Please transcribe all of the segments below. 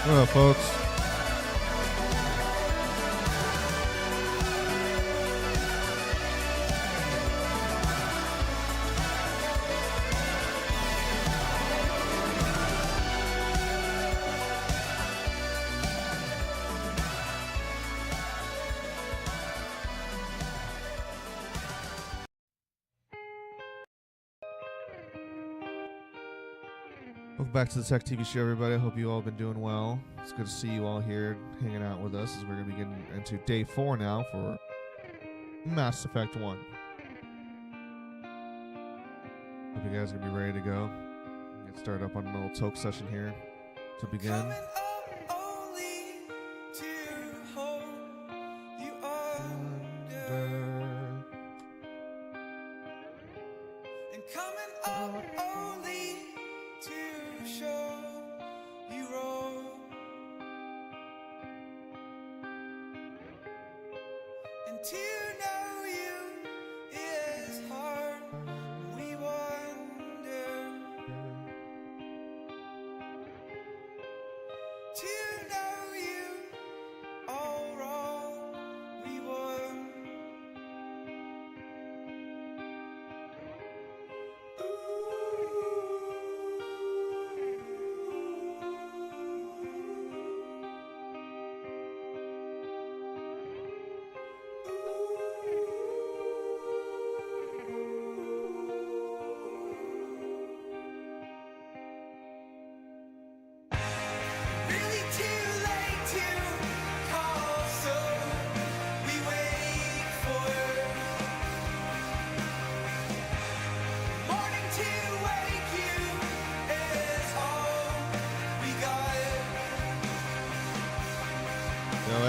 What up, folks? Welcome back to the Tech TV show, everybody. I hope you all have been doing well. It's good to see you all here hanging out with us as we're going to be getting into day 4 now for Mass Effect 1. Hope you guys are going to be ready to go. Get started up on a little toke session here to begin.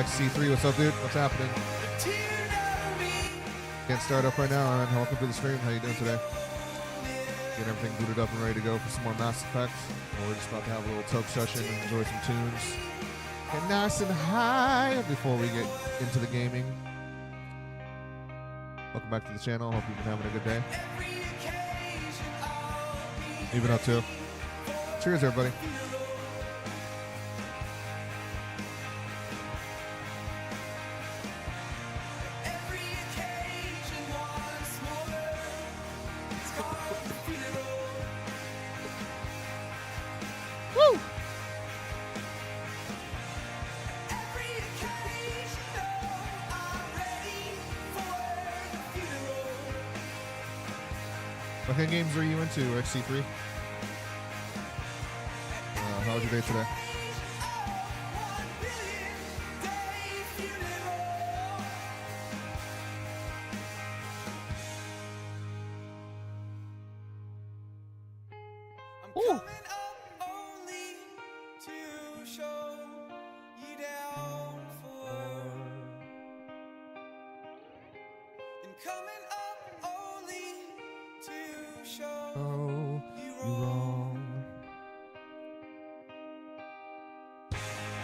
XC3, what's up, dude? What's happening? Can't start up right now, man. Welcome to the stream. How you doing today? Getting everything booted up and ready to go for some more Mass Effect. We're just about to have a little toke session and enjoy some tunes. Get nice and high before we get into the gaming. Welcome back to the channel. Hope you've been having a good day. You've been up to. Cheers, everybody. What kind of games are you into, XC3? How was your day today?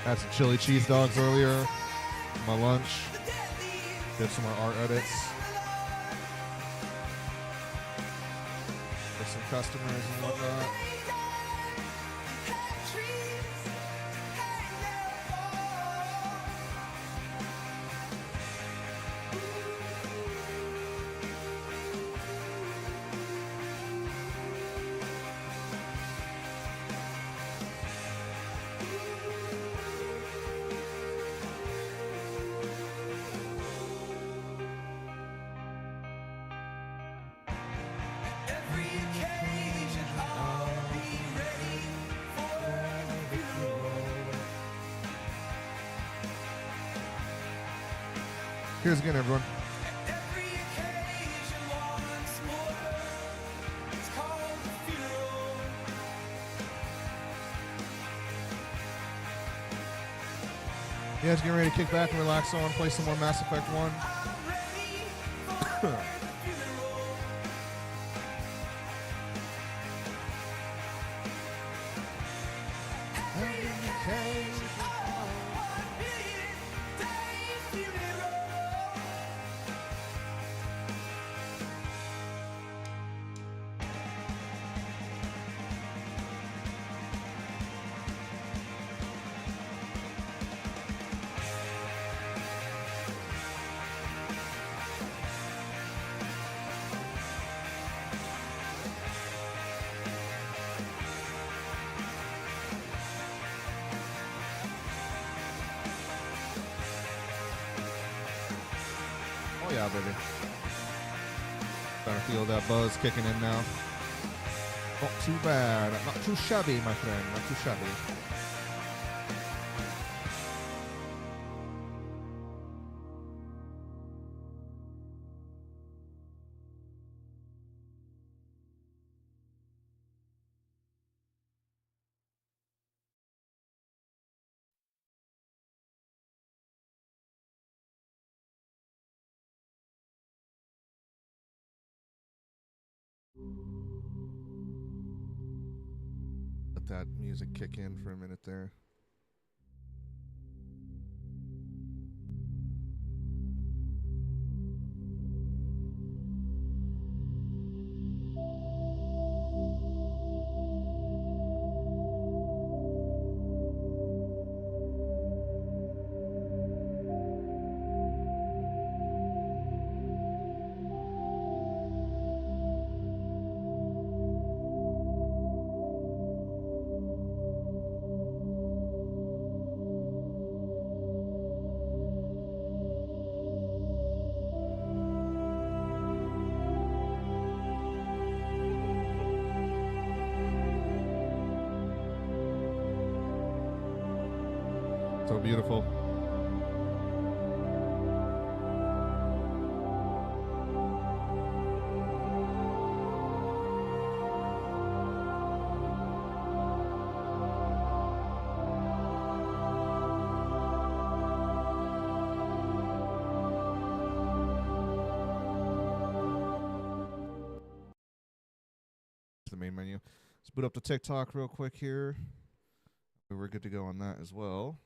Had some chili cheese dogs earlier for my lunch. Did some more art edits. With some customers and whatnot. Cheers again, everyone. You guys getting ready to kick back and relax on, play some more Mass Effect 1? Yeah, baby. Starting to feel that buzz kicking in now. Not too bad. Not too shabby, my friend. Not too shabby. Let that music kick in for a minute there. So beautiful. The main menu. Let's boot up the TikTok real quick here. We're good to go on that as well.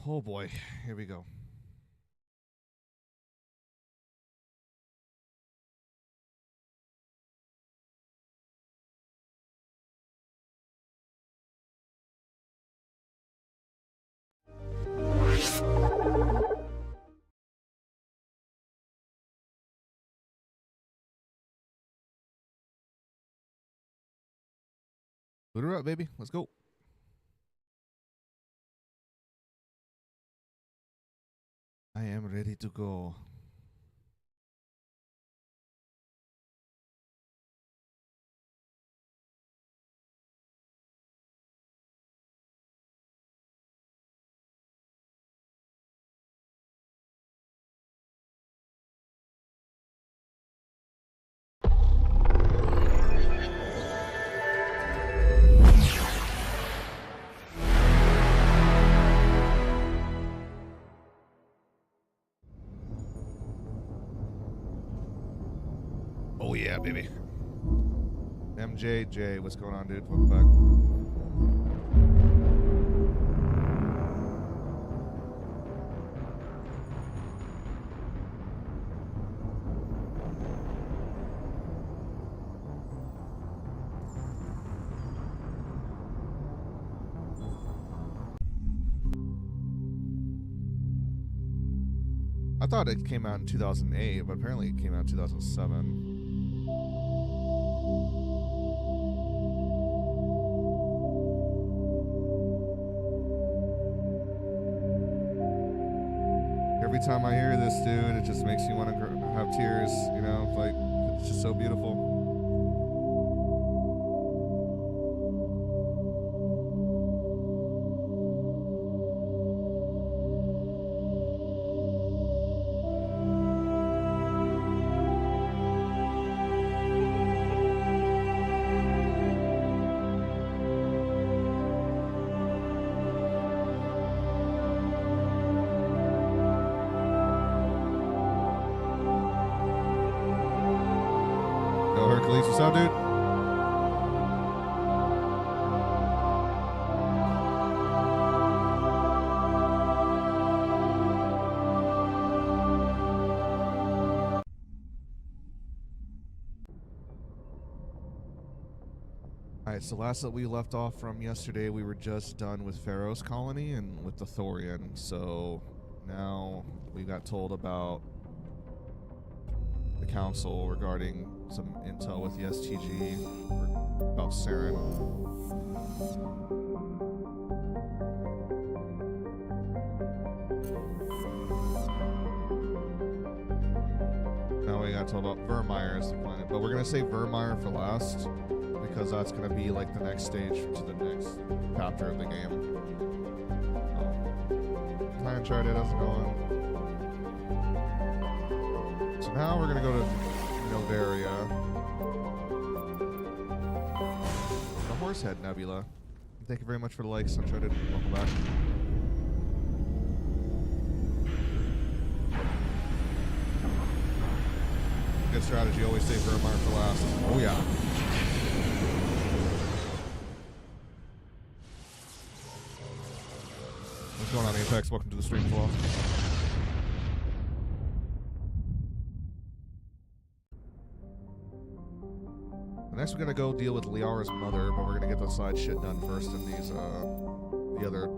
Oh boy, here we go. Boot her up, baby. Let's go. I am ready to go. Oh yeah, baby. MJJ, what's going on, dude? Welcome back. I thought it came out in 2008, but apparently it came out in 2007. Every time I hear this, dude, it just makes me want to have tears, you know? Like, it's just so beautiful. Yo, Hercules, what's up, dude? Alright, so last that we left off from yesterday, we were just done with Pharaoh's colony and with the Thorian. So now we got told about the council regarding some intel with the STG about Saren. Now we got told about Vermeer as the planet, but we're gonna save Vermeer for last because that's gonna be like the next stage to the next chapter of the game. Hi Uncharted, how's it going? So now we're gonna go to Novaria. The Horsehead Nebula. Thank you very much for the likes, Uncharted. Welcome back. Good strategy, always save Vermeer for last. Oh yeah. What's going on, Apex? Welcome to the stream as well. Next, we're gonna go deal with Liara's mother, but we're gonna get the side shit done first in these, the other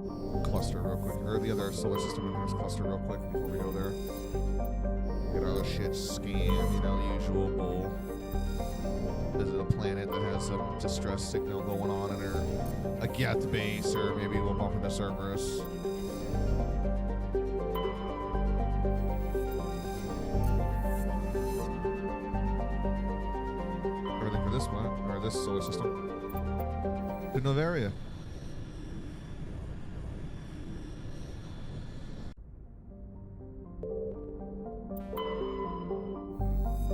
cluster real quick, or the other solar system in this cluster real quick before we go there. Get our shit scanned, you know, the usual bull. Visit a planet that has some distress signal going on in her, a Geth base, or maybe we'll bump into Cerberus. This one, or this solar system, to Novaria.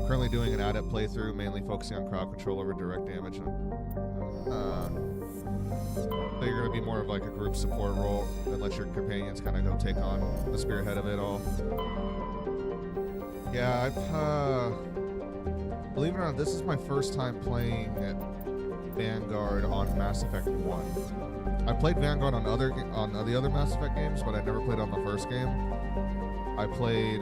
Currently doing an adept playthrough, mainly focusing on crowd control over direct damage. So you're going to be more of like a group support role and let your companions kind of go take on the spearhead of it all. Yeah, believe it or not, this is my first time playing Vanguard on Mass Effect 1. I played Vanguard on the other Mass Effect games, but I never played on the first game. I played,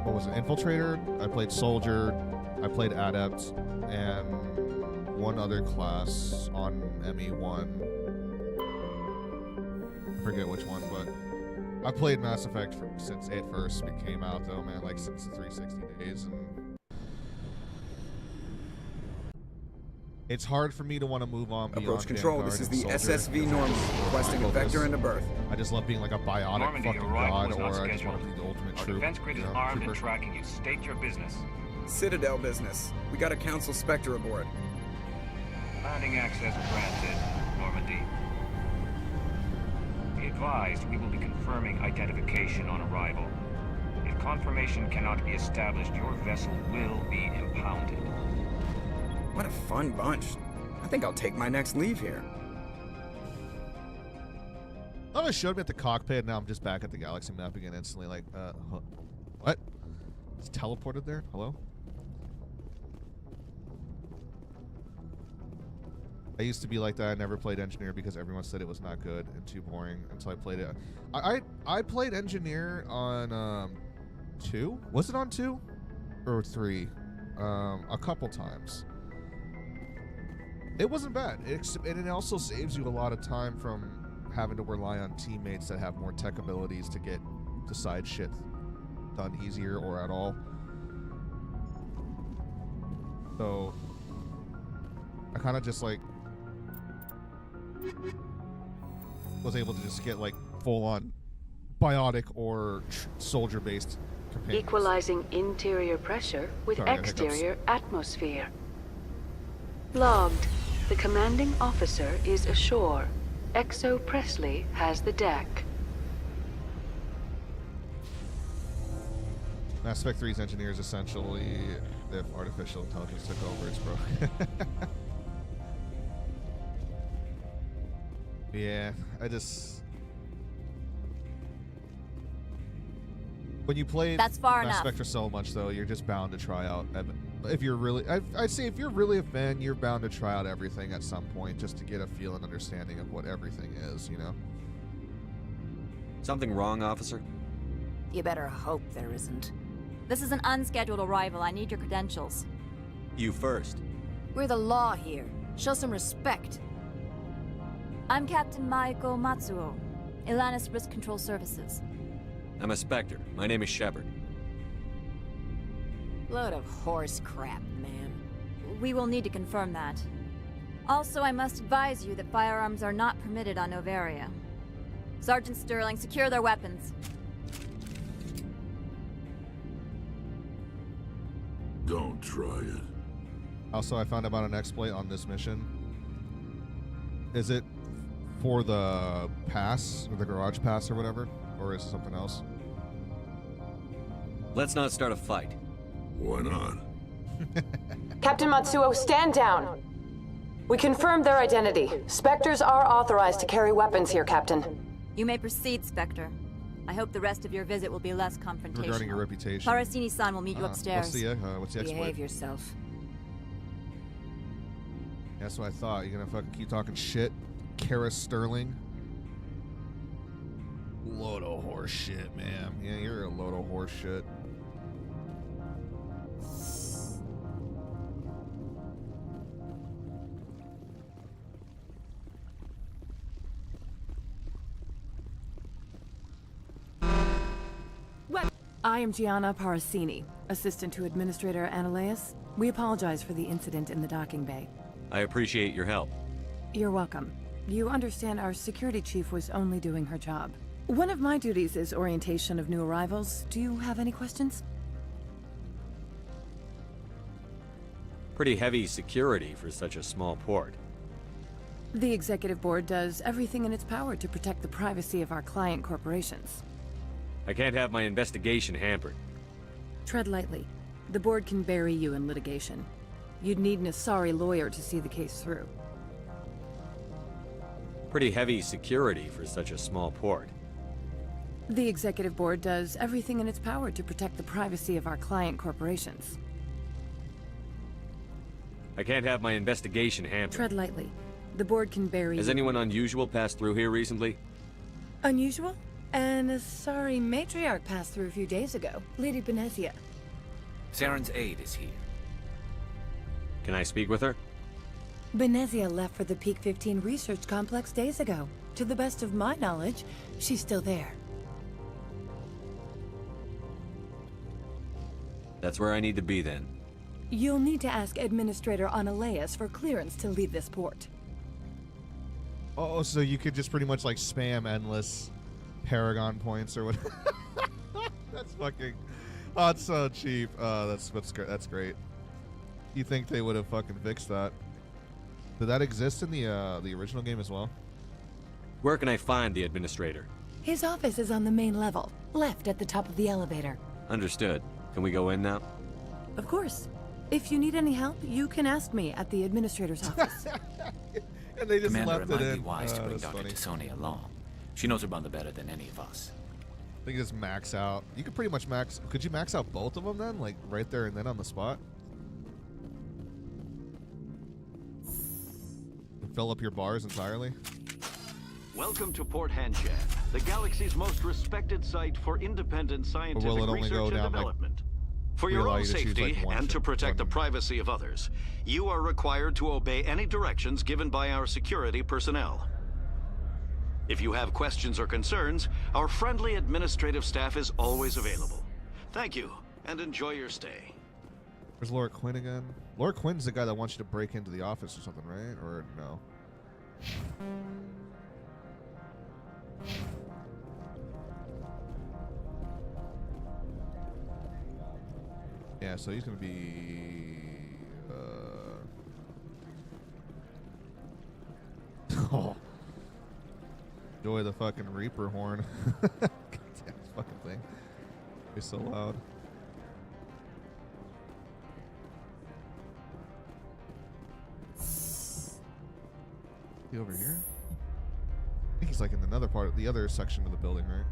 what was it, Infiltrator, I played Soldier, I played Adept, and one other class on ME1. I forget which one, but I played Mass Effect since it first came out, though, man, like since the 360 days, and it's hard for me to want to move on beyond Approach control, Vanguard this is the Soldier. SSV Normandy, requesting a vector into berth. I just love being like a biotic Normandy, fucking your arrival god, was not or I just want to scheduled. be the ultimate Our troop. defense grid is armed and tracking you. State your business. Citadel business. We got a Council Spectre aboard. Landing access granted, Normandy. Be advised, we will be confirming identification on arrival. If confirmation cannot be established, your vessel will be impounded. What a fun bunch. I think I'll take my next leave here. Oh, it showed me at the cockpit, and now I'm just back at the galaxy map again instantly, like, what? It's teleported there? Hello? I used to be like that. I never played Engineer because everyone said it was not good and too boring until I played it. I played Engineer on 2? Was it on 2 or 3? A couple times. It wasn't bad. And it also saves you a lot of time from having to rely on teammates that have more tech abilities to get the side shit done easier or at all. So I kind of just like was able to just get like full-on biotic or soldier-based companions. Equalizing interior pressure with Sorry, I got exterior atmosphere. Logged. The commanding officer is ashore. Exo Presley has the deck. Mass Effect 3's engineers essentially, if artificial intelligence took over, it's broken. Yeah, when you play That's far Mass enough. Effect so much, though, you're just bound to try out. If you're really, I'd say if you're really a fan, you're bound to try out everything at some point just to get a feel and understanding of what everything is, you know? Something wrong, officer? You better hope there isn't. This is an unscheduled arrival. I need your credentials. You first. We're the law here. Show some respect. I'm Captain Maiko Matsuo, Ilanis Risk Control Services. I'm a Spectre. My name is Shepard. Load of horse crap, man. We will need to confirm that. Also, I must advise you that firearms are not permitted on Novaria. Sergeant Sterling, secure their weapons. Don't try it. Also, I found about an exploit on this mission. Is it for the pass, or the garage pass or whatever? Or is it something else? Let's not start a fight. Why not? Captain Matsuo, stand down. We confirmed their identity. Spectres are authorized to carry weapons here, Captain. You may proceed, Spectre. I hope the rest of your visit will be less confrontational. Regarding your reputation. Parasini-san will meet you upstairs. What's the exploit? Behave yourself. That's what I thought. You're gonna fucking keep talking shit, Kara Sterling. Load of horse shit, man. Yeah, you're a load of horse shit. I am Gianna Parasini, assistant to Administrator Analeas. We apologize for the incident in the docking bay. I appreciate your help. You're welcome. You understand our security chief was only doing her job. One of my duties is orientation of new arrivals. Do you have any questions? Pretty heavy security for such a small port. The executive board does everything in its power to protect the privacy of our client corporations. I can't have my investigation hampered. Tread lightly. The board can bury you in litigation. You'd need an Asari lawyer to see the case through. Pretty heavy security for such a small port. The executive board does everything in its power to protect the privacy of our client corporations. I can't have my investigation hampered. Tread lightly. The board can bury Has you. anyone unusual passed through here recently? Unusual? An Asari matriarch passed through a few days ago. Lady Benezia. Saren's aide is here. Can I speak with her? Benezia left for the Peak 15 research complex days ago. To the best of my knowledge, she's still there. That's where I need to be then. You'll need to ask Administrator Analeas for clearance to leave this port. Oh, so you could just pretty much like spam endless Paragon points or whatever. That's fucking. Oh, it's so cheap. That's great. That's great. You think they would have fucking fixed that? Did that exist in the original game as well? Where can I find the administrator? His office is on the main level, left at the top of the elevator. Understood. Can we go in now? Of course. If you need any help, you can ask me at the administrator's office. And they just Commander, left it it might in. be wise to bring That's Dr. funny. Tassoni along. She knows her brother better than any of us. I think just max out. You could pretty much max. Could you max out both of them then, like right there and then on the spot? Fill up your bars entirely. Welcome to Port Hanshan, the galaxy's most respected site for independent scientific research and development. For your own safety and to protect the privacy of others, you are required to obey any directions given by our security personnel. If you have questions or concerns, our friendly administrative staff is always available. Thank you, and enjoy your stay. Where's Laura Quinn again? Laura Quinn's the guy that wants you to break into the office or something, right? Or no? Yeah, so he's gonna be oh. Enjoy the fucking Reaper horn. God damn, this fucking thing. It's so loud. He over here? I think he's like in another part of the other section of the building, right?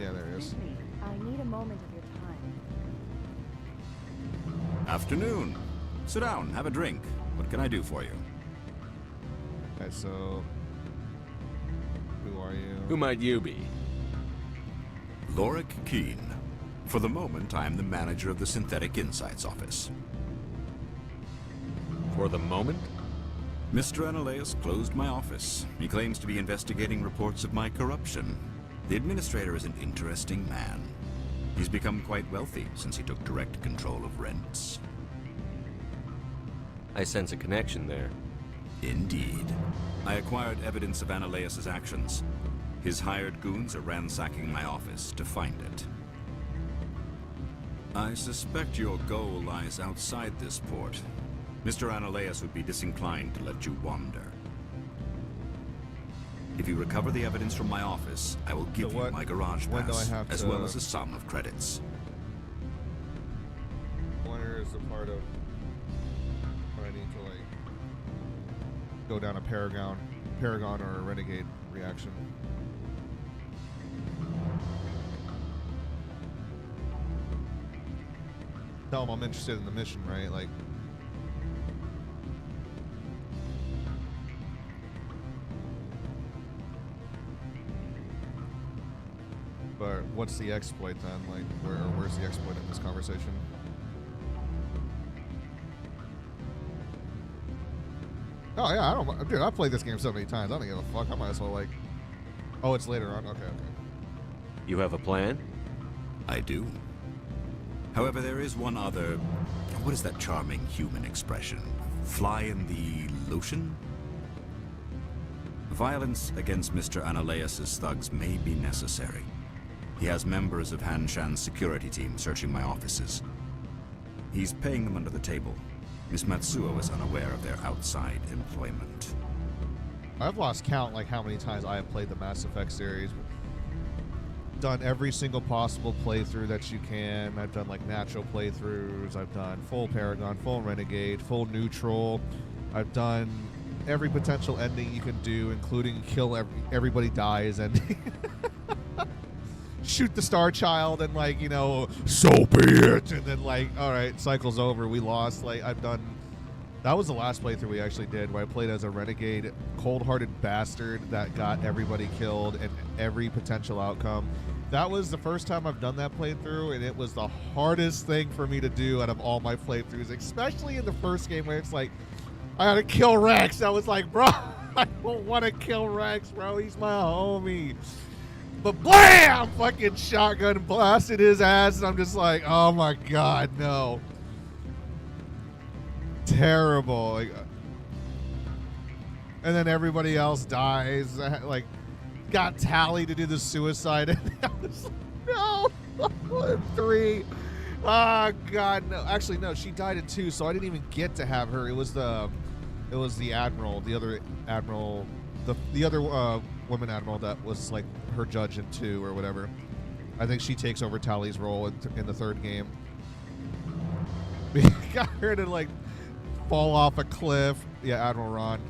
Yeah, there he is. I need a moment of your time. Afternoon. Sit down, have a drink. What can I do for you? Okay, so who are you? Who might you be? Lorik Keene. For the moment, I am the manager of the Synthetic Insights Office. For the moment? Mr. Ananias closed my office. He claims to be investigating reports of my corruption. The administrator is an interesting man. He's become quite wealthy since he took direct control of rents. I sense a connection there. Indeed. I acquired evidence of Ananias' actions. His hired goons are ransacking my office to find it. I suspect your goal lies outside this port. Mr. Ananias would be disinclined to let you wander. If you recover the evidence from my office, I will give you my garage pass, as well as a sum of credits. Where is the part of where I need to, like, go down a Paragon or a Renegade reaction? Tell him I'm interested in the mission, right? Like, but what's the exploit then? Like, where's the exploit in this conversation? Oh yeah, I don't, dude. I've played this game so many times. I don't give a fuck. I might as well, like. Oh, it's later on. Okay. You have a plan? I do. However, there is one other. What is that charming human expression? Fly in the lotion? Violence against Mr. Ananias' thugs may be necessary. He has members of Han Shan's security team searching my offices. He's paying them under the table. Miss Matsuo is unaware of their outside employment. I've lost count, like, how many times I have played the Mass Effect series. Done every single possible playthrough that you can. I've done, like, natural playthroughs. I've done full Paragon, full Renegade, full Neutral. I've done every potential ending you can do, including kill everybody dies ending. Shoot the Star Child and, like, you know, so be it. And then, like, all right, cycle's over. We lost. Like, I've done. That was the last playthrough we actually did, where I played as a renegade, cold-hearted bastard that got everybody killed and every potential outcome. That was the first time I've done that playthrough, and it was the hardest thing for me to do out of all my playthroughs, especially in the first game where it's like, I gotta kill Rex. I was like, bro, I don't want to kill Rex, bro. He's my homie. But blam! Fucking shotgun blasted his ass, and I'm just like, oh my god, no. Terrible. Like, and then everybody else dies. Like, got Tally to do the suicide, and I was like, no, 3. Oh god, no. Actually, no, she died in 2, so I didn't even get to have her. It was the admiral, the other admiral, the other woman admiral that was like her judge in 2 or whatever. I think she takes over Tally's role in the 3rd game. We got her to, like, fall off a cliff. Yeah, Admiral Ron.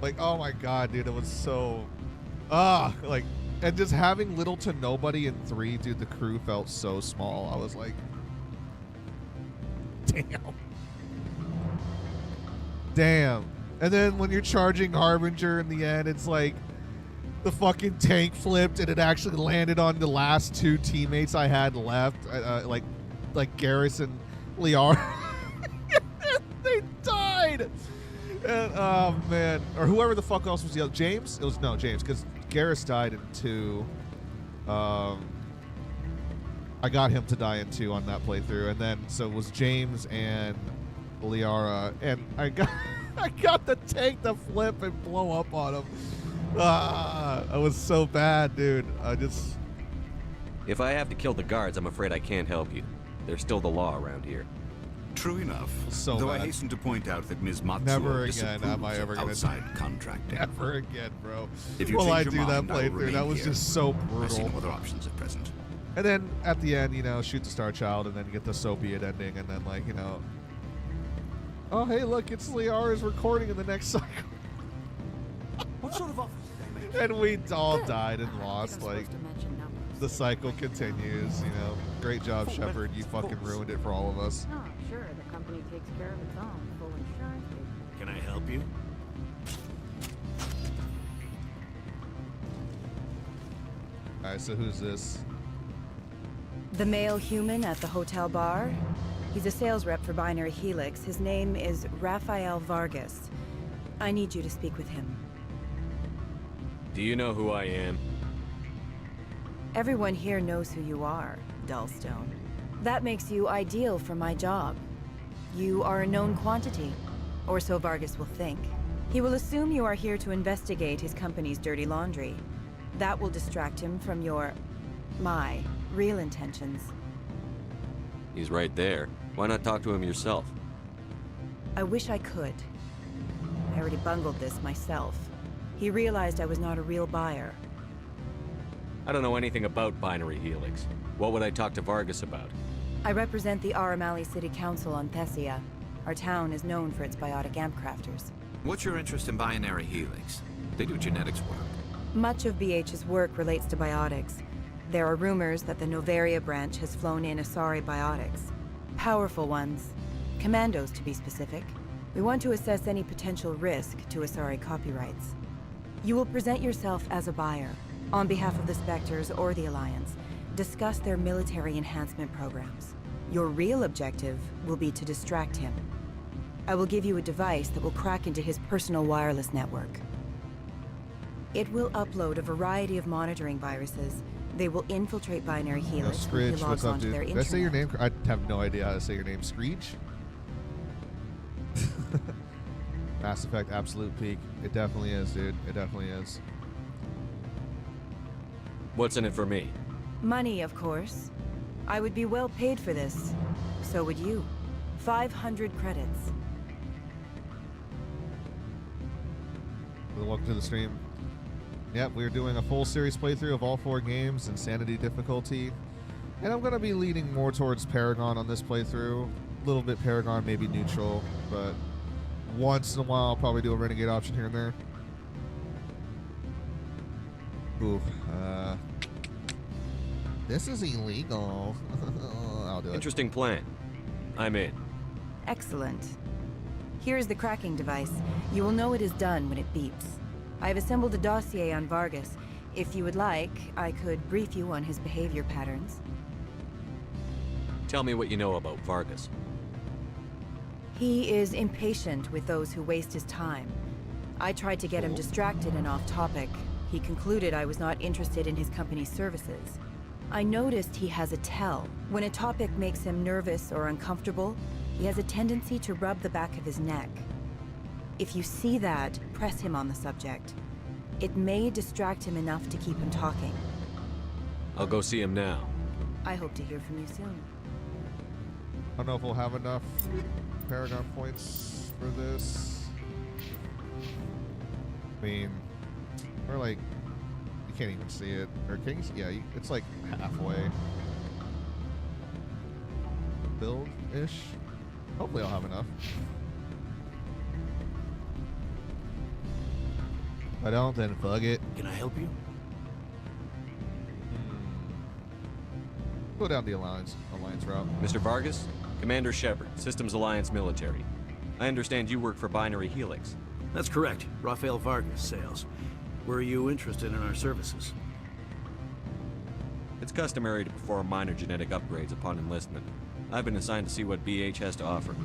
Like, oh my god, dude, it was so like, and just having little to nobody in 3, dude, the crew felt so small. I was like, damn. And then when you're charging Harbinger in the end, it's like the fucking tank flipped and it actually landed on the last 2 teammates I had left, like Garrus and Liara. They died. And, oh man, or whoever the fuck else was the other. James? It was James, because Garrus died in 2. I got him to die in 2 on that playthrough, and then so it was James and Liara, and I got the tank to flip and blow up on him. I was so bad, dude. If I have to kill the guards, I'm afraid I can't help you. There's still the law around here. True enough. So though bad. I hasten to point out that Ms. Matsuo never again am I ever gonna outside gonna contracting. Never again, bro. If you Will I change do your that mind, I will playthrough? That was remain just so here. I see brutal. no other options at present. And then at the end, you know, shoot the Star Child and then get the so be it ending, and then, like, you know, oh hey, look, it's Liara's recording in the next cycle. What sort of office did they make? And we all died and lost. Like, the cycle continues, you know. Great job, Shepard. You fucking ruined it for all of us. Oh, sure. takes care of its own. Full insurance. Can I help you? Alright, so who's this? The male human at the hotel bar? He's a sales rep for Binary Helix. His name is Rafael Vargas. I need you to speak with him. Do you know who I am? Everyone here knows who you are, Dullstone. That makes you ideal for my job. You are a known quantity, or so Vargas will think. He will assume you are here to investigate his company's dirty laundry. That will distract him from my real intentions. He's right there. Why not talk to him yourself? I wish I could. I already bungled this myself. He realized I was not a real buyer. I don't know anything about Binary Helix. What would I talk to Vargas about? I represent the Aramali City Council on Thessia. Our town is known for its biotic amp crafters. What's your interest in Binary Helix? They do genetics work. Much of BH's work relates to biotics. There are rumors that the Novaria branch has flown in Asari biotics. Powerful ones. Commandos, to be specific. We want to assess any potential risk to Asari copyrights. You will present yourself as a buyer, on behalf of the Spectres or the Alliance. Discuss their military enhancement programs. Your real objective will be to distract him. I will give you a device that will crack into his personal wireless network. It will upload a variety of monitoring viruses. They will infiltrate Binary Helix when he logs onto their Did I internet. say your name? I have no idea how to say your name. Screech? Mass Effect absolute peak. It definitely is, dude. It definitely is. What's in it for me? Money, of course. I would be well paid for this. So would you. 500 credits. Well, welcome to the stream. Yep, we're doing a full series playthrough of all 4 games, Insanity difficulty. And I'm going to be leaning more towards Paragon on this playthrough. A little bit Paragon, maybe neutral, but once in a while I'll probably do a Renegade option here and there. Ooh, this is illegal. I'll do it. Interesting plan. I'm in. Excellent. Here is the cracking device. You will know it is done when it beeps. I have assembled a dossier on Vargas. If you would like, I could brief you on his behavior patterns. Tell me what you know about Vargas. He is impatient with those who waste his time. I tried to get him distracted and off topic. He concluded I was not interested in his company's services. I noticed he has a tell. When a topic makes him nervous or uncomfortable, he has a tendency to rub the back of his neck. If you see that, press him on the subject. It may distract him enough to keep him talking. I'll go see him now. I hope to hear from you soon. I don't know if we'll have enough Paragon points for this. I mean, we're like, you can't even see it. Or can you see? Yeah, it's like halfway. Build-ish. Hopefully I'll have enough. If I don't, then fuck it. Can I help you? Go down the Alliance route. Mr. Vargas? Commander Shepard, Systems Alliance Military. I understand you work for Binary Helix. That's correct. Rafael Vargas, sales. Were you interested in our services? It's customary to perform minor genetic upgrades upon enlistment. I've been assigned to see what BH has to offer.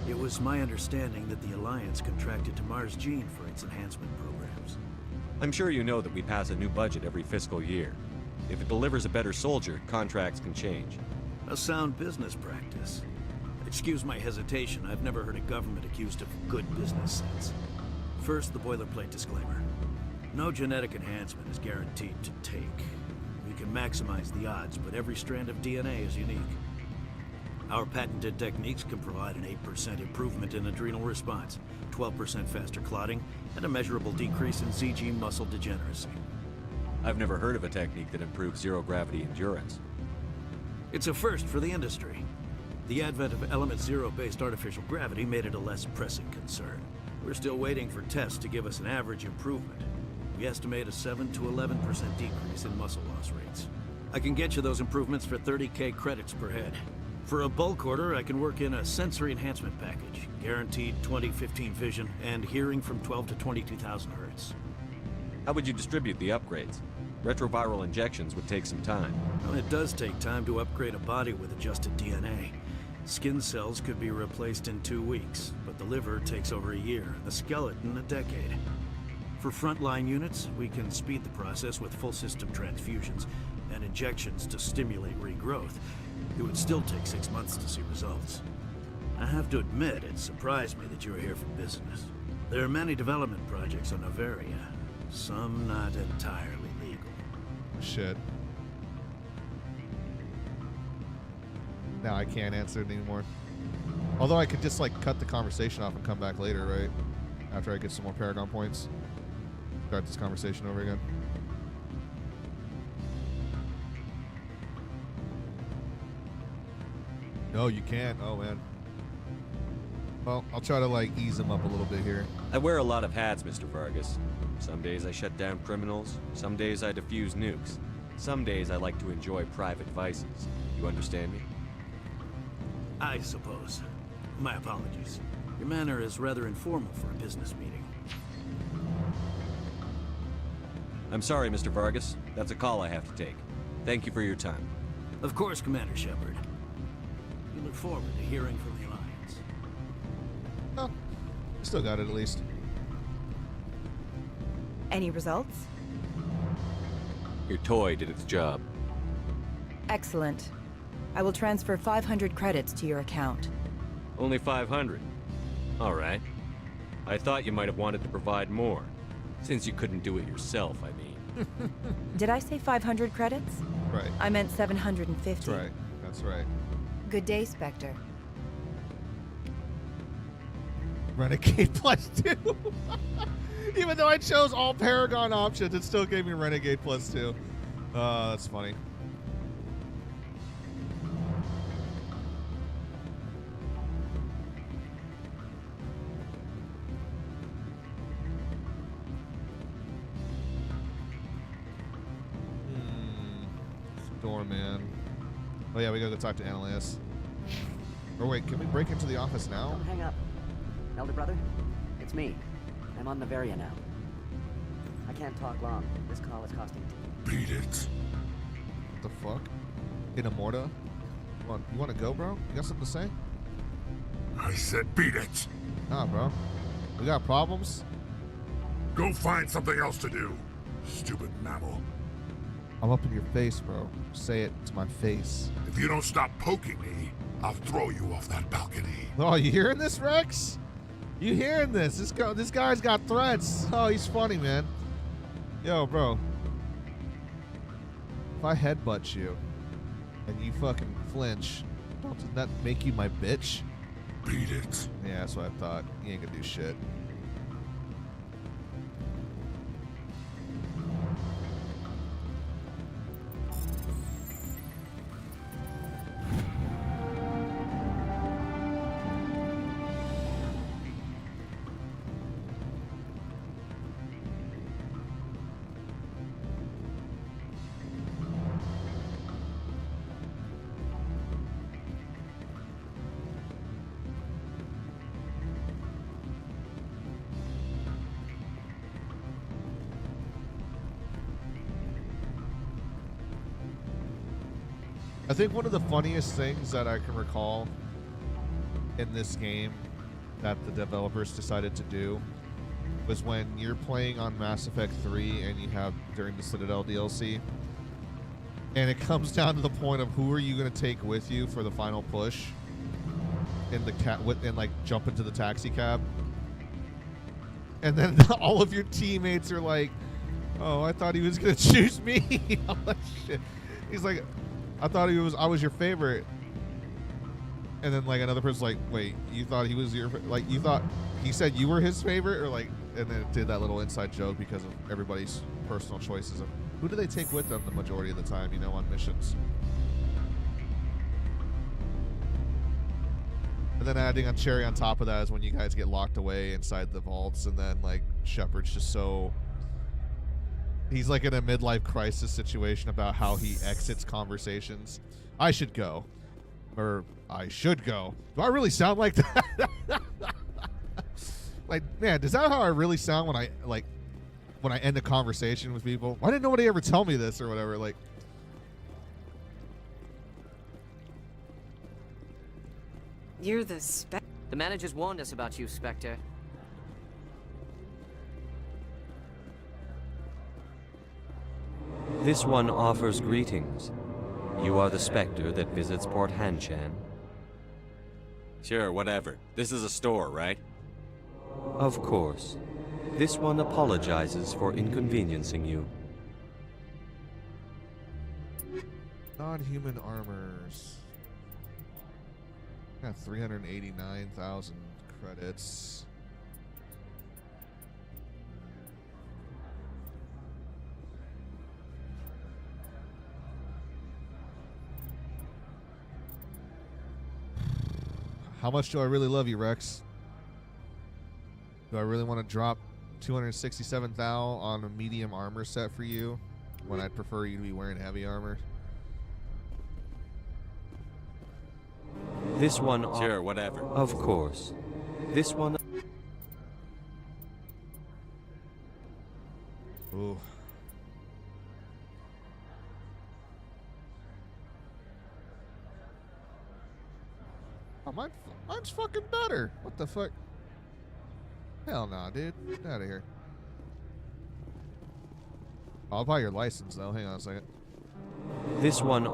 It was my understanding that the Alliance contracted to Mars Gene for its enhancement programs. I'm sure you know that we pass a new budget every fiscal year. If it delivers a better soldier, contracts can change. A sound business practice. Excuse my hesitation, I've never heard a government accused of good business sense. First, the boilerplate disclaimer. No genetic enhancement is guaranteed to take. We can maximize the odds, but every strand of DNA is unique. Our patented techniques can provide an 8% improvement in adrenal response, 12% faster clotting, and a measurable decrease in ZG muscle degeneracy. I've never heard of a technique that improves zero-gravity endurance. It's a first for the industry. The advent of element zero-based artificial gravity made it a less pressing concern. We're still waiting for tests to give us an average improvement. We estimate a 7 to 11% decrease in muscle loss rates. I can get you those improvements for 30K credits per head. For a bulk order, I can work in a sensory enhancement package. Guaranteed 20/15 vision and hearing from 12 to 22,000 hertz. How would you distribute the upgrades? Retroviral injections would take some time. Well, it does take time to upgrade a body with adjusted DNA. Skin cells could be replaced in 2 weeks, but the liver takes over a year, the skeleton a decade. For frontline units, we can speed the process with full system transfusions and injections to stimulate regrowth. It would still take 6 months to see results. I have to admit, it surprised me that you were here for business. There are many development projects on Noveria, some not entirely legal. Shit. Now I can't answer it anymore. Although I could just like cut the conversation off and come back later, right? After I get some more Paragon points. Start this conversation over again. No, you can't. Oh, man. Well, I'll try to, like, ease him up a little bit here. I wear a lot of hats, Mr. Vargas. Some days I shut down criminals. Some days I defuse nukes. Some days I like to enjoy private vices. You understand me? I suppose. My apologies. Your manner is rather informal for a business meeting. I'm sorry, Mr. Vargas. That's a call I have to take. Thank you for your time. Of course, Commander Shepard. We look forward to hearing from the Alliance. Oh, still got it at least. Any results? Your toy did its job. Excellent. I will transfer 500 credits to your account. Only 500. All right. I thought you might have wanted to provide more. Since you couldn't do it yourself, I mean. Did I say 500 credits? Right. I meant 750. That's right. That's right. Good day, Spectre. Renegade +2. Even though I chose all Paragon options, it still gave me Renegade +2. That's funny. Doorman. Oh yeah, we gotta go talk to Annalise. Or wait, can we break into the office now? Don't hang up. Elder brother, it's me. I'm on Noveria now. I can't talk long. This call is costing... Beat it. What the fuck? In Amorta? You wanna go, bro? You got something to say? I said beat it. Nah, bro. We got problems? Go find something else to do. Stupid mammal. I'm up in your face, bro. Say it to my face. If you don't stop poking me, I'll throw you off that balcony. Oh, you hearing this, Rex? You hearing this? This guy's got threats. Oh, he's funny, man. Yo, bro. If I headbutt you and you fucking flinch, doesn't that make you my bitch? Beat it. Yeah, that's what I thought. You ain't gonna do shit. I think one of the funniest things that I can recall in this game that the developers decided to do was when you're playing on Mass Effect 3 and you have during the Citadel DLC, and it comes down to the point of who are you going to take with you for the final push in the and like jump into the taxi cab, and then all of your teammates are like, "Oh, I thought he was going to choose me." All that shit. He's like, I thought I was your favorite. And then like another person's like, wait, you thought he was your, like you thought he said you were his favorite, or like, and then it did that little inside joke because of everybody's personal choices of who do they take with them the majority of the time, you know, on missions. And then adding a cherry on top of that is when you guys get locked away inside the vaults, and then like Shepard's just so, he's like in a midlife crisis situation about how he exits conversations. I should go. Or I should go. Do I really sound like that? Like, man, is that how I really sound when I end a conversation with people? Why didn't nobody ever tell me this or whatever? Like, You're the Spectre. The managers warned us about you, Spectre. This one offers greetings. You are the Spectre that visits Port Hanshan? Sure, whatever. This is a store, right? Of course. This one apologizes for inconveniencing you. non-human armors. Got 389,000 credits. How much do I really love you, Rex? Do I really want to drop 267 thou on a medium armor set for you when I'd prefer you to be wearing heavy armor? This one... Sure, whatever. Of course. This one... Ooh. Oh, mine's fucking better. What the fuck? Hell nah, dude. Get out of here. I'll buy your license, though. Hang on a second. This one...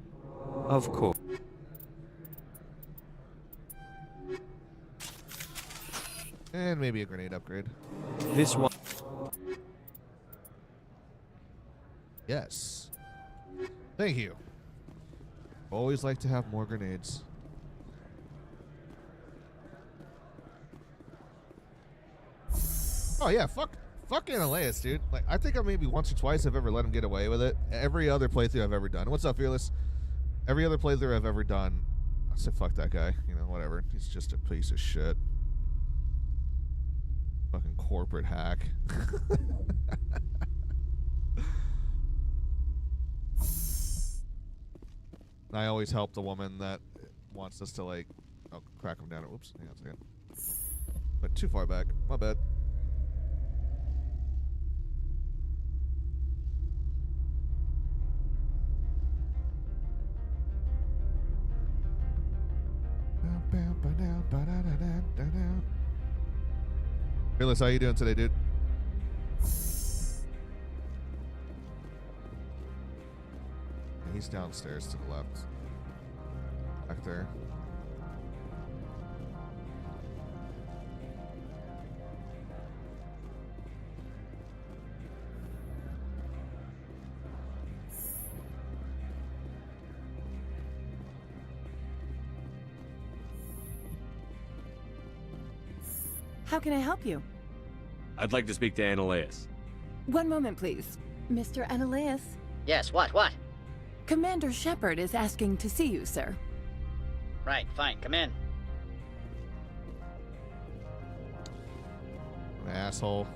Of course. And maybe a grenade upgrade. This one... Yes. Thank you. Always like to have more grenades. Oh yeah, fuck Analeas, dude. Like, I think I maybe once or twice I've ever let him get away with it. Every other playthrough I've ever done. What's up, Fearless? Every other playthrough I've ever done, I said fuck that guy. You know, whatever. He's just a piece of shit. Fucking corporate hack. I always help the woman that wants us to, like, oh, crack him down. Oops, hang on a second. But too far back. My bad. Fearless, how you doing today, dude? He's downstairs to the left. Back there. How can I help you? I'd like to speak to Analeas. One moment, please. Mr. Analeas? Yes, what? Commander Shepard is asking to see you, sir. Right, fine, come in. Asshole.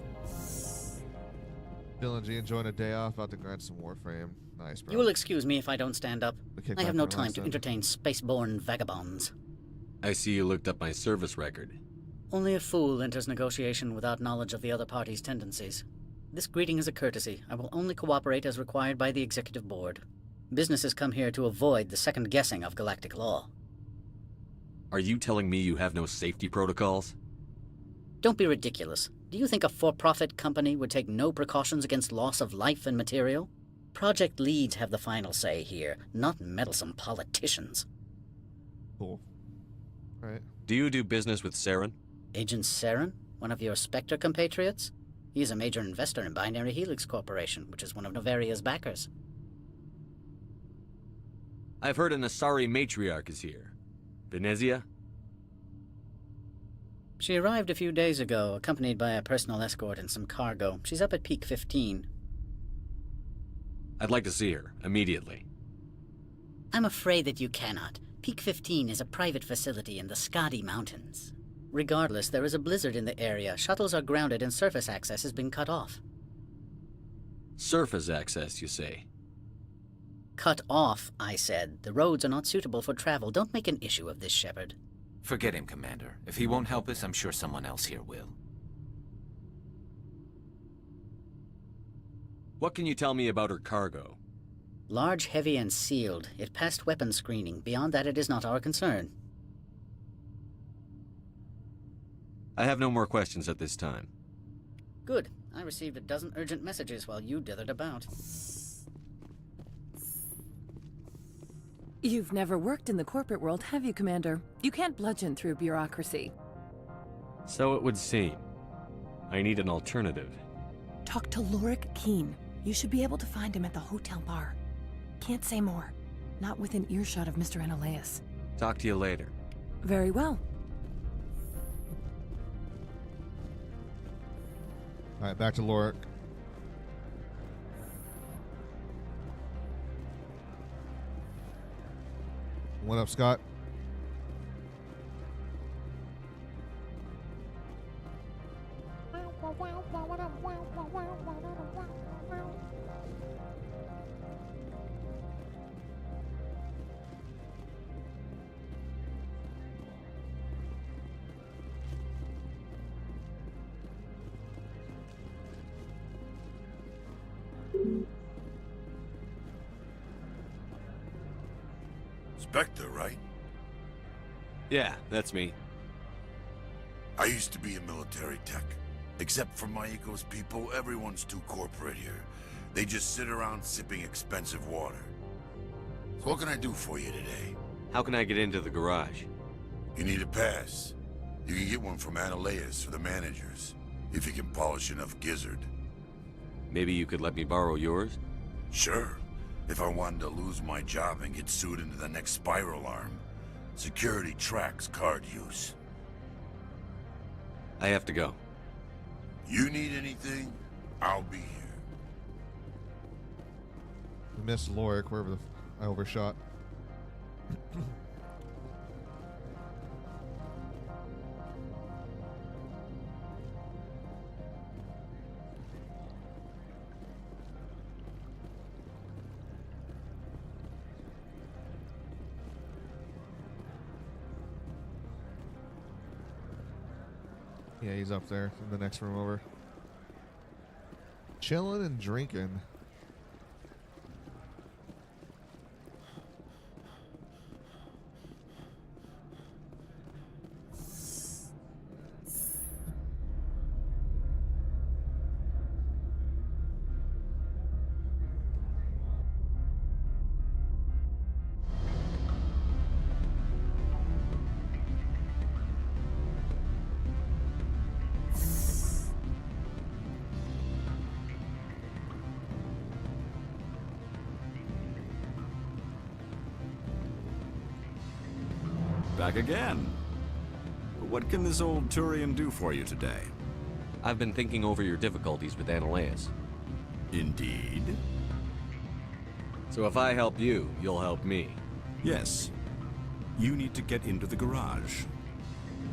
Dylan G enjoying a day off, about to grind some Warframe. Nice, bro. You will excuse me if I don't stand up. I have no time to time. entertain spaceborne vagabonds. I see you looked up my service record. Only a fool enters negotiation without knowledge of the other party's tendencies. This greeting is a courtesy. I will only cooperate as required by the Executive Board. Businesses come here to avoid the second guessing of galactic law. Are you telling me you have no safety protocols? Don't be ridiculous. Do you think a for-profit company would take no precautions against loss of life and material? Project leads have the final say here, not meddlesome politicians. Cool. Right. Do you do business with Saren? Agent Saren? One of your Spectre compatriots? He is a major investor in Binary Helix Corporation, which is one of Novaria's backers. I've heard an Asari matriarch is here. Venezia? She arrived a few days ago, accompanied by a personal escort and some cargo. She's up at Peak 15. I'd like to see her, immediately. I'm afraid that you cannot. Peak 15 is a private facility in the Skadi Mountains. Regardless, there is a blizzard in the area. Shuttles are grounded and surface access has been cut off. Surface access, you say? Cut off, I said. The roads are not suitable for travel. Don't make an issue of this, Shepard. Forget him, Commander. If he won't help us, I'm sure someone else here will. What can you tell me about her cargo? Large, heavy, and sealed. It passed weapons screening. Beyond that, it is not our concern. I have no more questions at this time. Good. I received a dozen urgent messages while you dithered about. You've never worked in the corporate world, have you, Commander? You can't bludgeon through bureaucracy. So it would seem. I need an alternative. Talk to Lorik Keene. You should be able to find him at the hotel bar. Can't say more. Not within earshot of Mr. Analaeus. Talk to you later. Very well. All right, back to Lorik. What up, Scott? Spectre, right? Yeah, that's me. I used to be a military tech. Except for Maiko's people, everyone's too corporate here. They just sit around sipping expensive water. So what can I do for you today? How can I get into the garage? You need a pass. You can get one from Analaeus or the managers, if you can polish enough gizzard. Maybe you could let me borrow yours? Sure. If I wanted to lose my job and get sued into the next spiral arm. Security tracks card use. I have to go. You need anything, I'll be here. We missed Lorik, wherever I overshot. Yeah, he's up there in the next room over. Chilling and drinking. Back again. What can this old Turian do for you today? I've been thinking over your difficulties with Analaeus. Indeed? So if I help you, you'll help me. Yes. You need to get into the garage.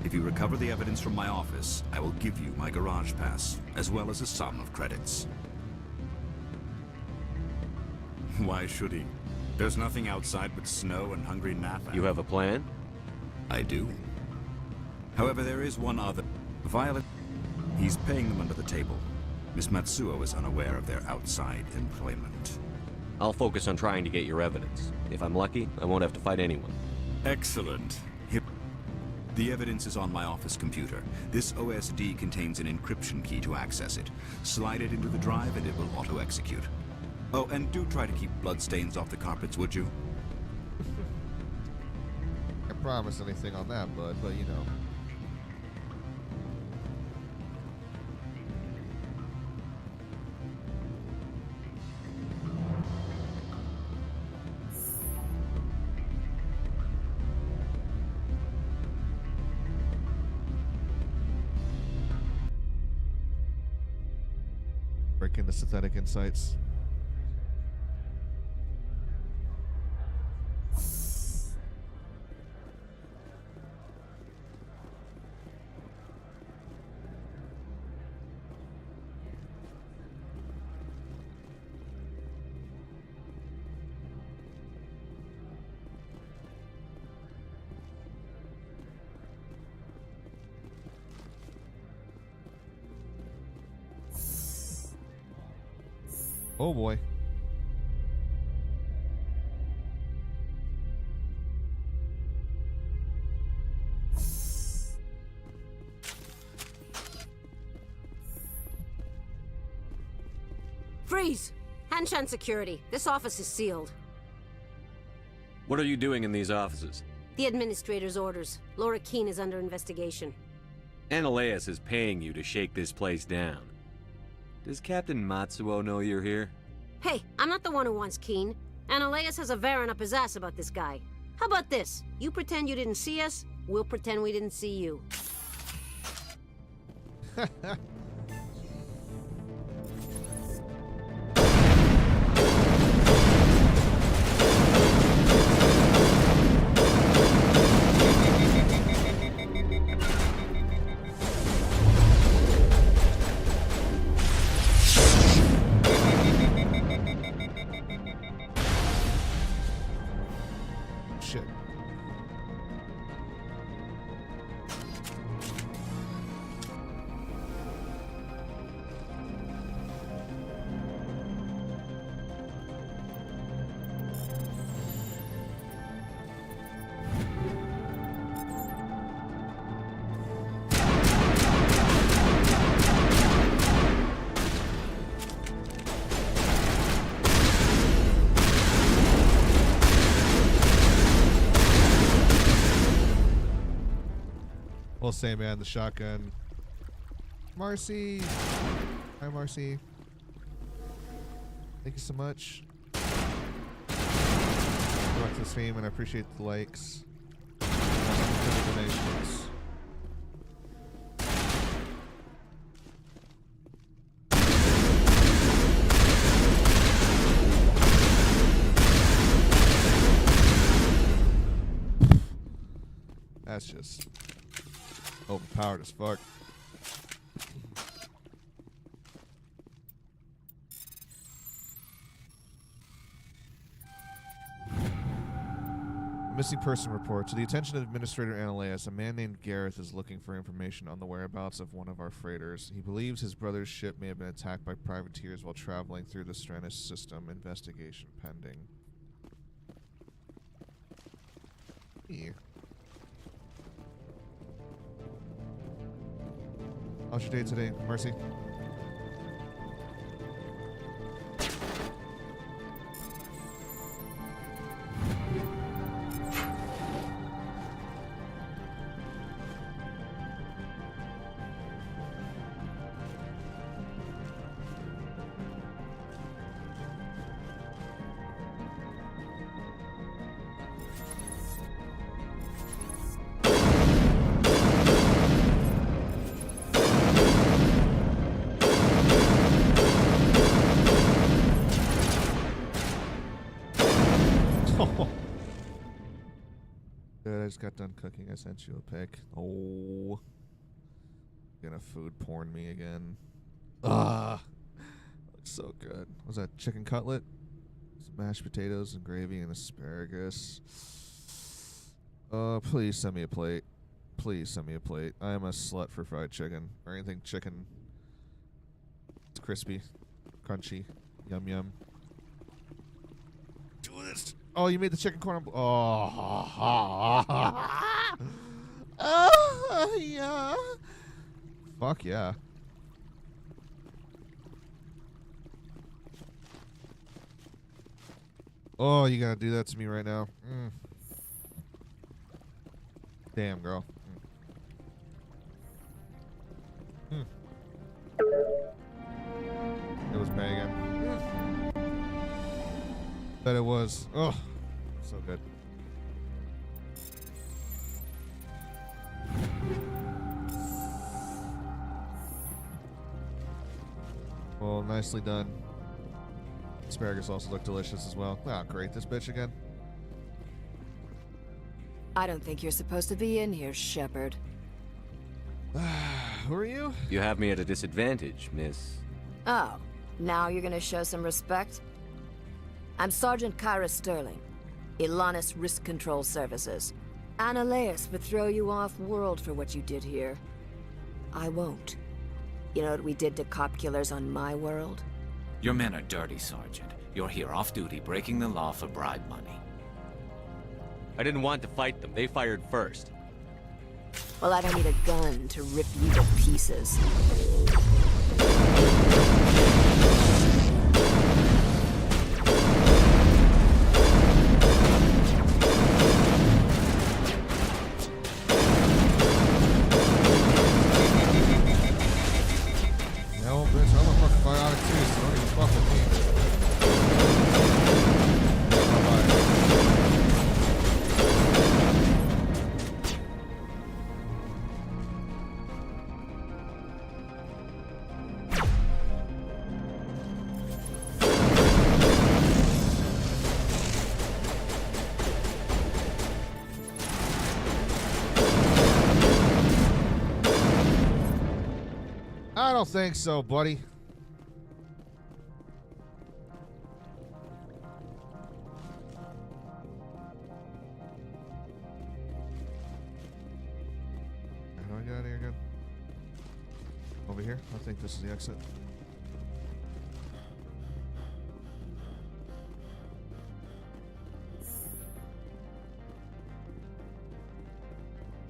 If you recover the evidence from my office, I will give you my garage pass, as well as a sum of credits. Why should he? There's nothing outside but snow and hungry Nathan. You have a plan? I do. However, there is one other. Violet. He's paying them under the table. Miss Matsuo is unaware of their outside employment. I'll focus on trying to get your evidence. If I'm lucky, I won't have to fight anyone. Excellent. The evidence is on my office computer. This OSD contains an encryption key to access it. Slide it into the drive and it will auto-execute. Oh, and do try to keep bloodstains off the carpets, would you? Can't promise anything on that, bud, but you know. Break into synthetic insights. Oh boy. Freeze! Hanshan Security. This office is sealed. What are you doing in these offices? The administrator's orders. Laura Keene is under investigation. Analeus is paying you to shake this place down. Does Captain Matsuo know you're here? Hey, I'm not the one who wants Keene. Analeus has a Varen up his ass about this guy. How about this? You pretend you didn't see us, we'll pretend we didn't see you. Shit. We'll say, man, the shotgun. Marcy! Hi, Marcy. Thank you so much. Welcome to the stream, and I appreciate the likes. The donations. That's just overpowered as fuck. Missing person report. To the attention of Administrator Analeus, a man named Gareth is looking for information on the whereabouts of one of our freighters. He believes his brother's ship may have been attacked by privateers while traveling through the Stranis system. Investigation pending. Yeah. How's your day today, Mercy? Good, I just got done cooking. I sent you a pic. Oh. Gonna food porn me again. Ah. Looks so good. What was that? Chicken cutlet? Some mashed potatoes and gravy and asparagus. Please send me a plate. Please send me a plate. I am a slut for fried chicken. Or anything chicken. It's crispy. Crunchy. Yum yum. Do this. Oh, you made the chicken corn. Oh, yeah. Fuck yeah. Oh, you gotta do that to me right now. Damn, girl. It was banging. Bet it was. Oh, so good. Well, nicely done. Asparagus also looked delicious as well. Ah, great. This bitch again. I don't think you're supposed to be in here, Shepard. Who are you? You have me at a disadvantage, miss. Oh, now you're gonna show some respect? I'm Sergeant Kyra Sterling, Ilanis Risk Control Services. Analeus would throw you off-world for what you did here. I won't. You know what we did to cop killers on my world? Your men are dirty, Sergeant. You're here off-duty, breaking the law for bribe money. I didn't want to fight them. They fired first. Well, I don't need a gun to rip you to pieces. No, bitch, I'm a fucking biotic too, so don't even fuck with me. I don't think so, buddy. How do I get out of here again? Over here? I think this is the exit.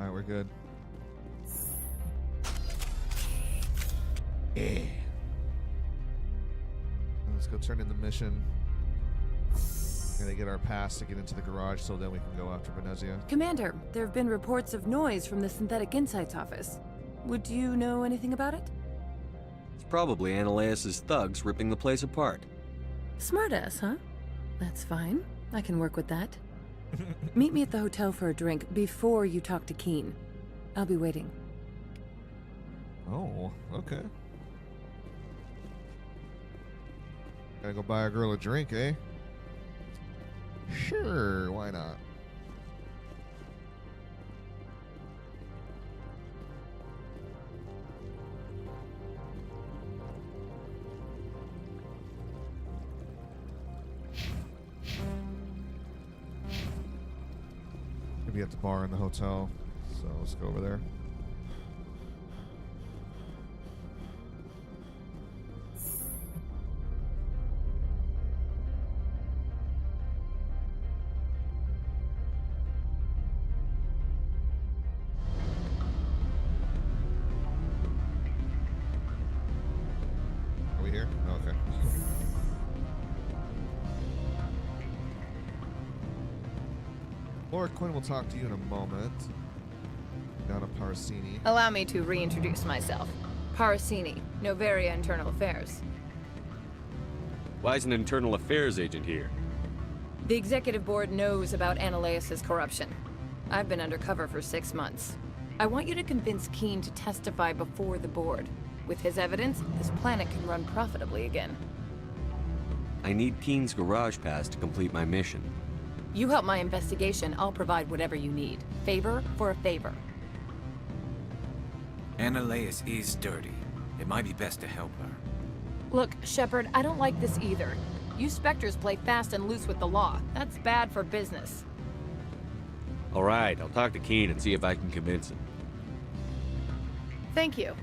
Alright, we're good. Yeah. Let's go turn in the mission. Gotta get our pass to get into the garage so then we can go after Venezia. Commander, there have been reports of noise from the Synthetic Insights office. Would you know anything about it? It's probably Ananias' thugs ripping the place apart. Smartass, huh? That's fine. I can work with that. Meet me at the hotel for a drink before you talk to Keen. I'll be waiting. Oh, okay. Gotta go buy a girl a drink, eh? Sure, why not? Maybe at the bar in the hotel, so let's go over there. Here? Okay. Laura Quinn will talk to you in a moment. Down at Paracini. Allow me to reintroduce myself. Paracini, Novaria Internal Affairs. Why is an internal affairs agent here? The executive board knows about Ananias' corruption. I've been undercover for 6 months. I want you to convince Keen to testify before the board. With his evidence, this planet can run profitably again. I need Keen's garage pass to complete my mission. You help my investigation, I'll provide whatever you need. Favor for a favor. Ananias is dirty. It might be best to help her. Look, Shepard, I don't like this either. You Spectres play fast and loose with the law. That's bad for business. All right, I'll talk to Keen and see if I can convince him. Thank you.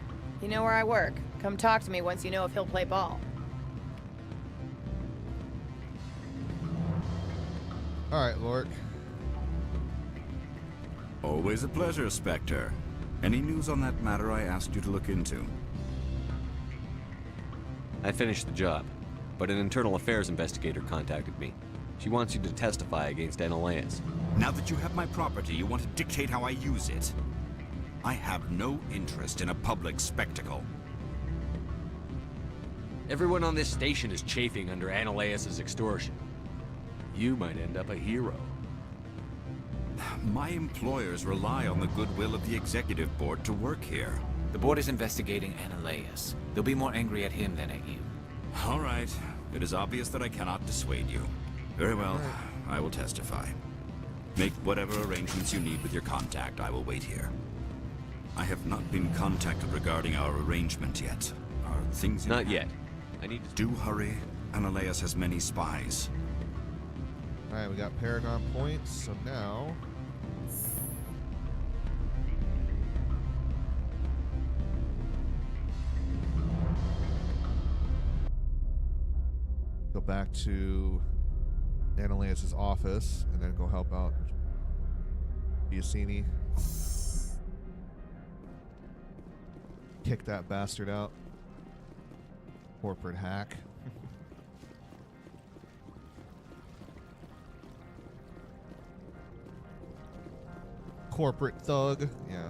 You know where I work. Come talk to me once you know if he'll play ball. All right, Lork. Always a pleasure, Spectre. Any news on that matter I asked you to look into? I finished the job, but an internal affairs investigator contacted me. She wants you to testify against Ananias. Now that you have my property, you want to dictate how I use it? I have no interest in a public spectacle. Everyone on this station is chafing under Ananias' extortion. You might end up a hero. My employers rely on the goodwill of the executive board to work here. The board is investigating Ananias. They'll be more angry at him than at you. All right. It is obvious that I cannot dissuade you. Very well. I will testify. Make whatever arrangements you need with your contact. I will wait here. I have not been contacted regarding our arrangement yet. Are things... Not yet. I need to... Do hurry. Ananias has many spies. Alright, we got Paragon points, so now... Go back to Annaleas' office and then go help out Biasini. Kick that bastard out. Corporate hack. Corporate thug. Yeah.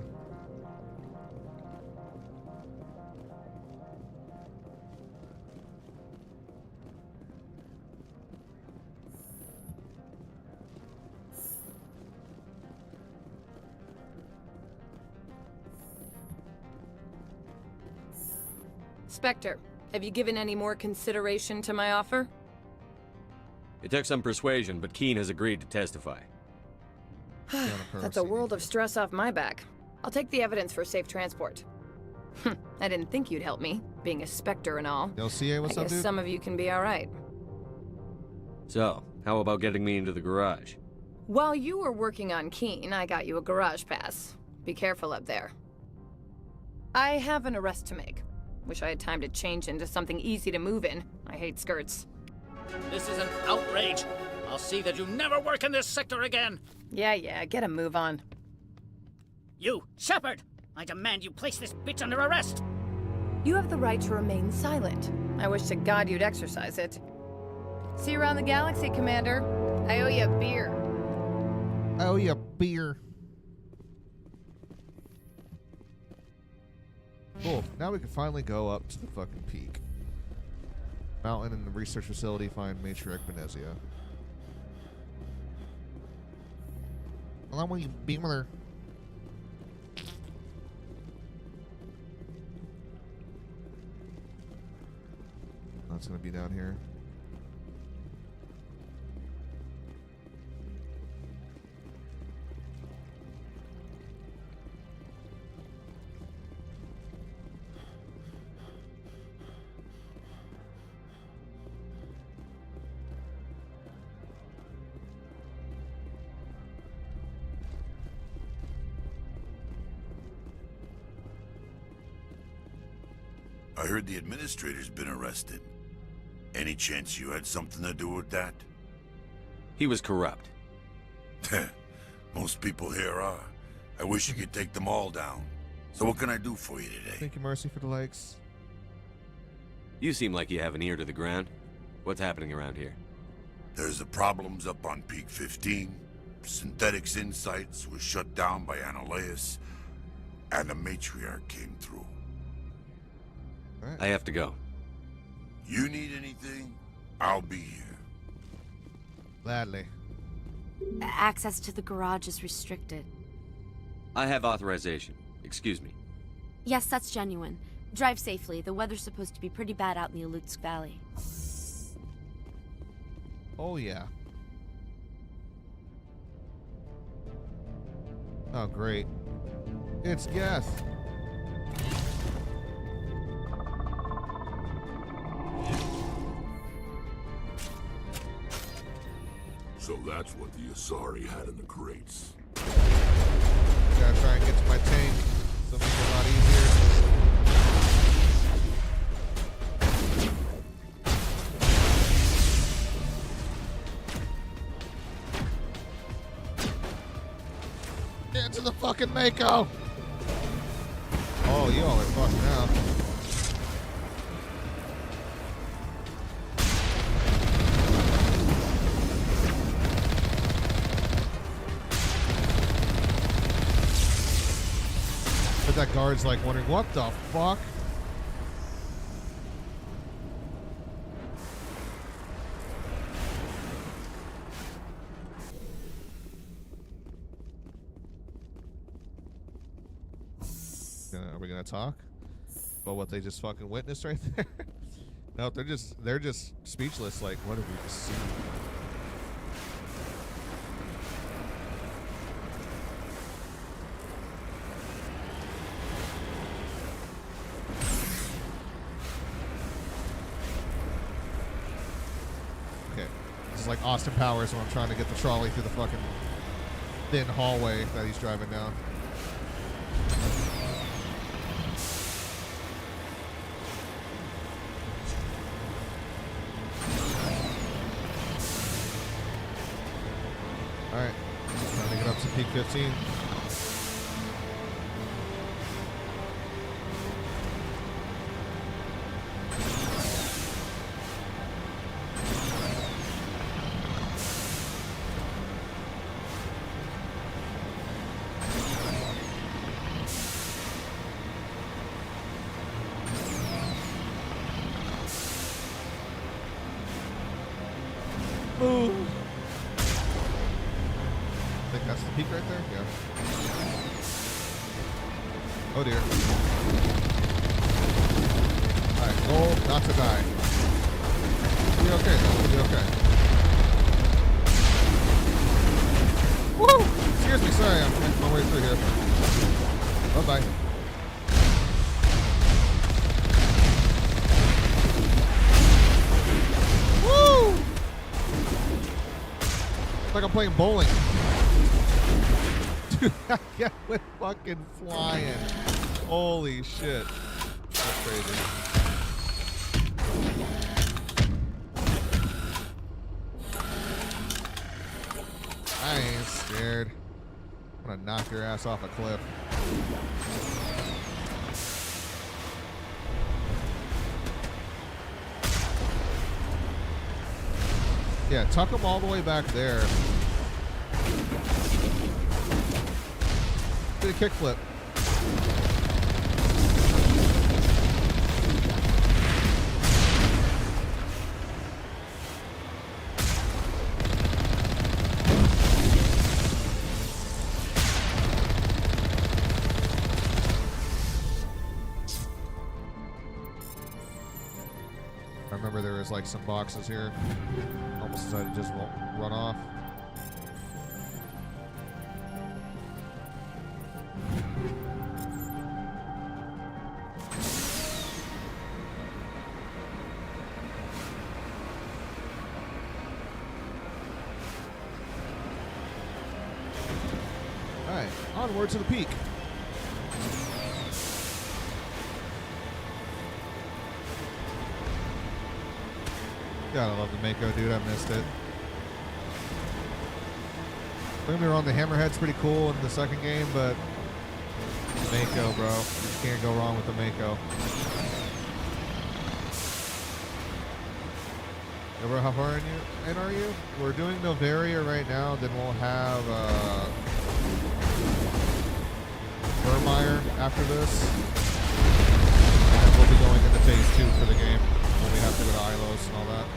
Spectre, have you given any more consideration to my offer? It took some persuasion, but Keen has agreed to testify. That's a world of stress off my back. I'll take the evidence for safe transport. I didn't think you'd help me, being a Spectre and all. Yo, CA, what's I up, guess dude? some of you can be alright. So, how about getting me into the garage? While you were working on Keen, I got you a garage pass. Be careful up there. I have an arrest to make. Wish I had time to change into something easy to move in. I hate skirts. This is an outrage. I'll see that you never work in this sector again. Yeah, get a move on. You, Shepard! I demand you place this bitch under arrest! You have the right to remain silent. I wish to God you'd exercise it. See you around the galaxy, Commander. I owe you a beer. I owe you a beer. Cool. Now we can finally go up to the fucking peak. Mountain in the research facility, find Matriarch Benezia. Allow me, beamer. That's gonna be down here. I heard the administrator's been arrested. Any chance you had something to do with that? He was corrupt. Most people here are. I wish you could take them all down. So what can I do for you today? Thank you, Mercy, for the likes. You seem like you have an ear to the ground. What's happening around here? There's the problems up on Peak 15. Synthetics Insights was shut down by Annaleas. And the Matriarch came through. Right. I have to go. You need anything? I'll be here. Gladly. Access to the garage is restricted. I have authorization. Excuse me. Yes, that's genuine. Drive safely. The weather's supposed to be pretty bad out in the Alutsk Valley. Oh, yeah. Oh, great. It's Geth. So that's what the Asari had in the crates. Gotta try and get to my tank. So make it a lot easier. Get to the fucking Mako! Oh, you all are fucked now. But that guard's like wondering, what the fuck? Are we gonna talk about what they just fucking witnessed right there? No, they're just speechless. Like, what have we just seen? Okay, this is like Austin Powers when I'm trying to get the trolley through the fucking thin hallway that he's driving down. Peak 15. Move. I think that's the peak right there. Yeah. Oh dear. Alright, goal, not to die. We'll be okay though. We'll be okay. Woo! Excuse me, sorry, I'm making my way through here. Bye-bye. Woo! It's like I'm playing bowling. Dude, I went fucking flying. Holy shit. That's crazy. I ain't scared. I'm gonna knock your ass off a cliff. Yeah, tuck them all the way back there. Do a kickflip. I remember there was like some boxes here. Almost decided to just run off. Alright, onward to the peak. Gotta love the Mako, dude. I missed it. Don't get me wrong, the Hammerhead's pretty cool in the second game, but Mako, bro. You can't go wrong with the Mako. Yeah, bro, how far in are you? We're doing Novaria right now, then we'll have Vermeer after this. And we'll be going into phase 2 for the game when we have to go to Ilos and all that.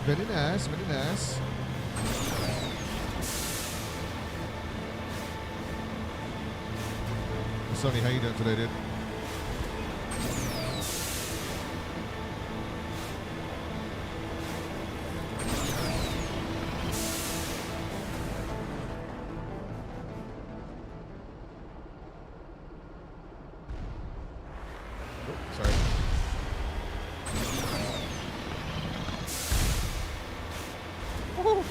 Very nice, very nice. Sonny, how you doing today, dude? Oh, sorry. Woo-hoo.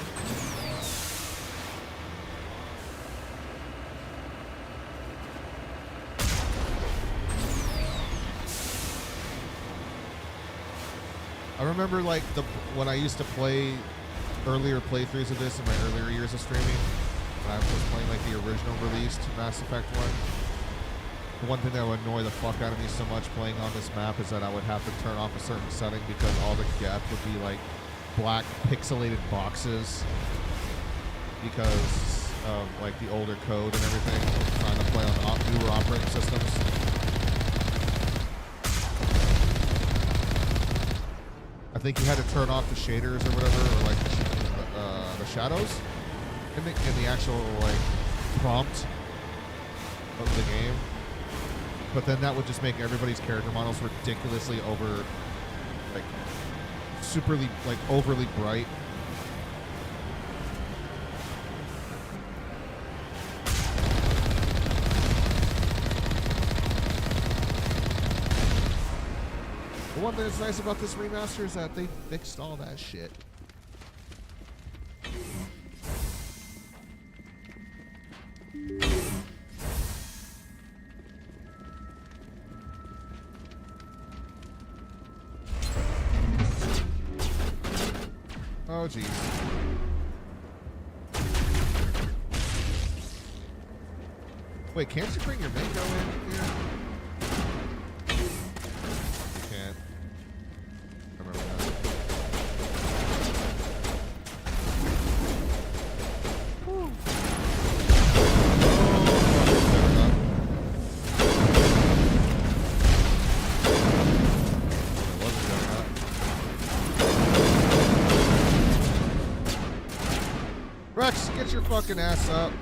I remember like when I used to play earlier playthroughs of this in my earlier years of streaming, when I was playing like the original released Mass Effect 1. The one thing that would annoy the fuck out of me so much playing on this map is that I would have to turn off a certain setting because all the gap would be like black pixelated boxes because of like the older code and everything, trying to play on newer operating systems. I think you had to turn off the shaders or whatever, or like the shadows in the actual like prompt of the game. But then that would just make everybody's character models ridiculously overly bright. The one thing that's nice about this remaster is that they fixed all that shit. Oh, jeez. Wait, can't you bring your mango in here? You can't. I remember that. Woo. Rex, get your fucking ass up.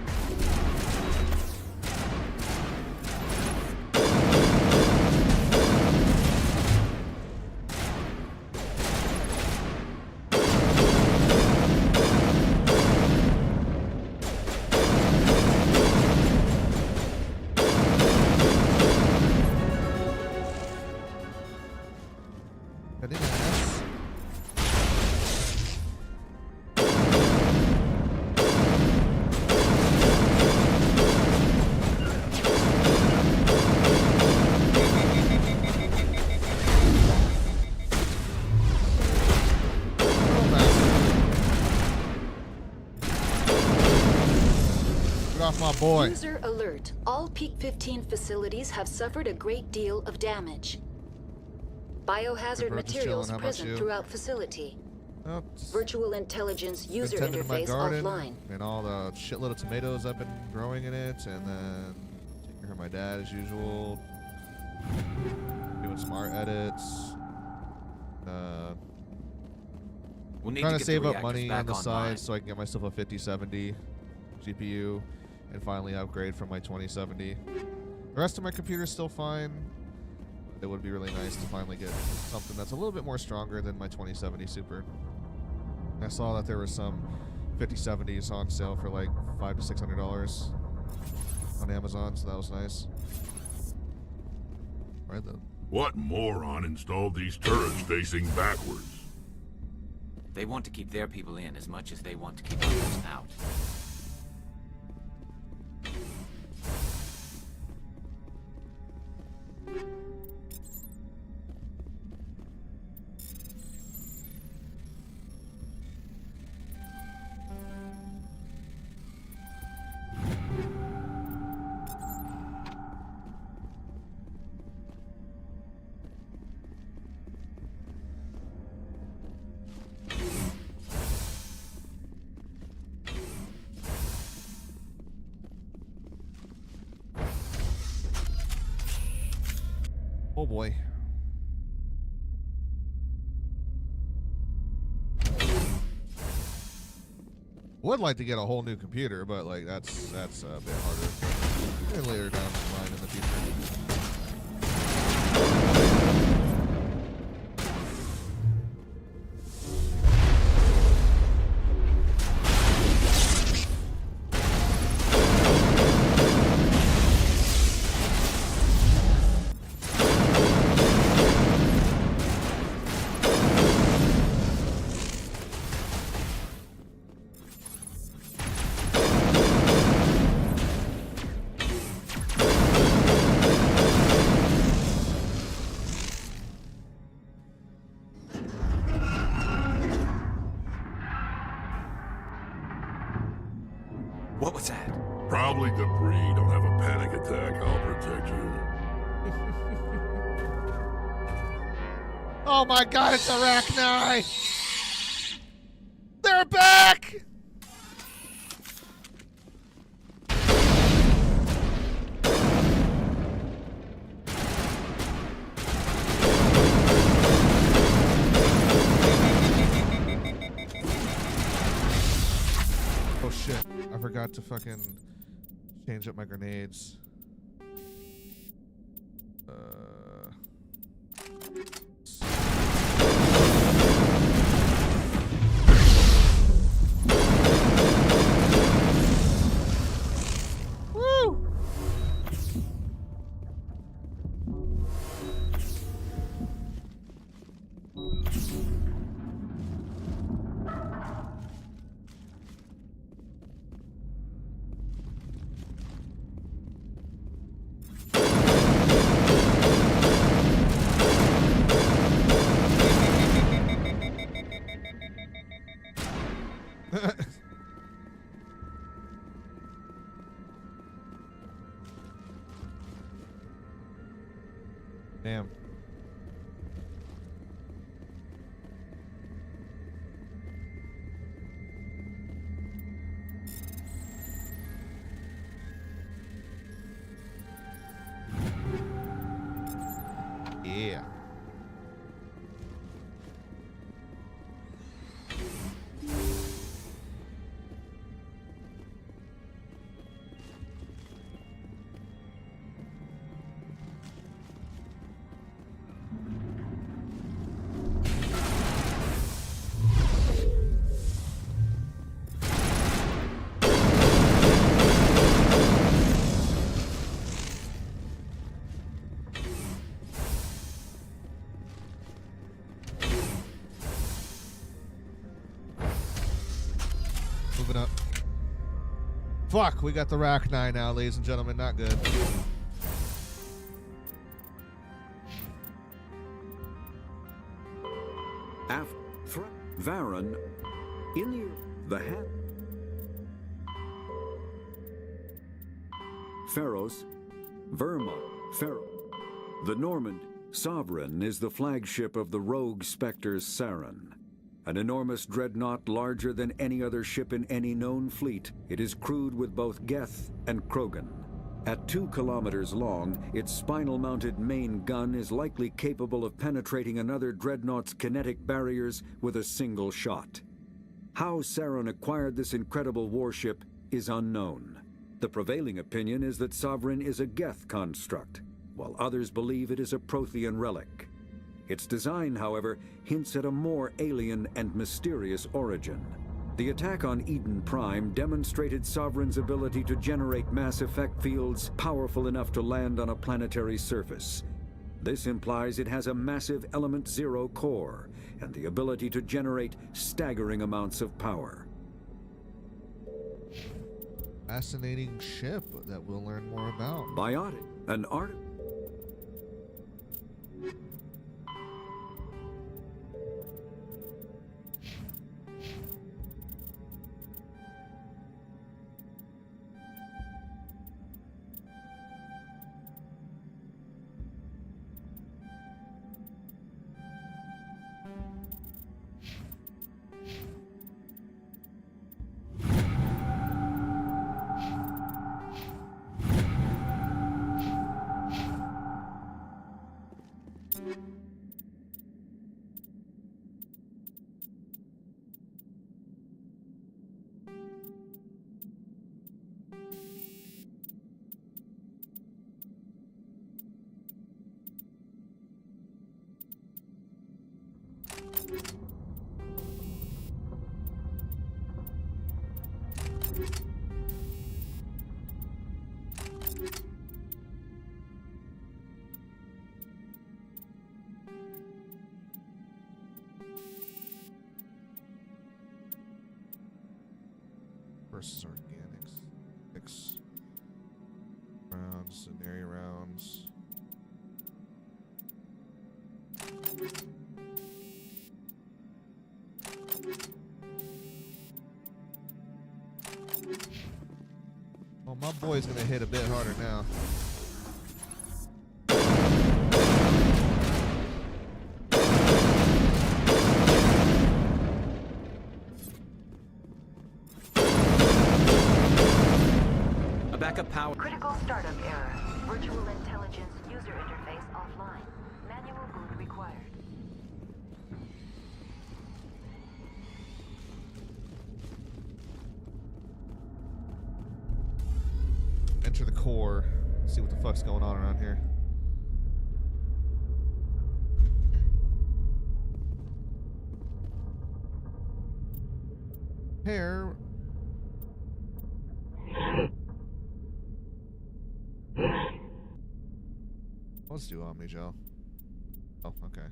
My boy. User alert. All Peak 15 facilities have suffered a great deal of damage. Biohazard materials present throughout facility. Virtual intelligence user interface offline. And all the shitload of tomatoes I've been growing in it, and then taking care of my dad as usual. Doing some art edits. Trying to save up money on the side so I can get myself a 5070 GPU. And finally upgrade from my 2070. The rest of my computer's still fine. It would be really nice to finally get something that's a little bit more stronger than my 2070 Super. I saw that there were some 5070s on sale for like $500 to $600 on Amazon, so that was nice. Right then. What moron installed these turrets facing backwards? They want to keep their people in as much as they want to keep others out. Oh boy. Would like to get a whole new computer, but like that's a bit harder. Maybe later down the line in the future. What was that? Probably debris. Don't have a panic attack. I'll protect you. Oh my god, it's Arachni! They're back! Oh shit, I forgot to fucking change up my grenades. Woo! Damn. Yeah. Moving up. Fuck, we got the Rachni now, ladies and gentlemen. Not good. Varan, in the hat. Pharos, Verma, Pharaoh. The Normand Sovereign is the flagship of the rogue Spectres Saren. An enormous dreadnought larger than any other ship in any known fleet, it is crewed with both Geth and Krogan. At 2 kilometers long, its spinal-mounted main gun is likely capable of penetrating another dreadnought's kinetic barriers with a single shot. How Saren acquired this incredible warship is unknown. The prevailing opinion is that Sovereign is a Geth construct, while others believe it is a Prothean relic. Its design, however, hints at a more alien and mysterious origin. The attack on Eden Prime demonstrated Sovereign's ability to generate mass effect fields powerful enough to land on a planetary surface. This implies it has a massive Element Zero core and the ability to generate staggering amounts of power. Fascinating ship that we'll learn more about. Biotic, an art. Versus organics. 6 rounds, scenario rounds. Well, my boy's gonna hit a bit harder now. Backup power. Critical startup error. Virtual intelligence user interface offline. Manual boot required. Enter the core. See what the fuck's going on around here. Hair. Let's do Omni Gel. Oh, okay.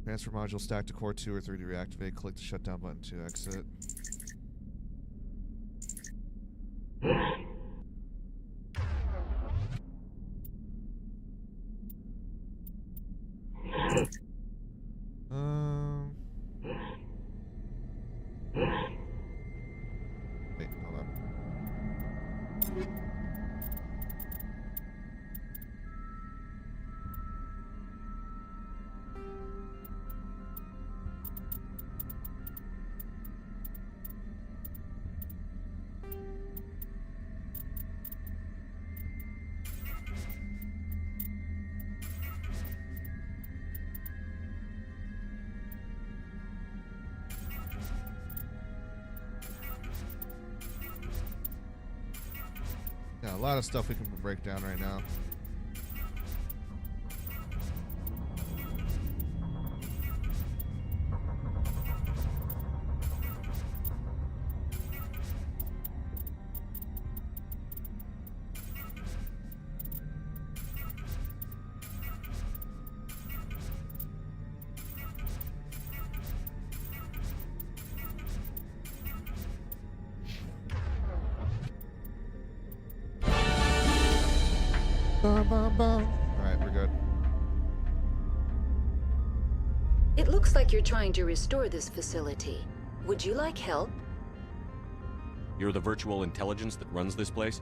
Transfer module stack to core 2 or 3 to reactivate. Click the shutdown button to exit. Wait, hold on. a lot of stuff we can break down right now. Alright, we're good. It looks like you're trying to restore this facility. Would you like help? You're the virtual intelligence that runs this place?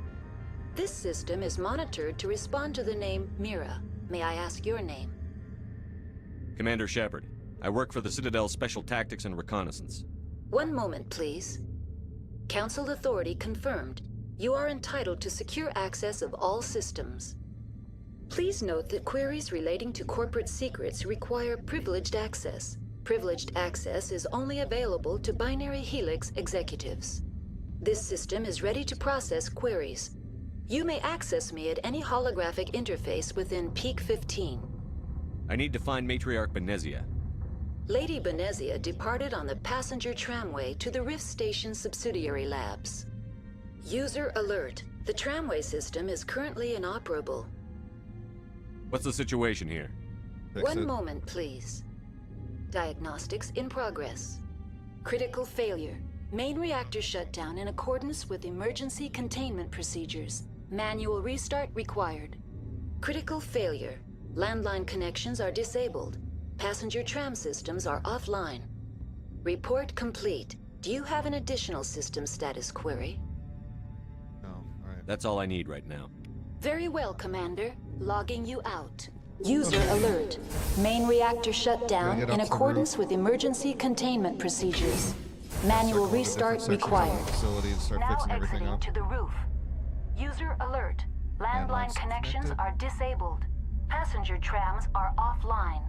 This system is monitored to respond to the name Mira. May I ask your name? Commander Shepard. I work for the Citadel Special Tactics and Reconnaissance. One moment, please. Council authority confirmed. You are entitled to secure access of all systems. Please note that queries relating to corporate secrets require privileged access. Privileged access is only available to Binary Helix executives. This system is ready to process queries. You may access me at any holographic interface within Peak 15. I need to find Matriarch Benezia. Lady Benezia departed on the passenger tramway to the Rift Station subsidiary labs. User alert. The tramway system is currently inoperable. What's the situation here? One moment, please. Diagnostics in progress. Critical failure. Main reactor shutdown in accordance with emergency containment procedures. Manual restart required. Critical failure. Landline connections are disabled. Passenger tram systems are offline. Report complete. Do you have an additional system status query? No, alright. That's all I need right now. Very well, Commander. Logging you out. User alert. Main reactor shut down in accordance with emergency containment procedures. Manual restart required. Now exiting to the roof. User alert. Landline connections are disabled. Passenger trams are offline.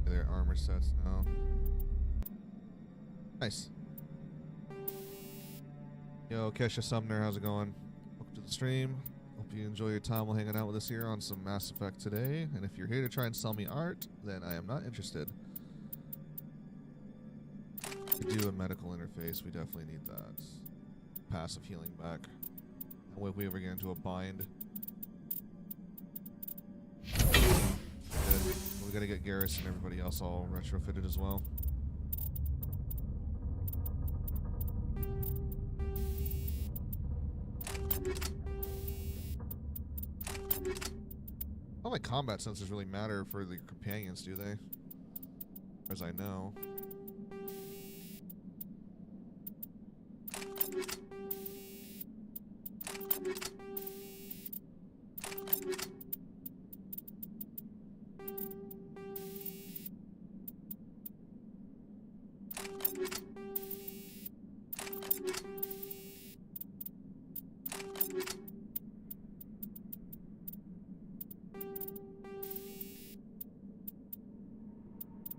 Their armor sets now. Nice. Yo, Kesha Sumner, how's it going? Welcome to the stream. Hope you enjoy your time while hanging out with us here on some Mass Effect today. And if you're here to try and sell me art, then I am not interested. To do a medical interface, we definitely need that. Passive healing back. That way if we ever get into a bind. Good. We gotta get Garrus and everybody else all retrofitted as well. Not like combat sensors really matter for the companions, do they? As I know.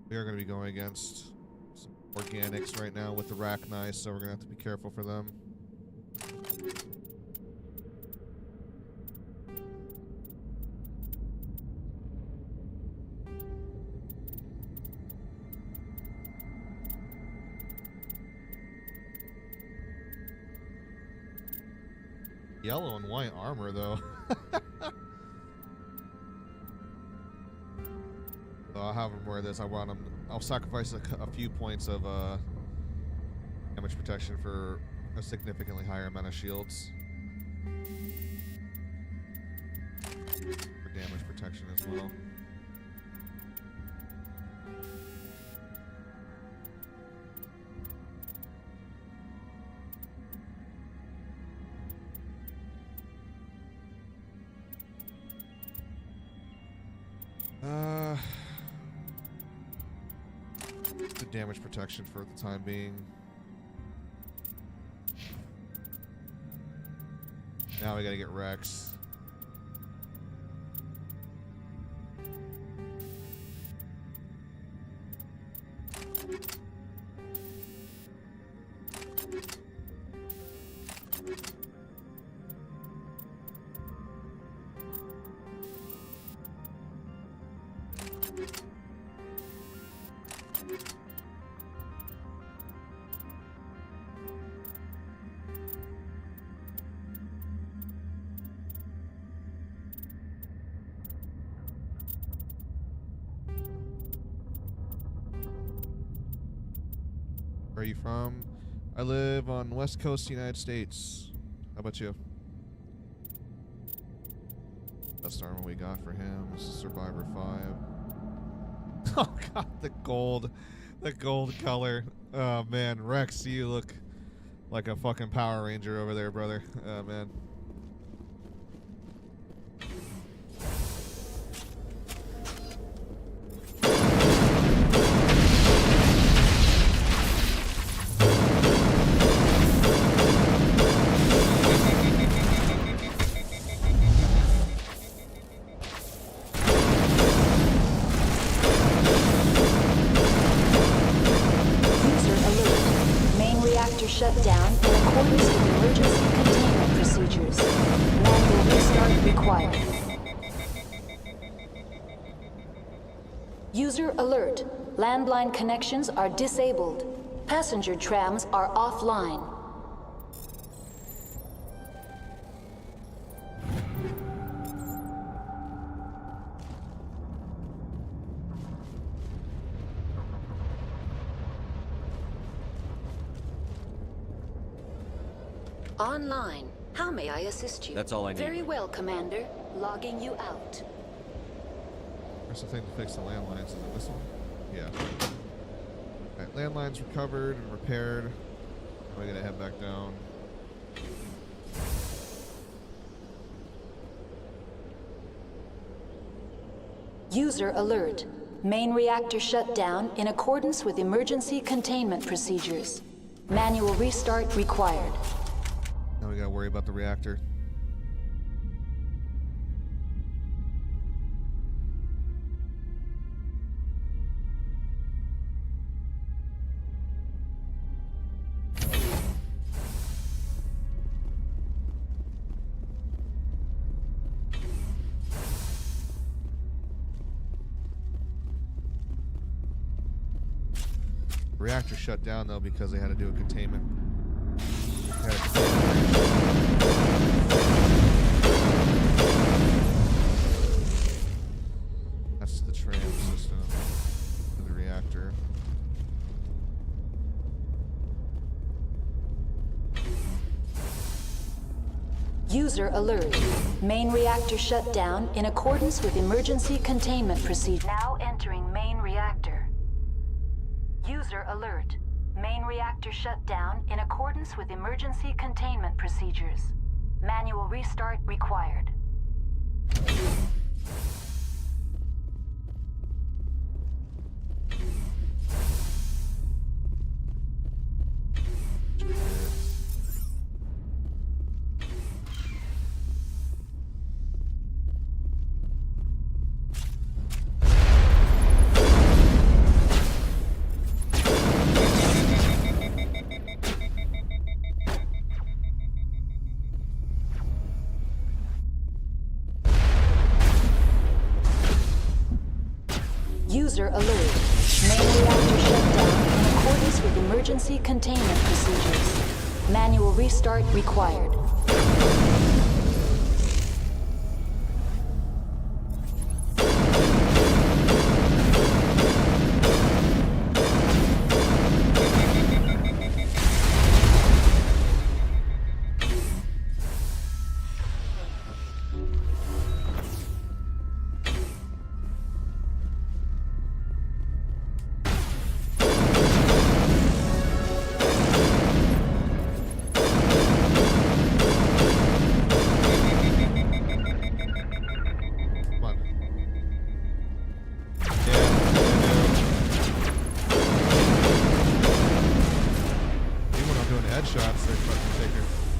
We are going to be going against some organics right now with the Rachni, so we're going to have to be careful for them. Yellow and white armor, though. I'll have him wear this. I want him. I'll sacrifice a few points of Damage protection for a significantly higher amount of shields. For damage protection as well. The damage protection for the time being. Now we gotta get Rex. Where are you from? I live on the West Coast, United States. How about you? Best armor we got for him is Survivor 5. Oh god, the gold color. Oh man, Rex, you look like a fucking Power Ranger over there, brother. Oh man. Shut down in accordance with emergency containment procedures. Manual restart required. User alert. Landline connections are disabled. Passenger trams are offline. Online. How may I assist you? That's all I need. Very well, Commander. Logging you out. There's the thing to fix the landlines. Is it this one? Yeah. Alright, landlines recovered and repaired. Now we gotta head back down. User alert. Main reactor shut down in accordance with emergency containment procedures. Manual restart required. Now we gotta worry about the reactor. Reactor shut down though because they had to do a containment. That's the tram system for the reactor. User alert. Main reactor shut down in accordance with emergency containment procedure. Now entering main reactor. User alert. Main reactor shut down in accordance with emergency containment procedures. Manual restart required. User alert. Main reactor shut down in accordance with emergency containment procedures. Manual restart required.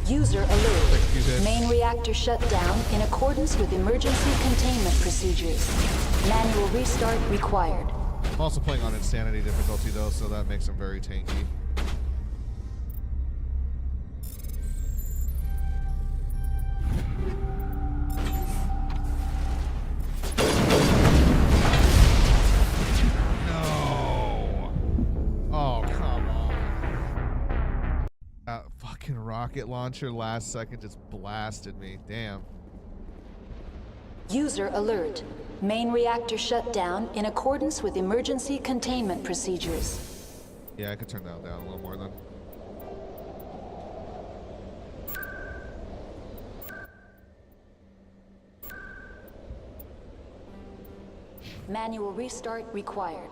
User alert. Main reactor shut down in accordance with emergency containment procedures. Manual restart required. I'm also playing on insanity difficulty though, so that makes him very tanky. No. Oh, come on. That fucking rocket launcher last second just blasted me. Damn. User alert. Main reactor shut down in accordance with emergency containment procedures. Yeah, I could turn that down a little more then. Manual restart required.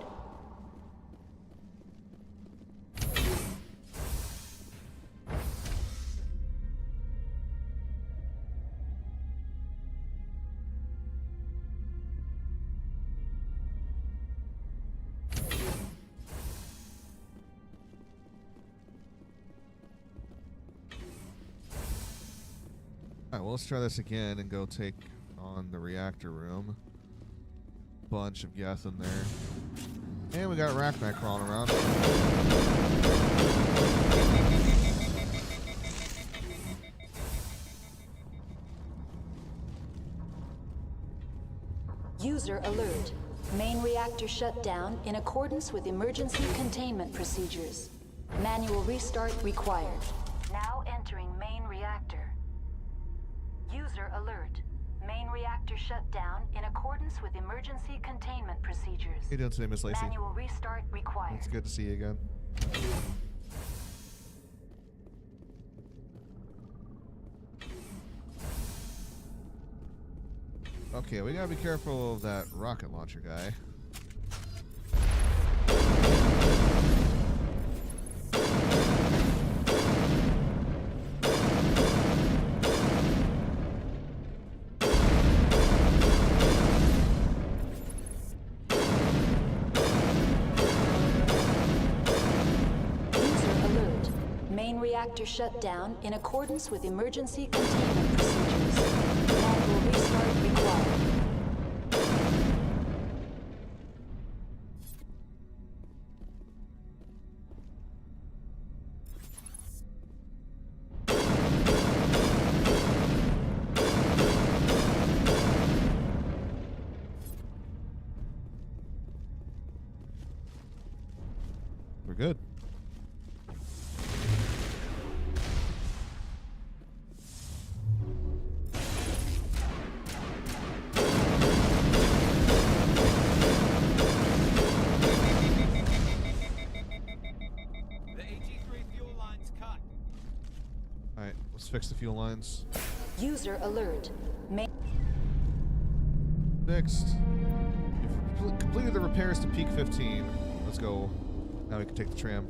Alright, well, let's try this again and go take on the reactor room. Bunch of gas in there. And we got Rachni crawling around. User alert. Main reactor shut down in accordance with emergency containment procedures. Manual restart required. Now entering main reactor. User alert. Main reactor shut down in accordance with emergency containment procedures. How you doing today, Miss Lacey? Manual restart required. It's good to see you again. Okay, we gotta be careful of that rocket launcher guy. Reactor shut down in accordance with emergency containment procedures. Manual restart required. We're good. Fix the fuel lines. User alert. Fixed. You've completed the repairs to Peak 15. Let's go. Now we can take the tram.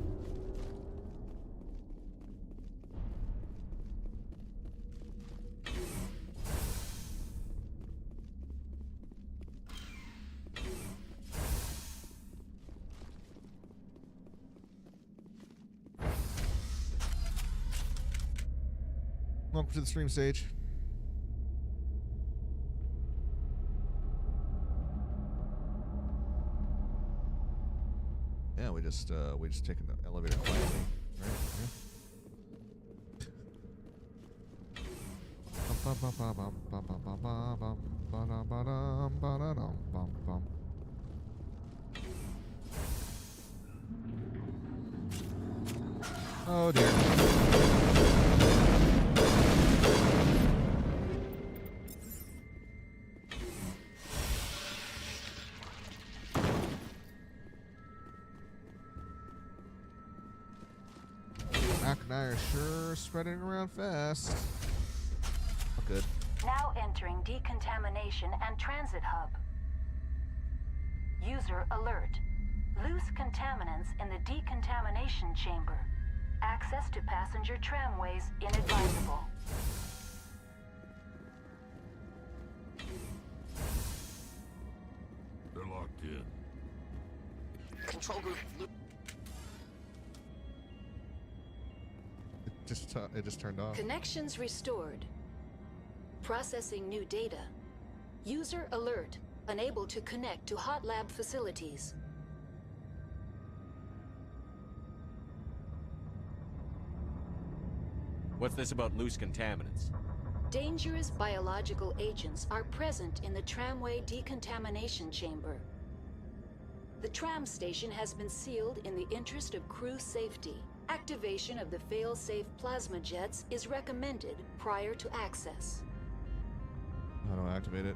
Welcome to the stream stage. Yeah, we just taken the elevator quietly, right? Yeah. Oh dear. Rachni are sure spreading around fast. Oh, good. Now entering decontamination and transit hub. User alert. Loose contaminants in the decontamination chamber. Access to passenger tramways inadvisable. They're locked in. Control group. It just turned off. Connections restored. Processing new data. User alert. Unable to connect to hot lab facilities. What's this about loose contaminants? Dangerous biological agents are present in the tramway decontamination chamber. The tram station has been sealed in the interest of crew safety. Activation of the fail-safe plasma jets is recommended prior to access. How do I activate it?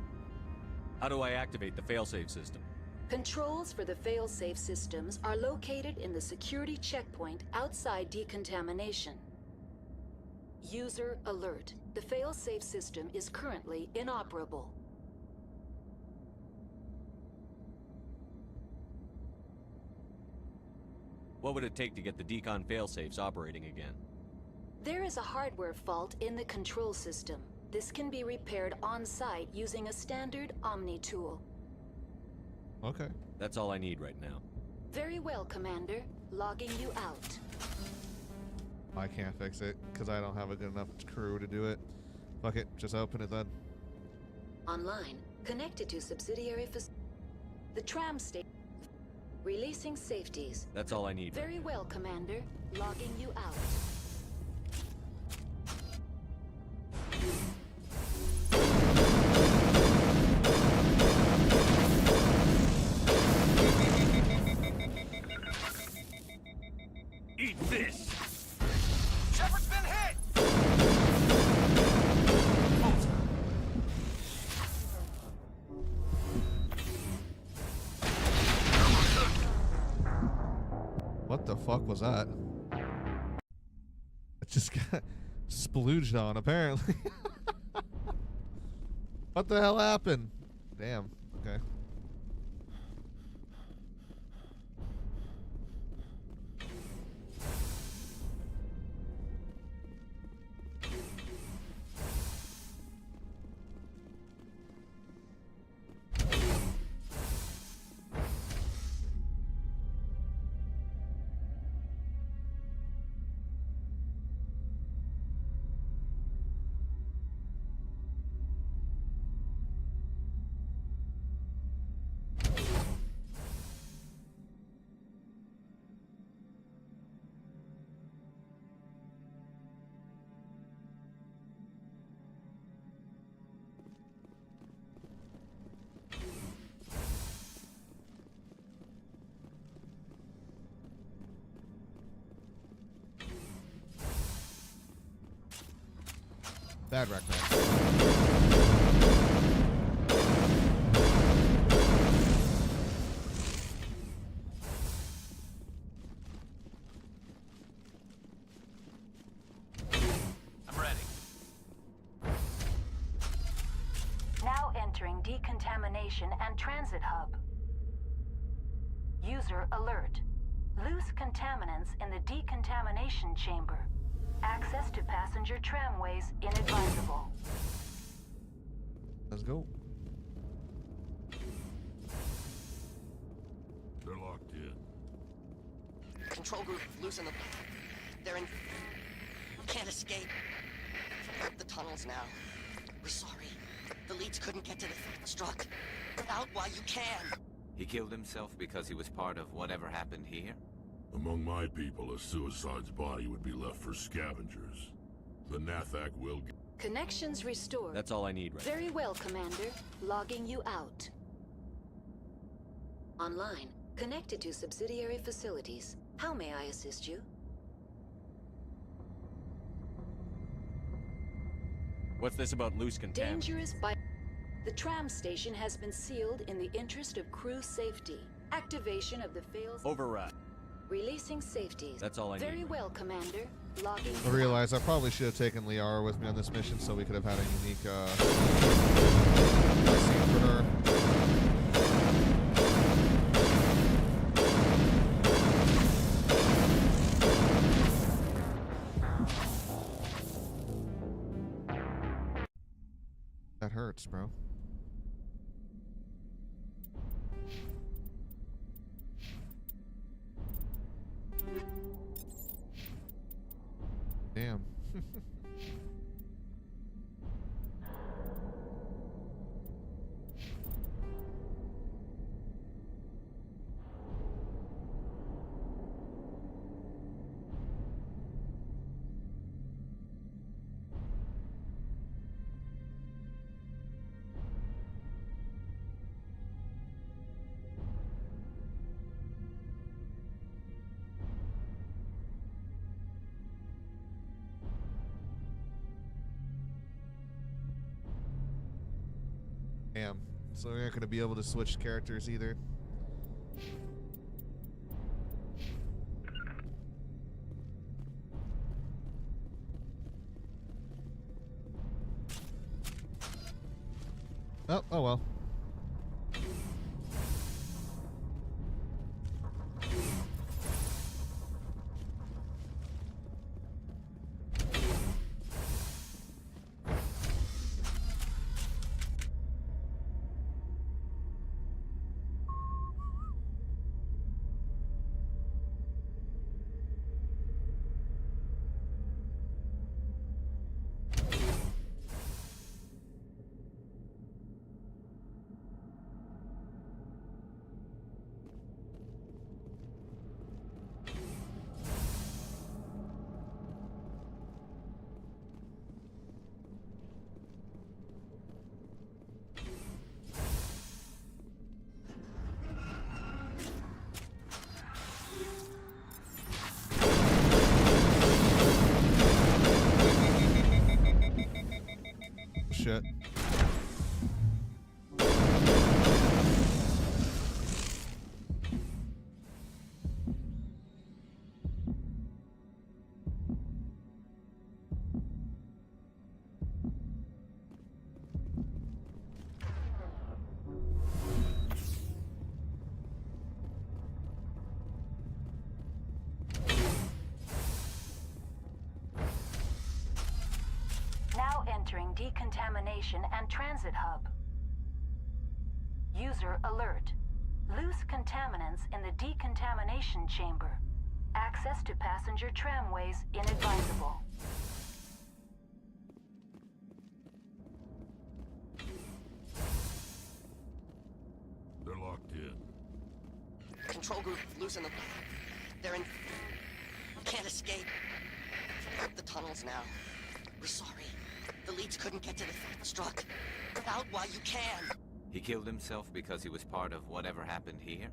How do I activate the failsafe system? Controls for the fail-safe systems are located in the security checkpoint outside decontamination. User alert. The fail-safe system is currently inoperable. What would it take to get the decon failsafes operating again? There is a hardware fault in the control system. This can be repaired on-site using a standard Omni tool. Okay. That's all I need right now. Very well, Commander. Logging you out. I can't fix it because I don't have a good enough crew to do it. Fuck it, just open it then. Online, connected to subsidiary the tram station. Releasing safeties. That's all I need. Very well, Commander. Logging you out. Eat this! Shepard's been hit! What the fuck was that? It just got splooged on, apparently. What the hell happened? Damn. Okay. Bad wreck, man. I'm ready. Now entering decontamination and transit hub. User alert. Loose contaminants in the decontamination chamber. Access to passenger tramways inadvisable. Let's go. They're locked in. Control group, loosen them. They're in... Can't escape. Up the tunnels now. We're sorry. The leads couldn't get to the struck. Get out while you can. He killed himself because he was part of whatever happened here? Among my people, a suicide's body would be left for scavengers. The Nathak will get... Connections restored. That's all I need right Very well, Commander. Logging you out. Online, connected to subsidiary facilities. How may I assist you? What's this about loose contaminants? Dangerous by... The tram station has been sealed in the interest of crew safety. Activation of the fails... Override. Releasing safeties. That's all I need. Very well, Commander. Logging... I realized I probably should have taken Liara with me on this mission so we could have had a unique scene for her. That hurts, bro. Damn. Damn. So we're not going to be able to switch characters either. Oh well. Shit. Now entering decontamination and transit hub. User alert. Loose contaminants in the decontamination chamber. Access to passenger tramways inadvisable. They're locked in. Control group losing them. They're in. Can't escape. The tunnels now. We're sorry. The leads couldn't get to the struck. Get out while you can. He killed himself because he was part of whatever happened here?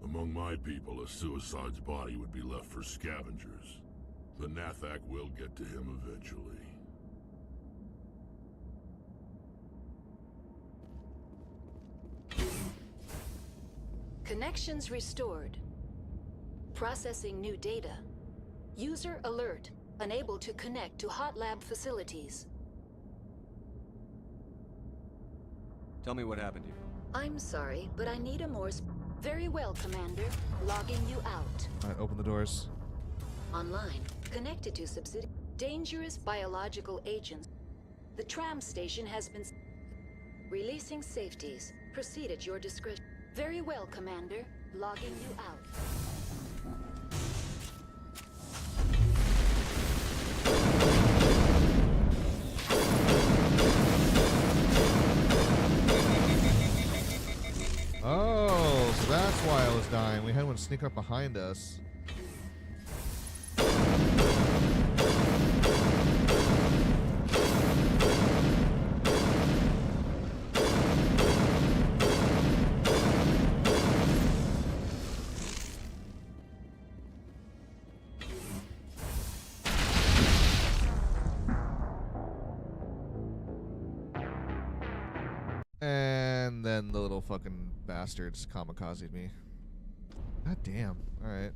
Among my people, a suicide's body would be left for scavengers. The Nathak will get to him eventually. Connections restored. Processing new data. User alert. Unable to connect to hot lab facilities. Tell me what happened here. I'm sorry, but I need a more Very well, Commander. Logging you out. Alright, open the doors. Online. Connected to subsidiary. Dangerous biological agents. The tram station has been... Releasing safeties. Proceed at your discretion. Very well, Commander. Logging you out. Oh, so that's why I was dying. We had one sneak up behind us. And then the little fucking bastards kamikazed me. God damn. Alright.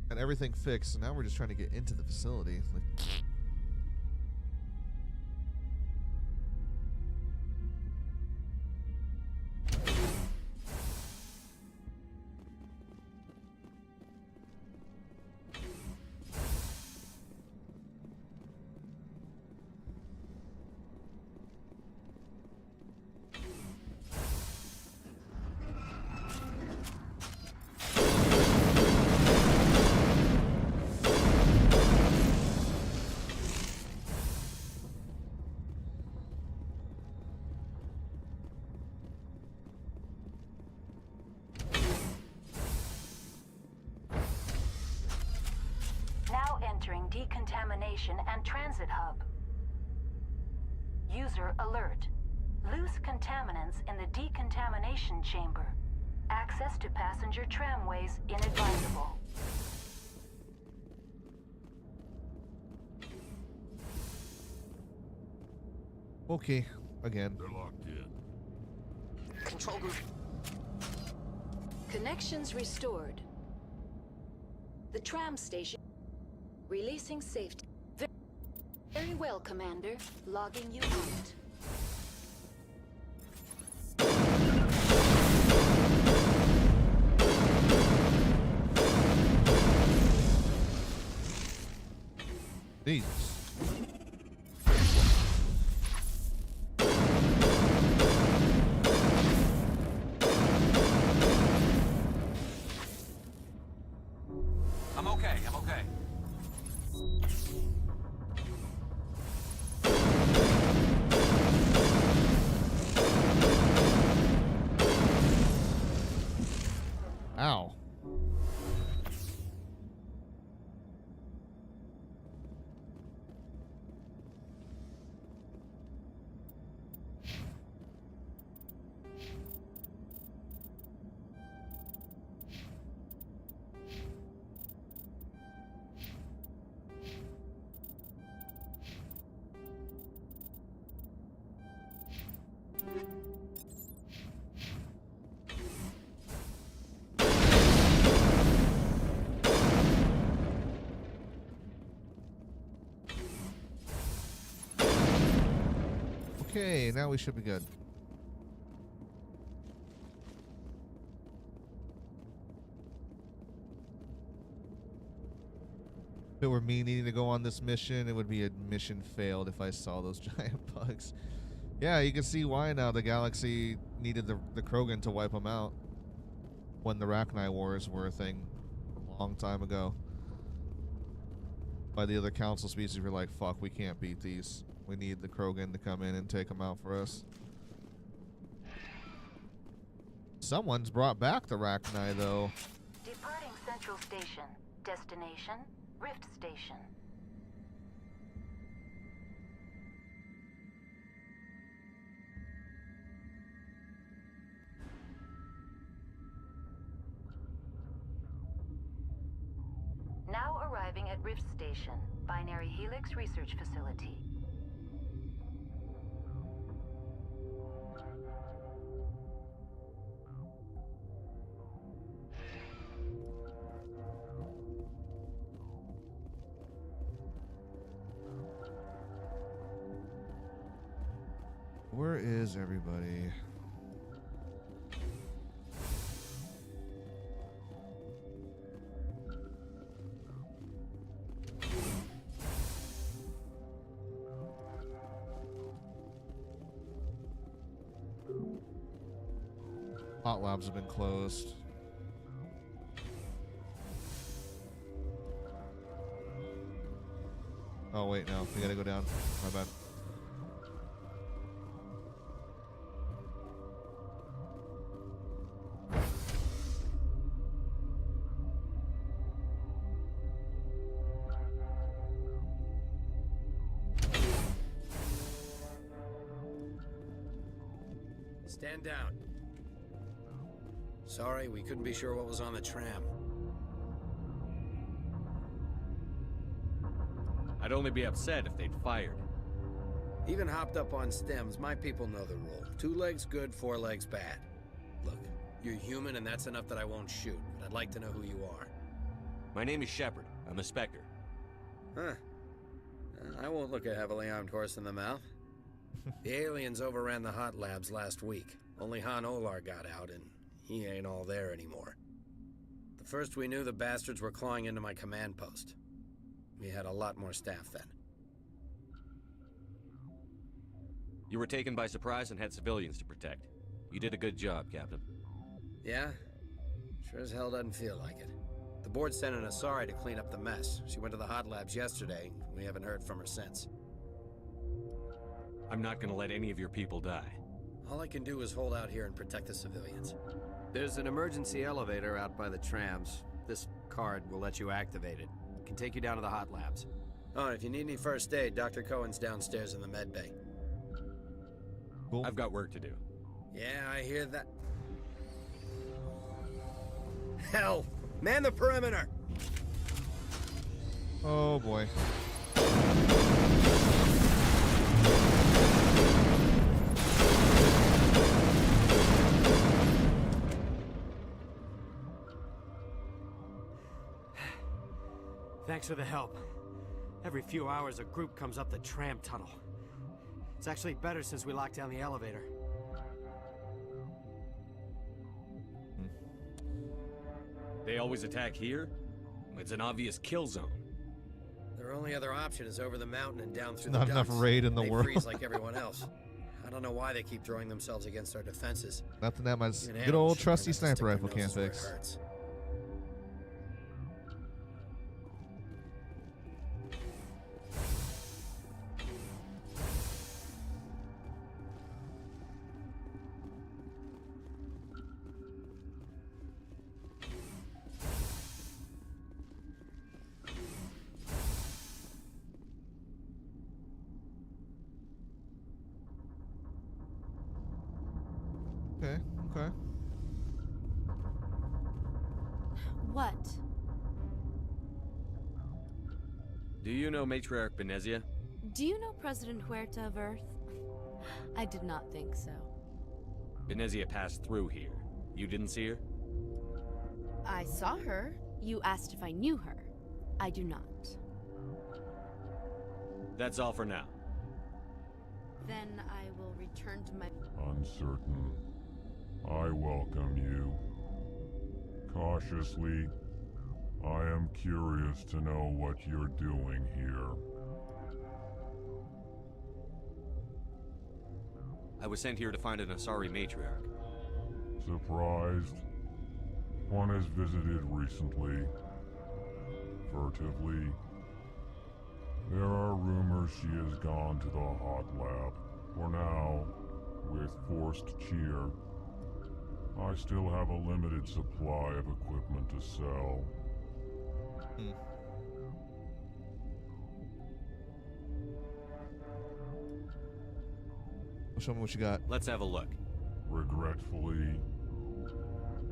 Got everything fixed, so now we're just trying to get into the facility. Like, transit hub. User alert. Loose contaminants in the decontamination chamber. Access to passenger tramways inadvisable. Okay, again. They're locked in. Control group. Connections restored. The tram station. Releasing safety. Very well, Commander. Logging you out. Jesus. I'm okay, I'm okay. Ow. Okay, now we should be good. If it were me needing to go on this mission, it would be a mission failed if I saw those giant bugs. Yeah, you can see why now the galaxy needed the Krogan to wipe them out when the Rachni Wars were a thing a long time ago. By the other council species were like, fuck, we can't beat these. We need the Krogan to come in and take them out for us. Someone's brought back the Rachni, though. Departing Central Station. Destination, Rift Station. Now arriving at Rift Station, Binary Helix Research Facility. Where is everybody? Hot labs have been closed. Oh wait, no, we gotta go down. My bad. Stand down. Sorry, we couldn't be sure what was on the tram. I'd only be upset if they'd fired. Even hopped up on stems, my people know the rule. 2 legs good, 4 legs bad. Look, you're human and that's enough that I won't shoot, but I'd like to know who you are. My name is Shepard. I'm a Spectre. Huh. I won't look a heavily armed horse in the mouth. The aliens overran the hot labs last week. Only Han Olar got out, and he ain't all there anymore. The first we knew, the bastards were clawing into my command post. We had a lot more staff then. You were taken by surprise and had civilians to protect. You did a good job, Captain. Yeah? Sure as hell doesn't feel like it. The board sent an Asari to clean up the mess. She went to the hot labs yesterday. We haven't heard from her since. I'm not gonna let any of your people die. All I can do is hold out here and protect the civilians. There's an emergency elevator out by the trams. This card will let you activate it. It can take you down to the hot labs. Oh, and if you need any first aid, Dr. Cohen's downstairs in the med bay. Cool. I've got work to do. Yeah, I hear that. Hell! Man the perimeter! Oh boy. Thanks for the help. Every few hours, a group comes up the tram tunnel. It's actually better since we locked down the elevator. They always attack here? It's an obvious kill zone. Their only other option is over the mountain and down through Not the enough dumps. raid in the they world. freeze like everyone else. I don't know why they keep throwing themselves against our defenses. Nothing that my Even good animals old should trusty learn not to sniper stick their rifle can't noses where it fix. hurts. Okay, okay. What? Do you know Matriarch Benezia? Do you know President Huerta of Earth? I did not think so. Benezia passed through here. You didn't see her? I saw her. You asked if I knew her. I do not. That's all for now. Then I will return to my... Uncertain. I welcome you. Cautiously, I am curious to know what you're doing here. I was sent here to find an Asari matriarch. Surprised? One has visited recently. Furtively. There are rumors she has gone to the hot lab. For now, with forced cheer, I still have a limited supply of equipment to sell. Show me what you got. Let's have a look. Regretfully,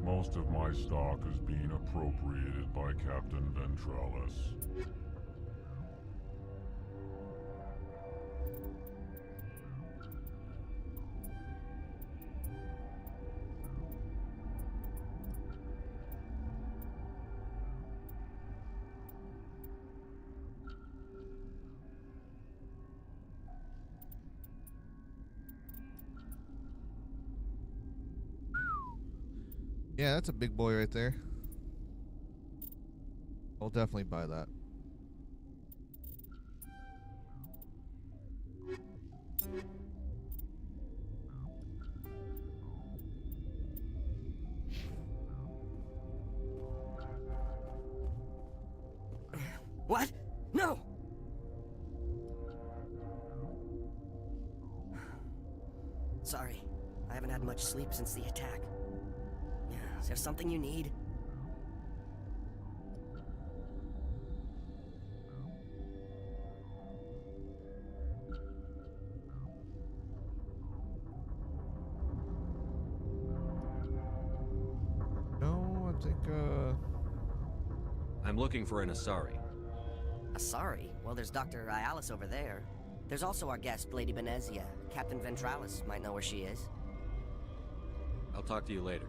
most of my stock is being appropriated by Captain Ventralis. Yeah, that's a big boy right there. I'll definitely buy that. What? No! Sorry, I haven't had much sleep since the attack. Is there something you need? No, I think, I'm looking for an Asari. Asari? Well, there's Dr. Ayalis over there. There's also our guest, Lady Benezia. Captain Ventralis might know where she is. I'll talk to you later.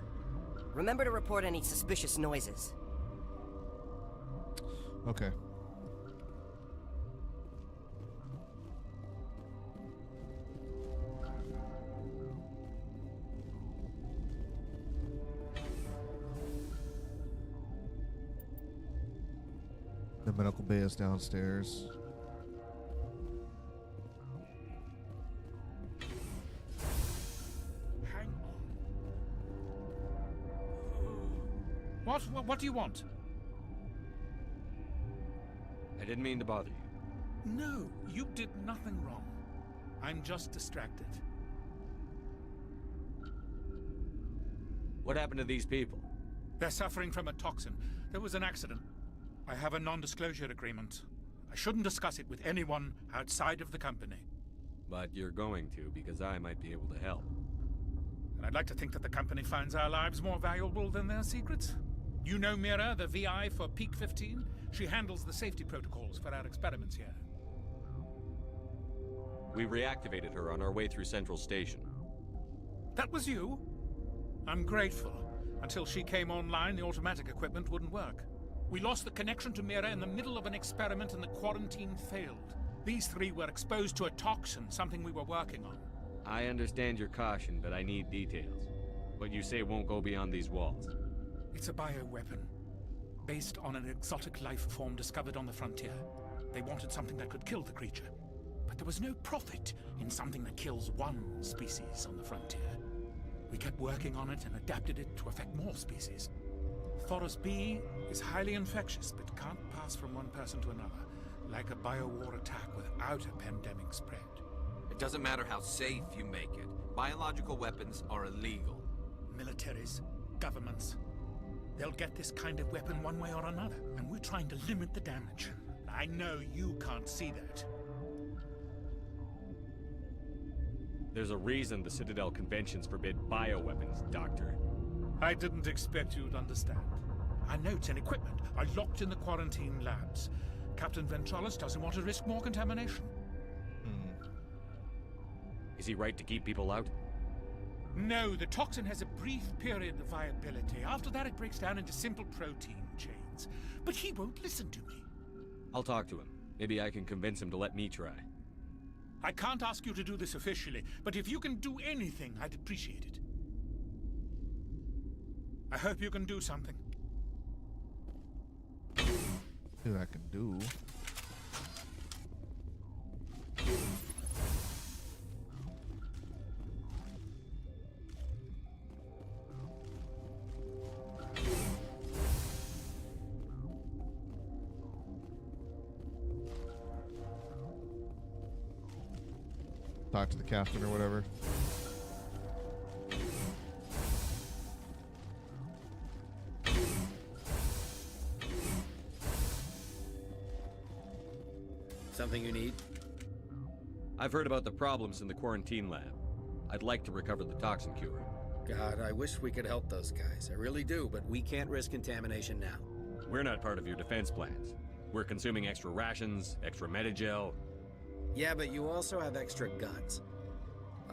Remember to report any suspicious noises. Okay. The medical bay is downstairs. What do you want? I didn't mean to bother you. No, you did nothing wrong. I'm just distracted. What happened to these people? They're suffering from a toxin. There was an accident. I have a non-disclosure agreement. I shouldn't discuss it with anyone outside of the company. But you're going to, because I might be able to help. And I'd like to think that the company finds our lives more valuable than their secrets. You know Mira, the VI for Peak 15? She handles the safety protocols for our experiments here. We reactivated her on our way through Central Station. That was you? I'm grateful. Until she came online, the automatic equipment wouldn't work. We lost the connection to Mira in the middle of an experiment and the quarantine failed. These three were exposed to a toxin, something we were working on. I understand your caution, but I need details. What you say won't go beyond these walls. It's a bioweapon, based on an exotic life form discovered on the frontier. They wanted something that could kill the creature. But there was no profit in something that kills one species on the frontier. We kept working on it and adapted it to affect more species. Thoros B is highly infectious, but can't pass from one person to another, like a biowar attack without a pandemic spread. It doesn't matter how safe you make it. Biological weapons are illegal. Militaries, governments, they'll get this kind of weapon one way or another, and we're trying to limit the damage. I know you can't see that. There's a reason the Citadel conventions forbid bioweapons, Doctor. I didn't expect you'd understand. Our notes and equipment are locked in the quarantine labs. Captain Ventralis doesn't want to risk more contamination. Is he right to keep people out? No, the toxin has a brief period of viability. After that, it breaks down into simple protein chains. But he won't listen to me. I'll talk to him. Maybe I can convince him to let me try. I can't ask you to do this officially, but if you can do anything, I'd appreciate it. I hope you can do something. See what I can do. Talk to the captain or whatever. Something you need? I've heard about the problems in the quarantine lab. I'd like to recover the toxin cure. God, I wish we could help those guys. I really do, but we can't risk contamination now. We're not part of your defense plans. We're consuming extra rations, extra Medigel. Yeah, but you also have extra guns.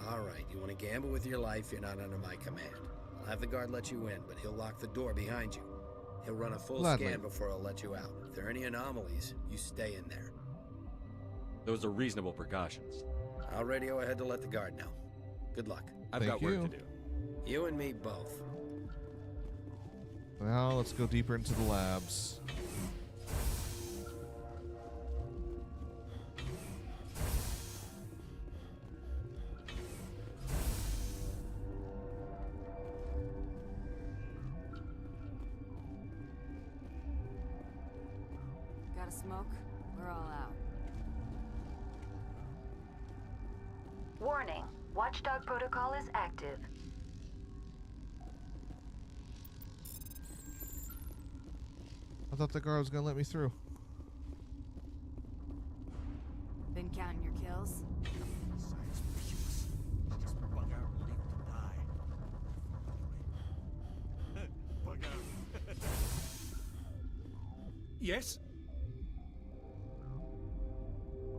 All right, you want to gamble with your life, you're not under my command. I'll have the guard let you in, but he'll lock the door behind you. He'll run a full scan before he'll let you out. If there are any anomalies, you stay in there. Those are reasonable precautions. I'll radio ahead to let the guard know. Good luck. I've got work to do. You and me both. Well, let's go deeper into the labs. Got a smoke? We're all out. Warning. Watchdog protocol is active. I thought the guard was gonna let me through. Been counting your kills? Yes?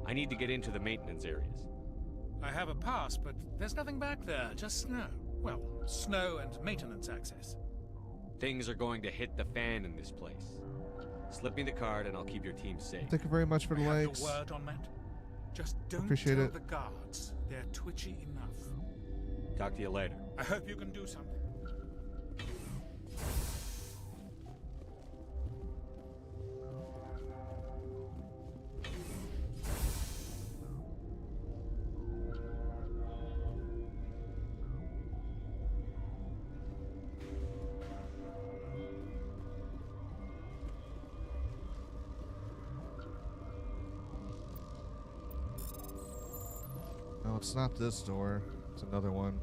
I need to get into the maintenance areas. I have a pass, but there's nothing back there, just snow. Well, snow and maintenance access. Things are going to hit the fan in this place. Slip me the card and I'll keep your team safe. Thank you very much for the I have likes. your word on that? Just don't Appreciate tell it. the guards. They're twitchy enough. Talk to you later. I hope you can do something. No, it's not this door. It's another one.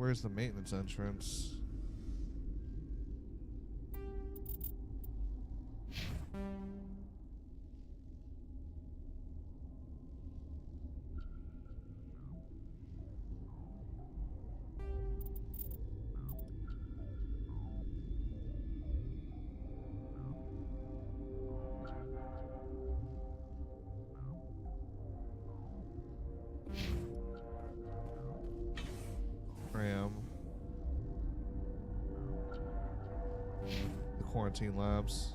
Where's the maintenance entrance? The quarantine labs.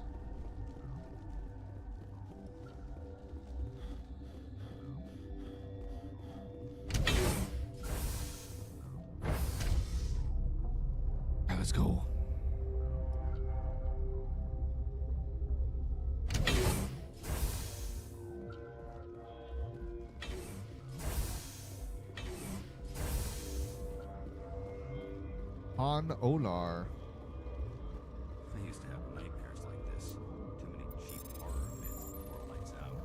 Alright, let's go. Han Olar. I used to have nightmares like this. Too many cheap horror events before lights out.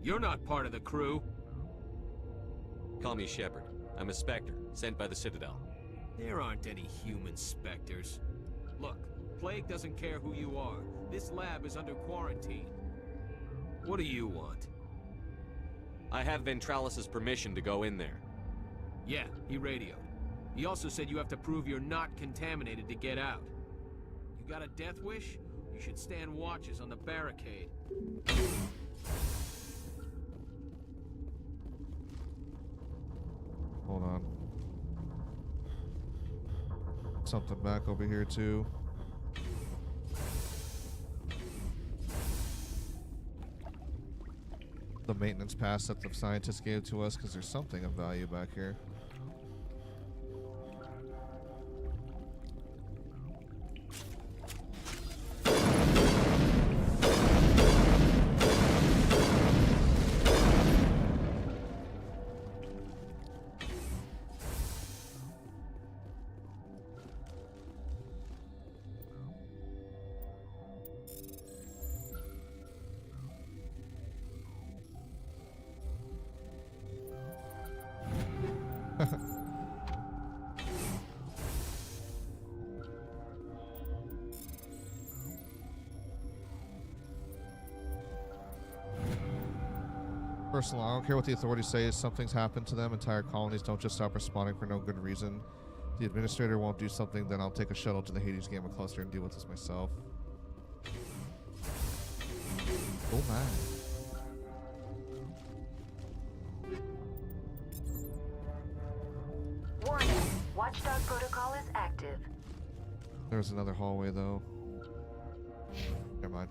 You're not part of the crew. Call me Shepard. I'm a Spectre, sent by the Citadel. There aren't any human specters. Look, Plague doesn't care who you are. This lab is under quarantine. What do you want? I have Ventralis's permission to go in there. Yeah, he radioed. He also said you have to prove you're not contaminated to get out. You got a death wish? You should stand watches on the barricade. Hold on. Something back over here too. The maintenance pass that the scientists gave to us, because there's something of value back here. Personal, I don't care what the authorities say. If something's happened to them, entire colonies don't just stop responding for no good reason. If the administrator won't do something, then I'll take a shuttle to the Hades Gamma cluster and deal with this myself. Oh my. Warning, Watchdog protocol is active. There's another hallway though. Never mind.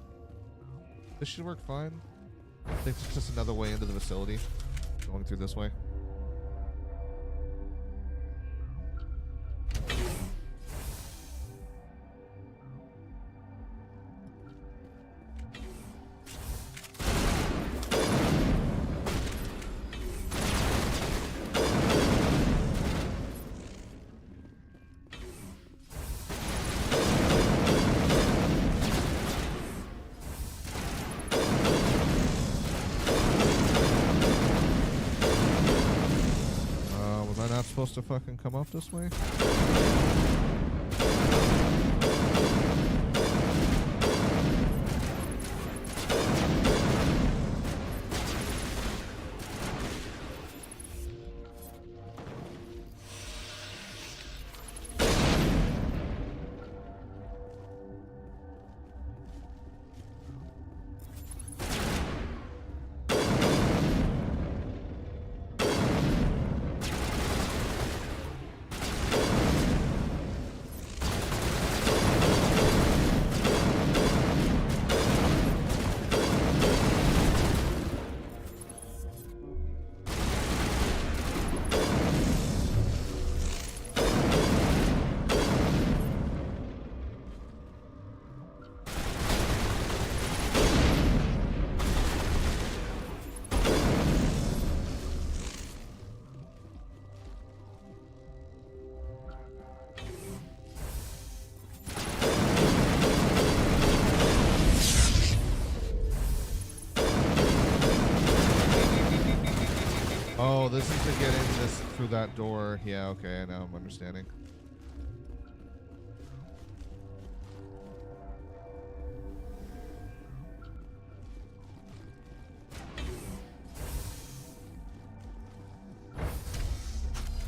This should work fine. I think it's just another way into the facility. Going through this way. Supposed to fucking come up this way? this is to get in this through that door. Yeah, okay, now I'm understanding.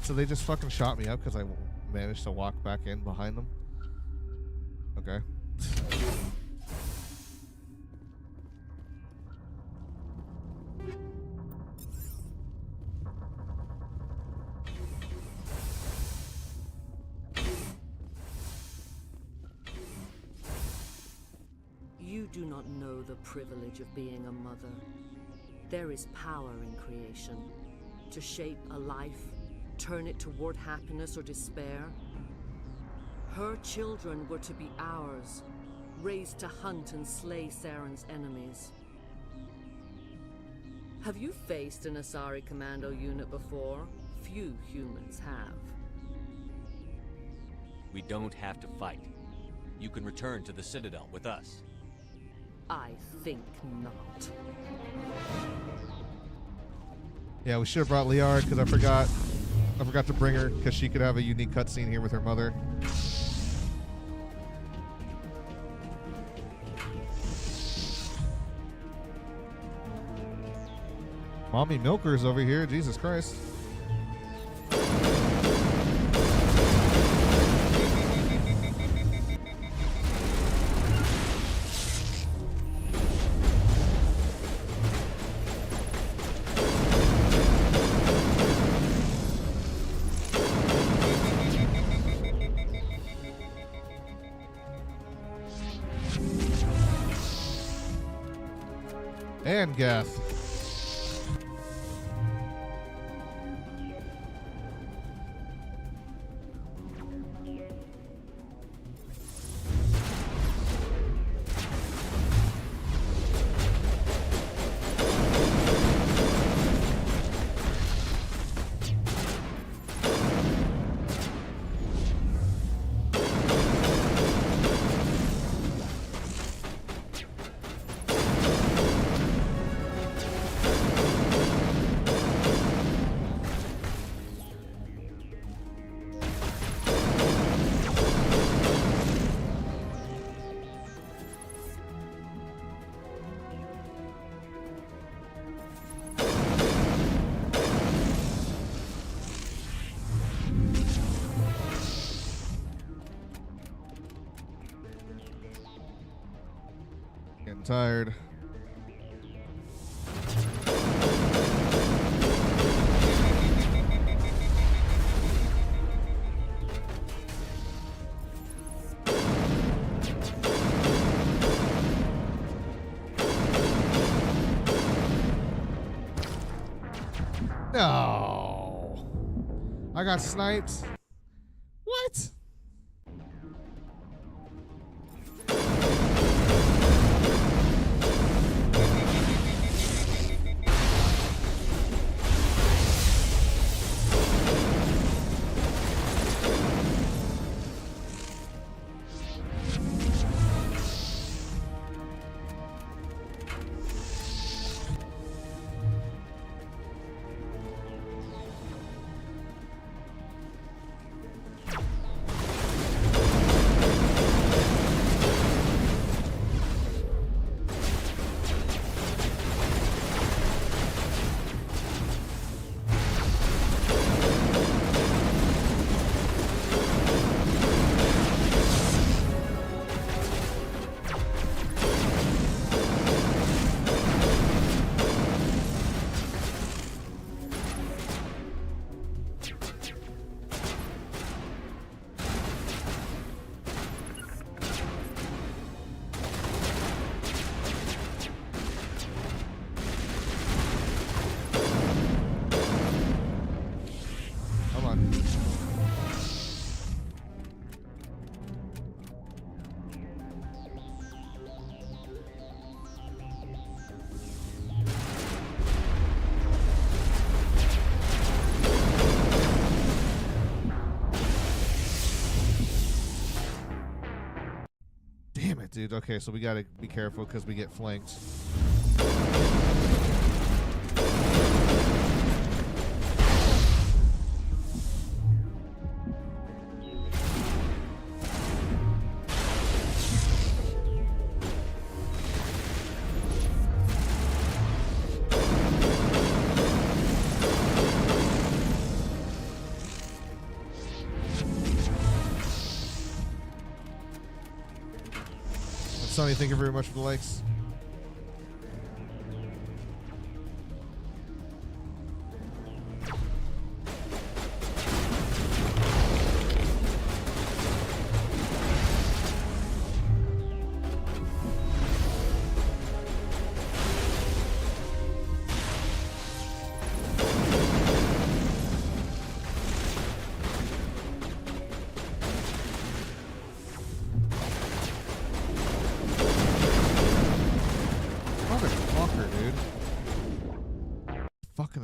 So they just fucking shot me up because I managed to walk back in behind them? Okay. You do not know the privilege of being a mother. There is power in creation. To shape a life, turn it toward happiness or despair. Her children were to be ours, raised to hunt and slay Saren's enemies. Have you faced an Asari commando unit before? Few humans have. We don't have to fight. You can return to the Citadel with us. I think not. Yeah, we should have brought Liara because I forgot to bring her because she could have a unique cutscene here with her mother. Mommy Milker's over here. Jesus Christ. And Gath. Getting tired. No. I got sniped. What? Damn it, dude. Okay, so we gotta be careful because we get flanked. Sonny, thank you very much for the likes.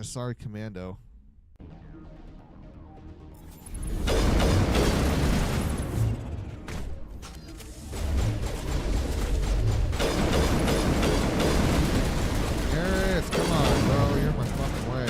Sorry, Commando. Garrett, come on, bro. You're my fucking way.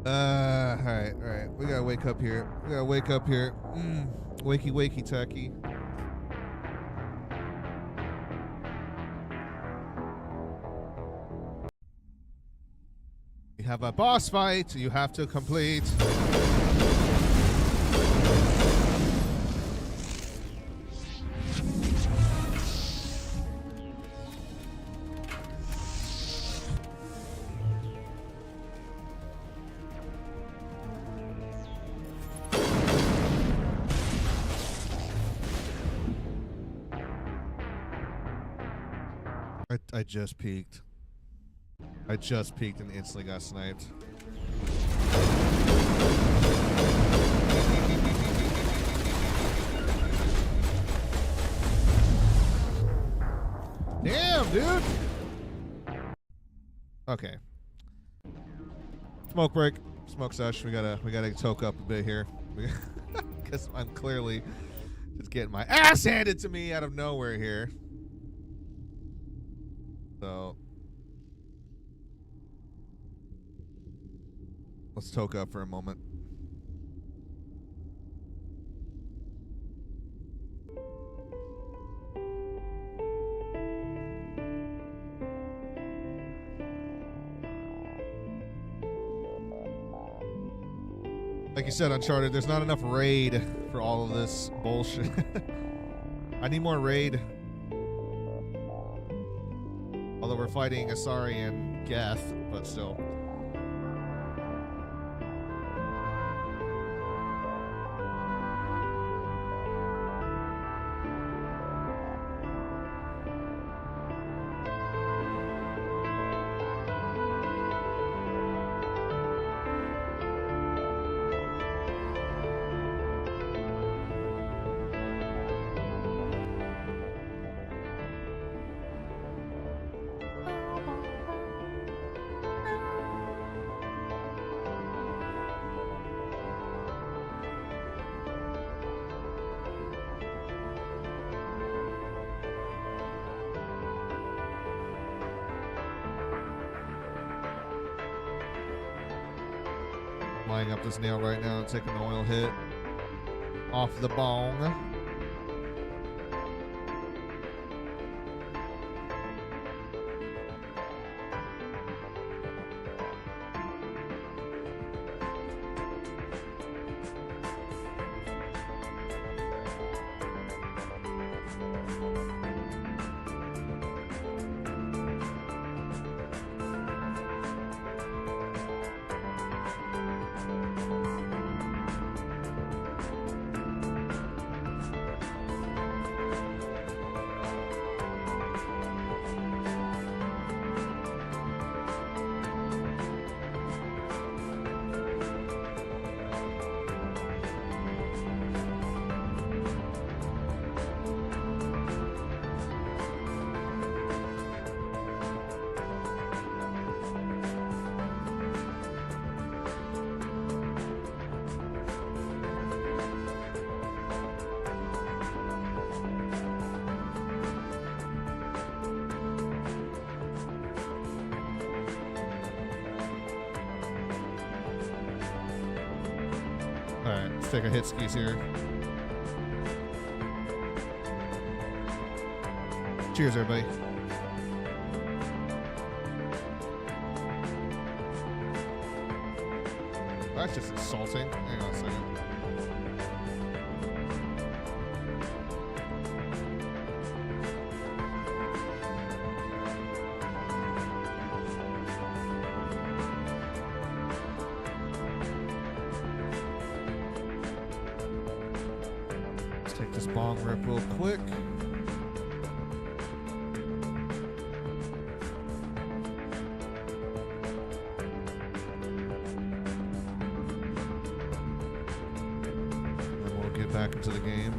All right. We gotta wake up here. Wakey, wakey, tacky. You have a boss fight you have to complete. I just peeked. I just peeked and instantly got sniped. Damn, dude. Okay. Smoke break. Smoke sesh. We gotta toke up a bit here. Because I'm clearly just getting my ass handed to me out of nowhere here. So let's toke up for a moment. Like you said, Uncharted, there's not enough raid for all of this bullshit. I need more raid. Although we're fighting Asari and Geth, but still. Lining up this nail right now and taking an oil hit off the bong. Let's take a hit skis here. Cheers, everybody. That's just insulting. Hang on a second. Let's take this bong rip real quick. Back into the game.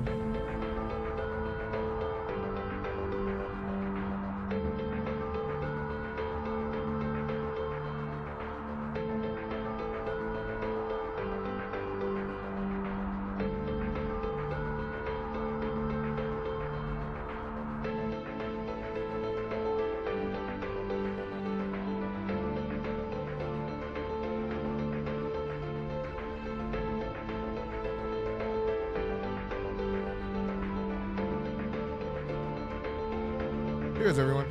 Cheers, everyone.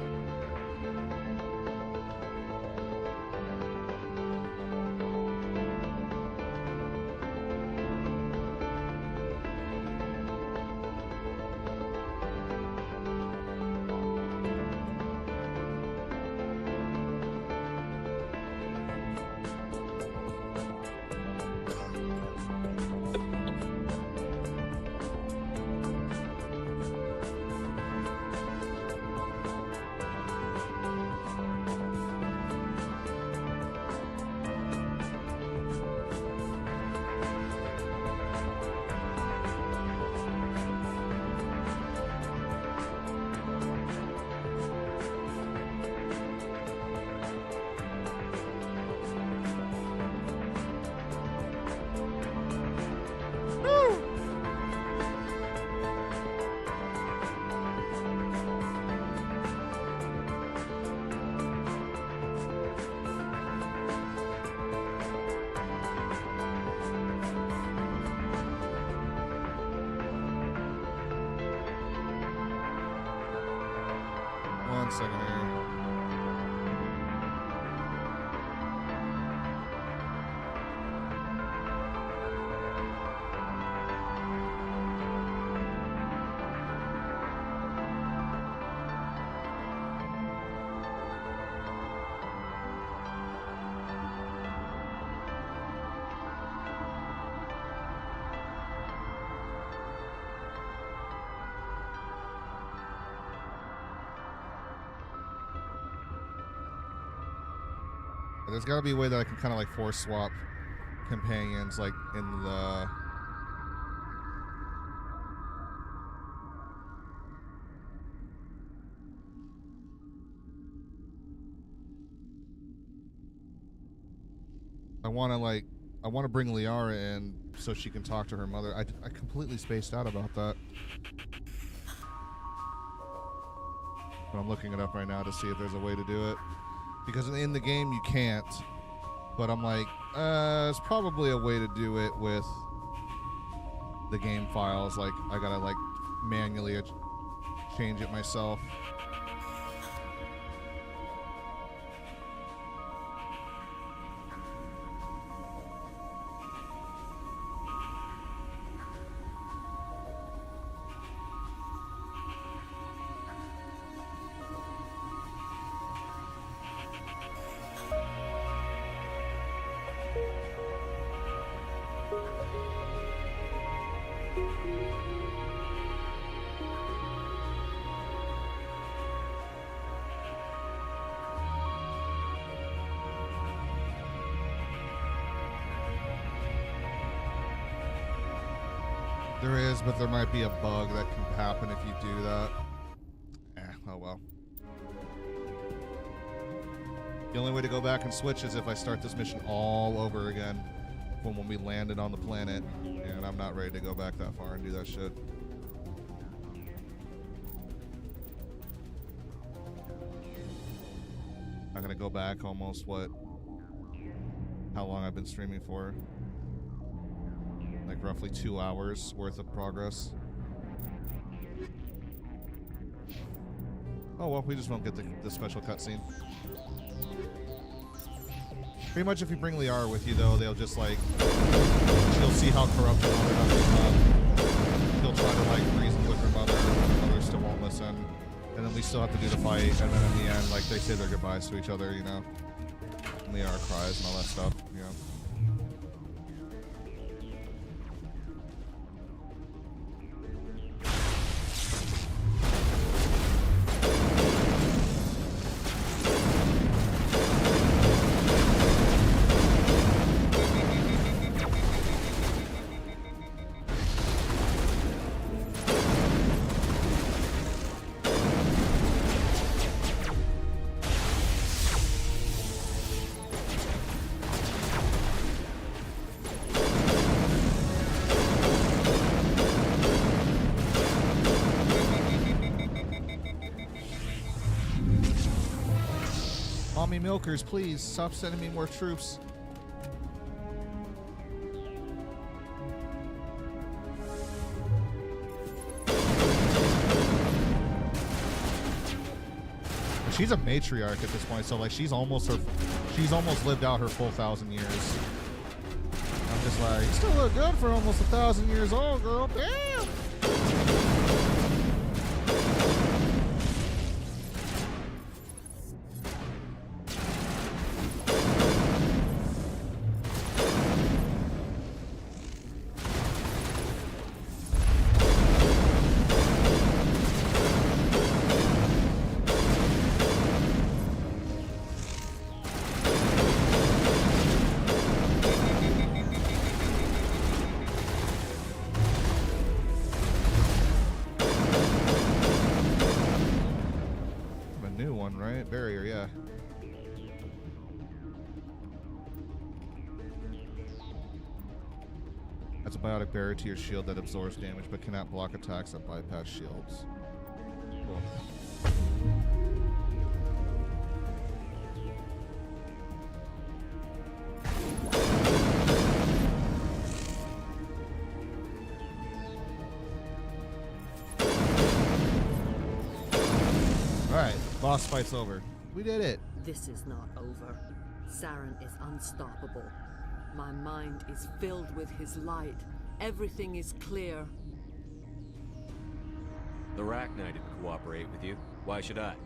One second here. There's got to be a way that I can kind of like force swap companions, like in the... I want to bring Liara in so she can talk to her mother. I completely spaced out about that. But I'm looking it up right now to see if there's a way to do it. Because in the game you can't, but I'm like, there's probably a way to do it with the game files. Like, I gotta like manually change it myself. There is, but there might be a bug that can happen if you do that. Oh well. The only way to go back and switch is if I start this mission all over again from when we landed on the planet, and I'm not ready to go back that far and do that shit. I'm gonna go back almost how long I've been streaming for. Like roughly 2 hours worth of progress. Oh well, we just won't get the special cutscene. Pretty much if you bring Liara with you though, they'll just like, she'll see how corrupt her mother has become. She'll try to like reason with her mother, but her mother still won't listen. And then we still have to do the fight, and then in the end, like, they say their goodbyes to each other, you know? And Liara cries and all that stuff, you know? Mommy milkers, please stop sending me more troops. She's a matriarch at this point, so like she's almost lived out her full 1,000 years. I'm just like, you still look good for almost 1,000 years old, girl. Damn. Barrier, yeah. That's a biotic barrier to your shield that absorbs damage but cannot block attacks that bypass shields. Cool. Alright, boss fight's over. We did it. This is not over. Saren is unstoppable. My mind is filled with his light. Everything is clear. The Rachni didn't cooperate with you. Why should I?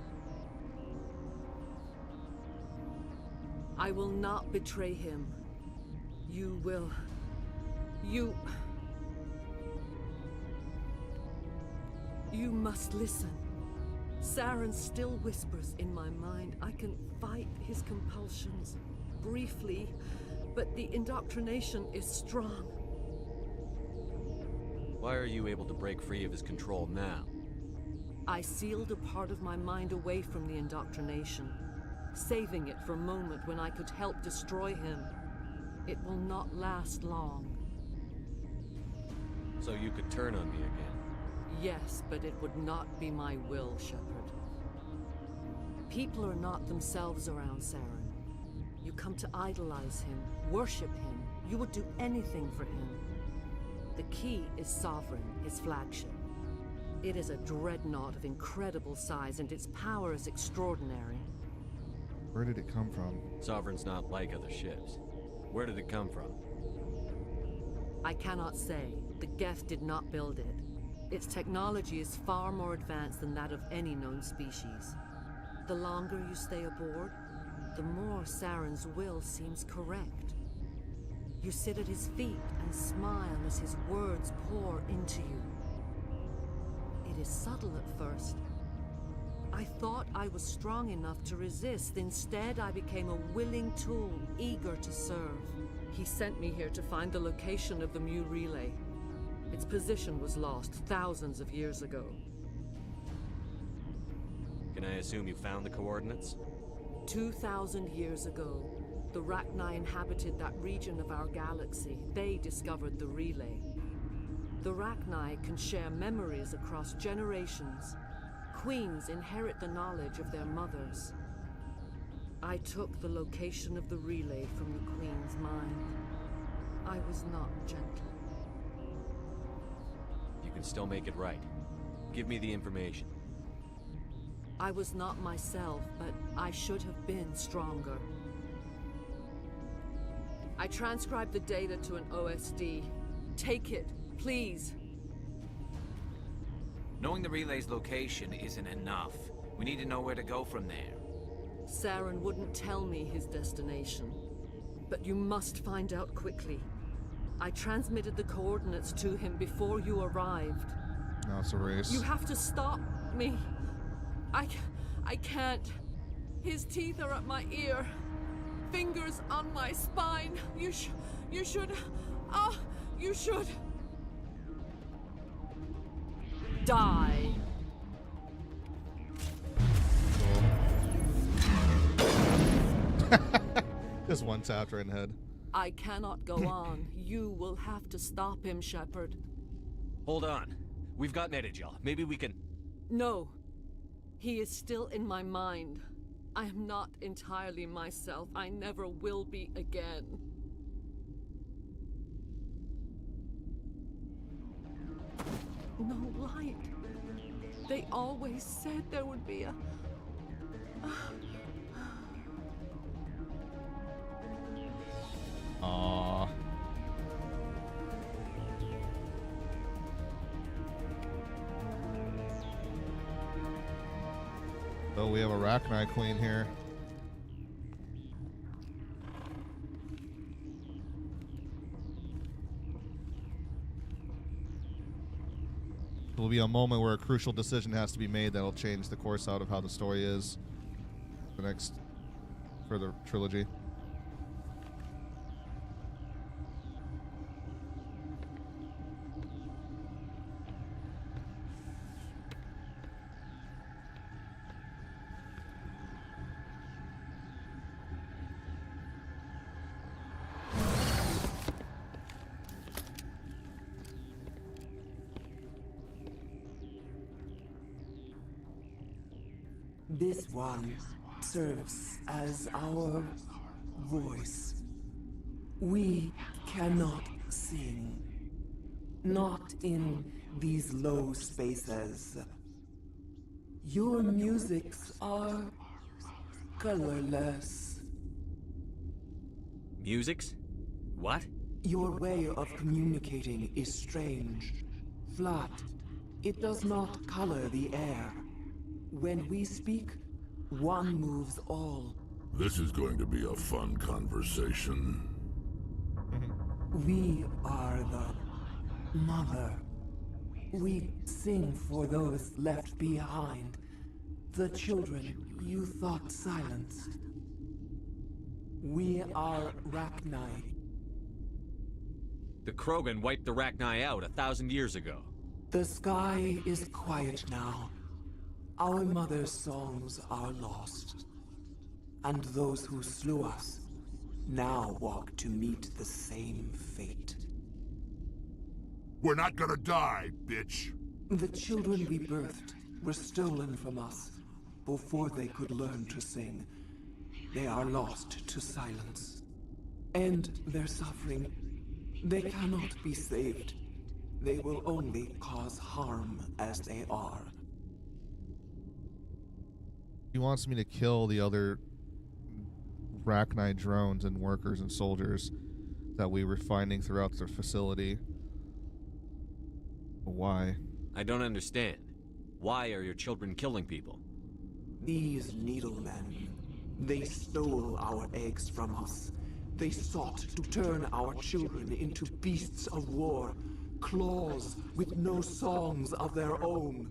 I will not betray him. You will... You must listen. Saren still whispers in my mind. I can fight his compulsions briefly, but the indoctrination is strong. Why are you able to break free of his control now? I sealed a part of my mind away from the indoctrination, saving it for a moment when I could help destroy him. It will not last long. So you could turn on me again? Yes, but it would not be my will, Shepard. People are not themselves around Saren. You come to idolize him, worship him. You would do anything for him. The key is Sovereign, his flagship. It is a dreadnought of incredible size, and its power is extraordinary. Where did it come from? Sovereign's not like other ships. Where did it come from? I cannot say. The Geth did not build it. Its technology is far more advanced than that of any known species. The longer you stay aboard, the more Saren's will seems correct. You sit at his feet and smile as his words pour into you. It is subtle at first. I thought I was strong enough to resist. Instead, I became a willing tool, eager to serve. He sent me here to find the location of the Mu relay. Its position was lost thousands of years ago. Can I assume you found the coordinates? 2,000 years ago, the Rachni inhabited that region of our galaxy. They discovered the relay. The Rachni can share memories across generations. Queens inherit the knowledge of their mothers. I took the location of the relay from the Queen's mind. I was not gentle. can still make it right. Give me the information. I was not myself, but I should have been stronger. I transcribed the data to an OSD. Take it, please. Knowing the relay's location isn't enough. We need to know where to go from there. Saren wouldn't tell me his destination. But you must find out quickly. I transmitted the coordinates to him before you arrived. Now it's a race. You have to stop me. I can't. His teeth are at my ear. Fingers on my spine. You should. You should. Die. Just one tapped right in the head. I cannot go on. You will have to stop him, Shepard. Hold on. We've got Medigel. Maybe we can... No. He is still in my mind. I am not entirely myself. I never will be again. No light. They always said there would be a... Aww. So we have a Arachnite Queen here. There'll be a moment where a crucial decision has to be made that'll change the course out of how the story is for the trilogy. This one serves as our voice. We cannot sing. Not in these low spaces. Your musics are colorless. Musics? What? Your way of communicating is strange. Flat. It does not color the air. When we speak, one moves all. This is going to be a fun conversation. We are the mother. We sing for those left behind. The children you thought silenced. We are Rachni. The Krogan wiped the Rachni out 1,000 years ago. The sky is quiet now. Our mother's songs are lost. And those who slew us now walk to meet the same fate. We're not gonna die, bitch. The children we birthed were stolen from us before they could learn to sing. They are lost to silence. And their suffering, they cannot be saved. They will only cause harm as they are. He wants me to kill the other Rachni drones and workers and soldiers that we were finding throughout the facility. Why? I don't understand. Why are your children killing people? These needlemen, they stole our eggs from us. They sought to turn our children into beasts of war, claws with no songs of their own.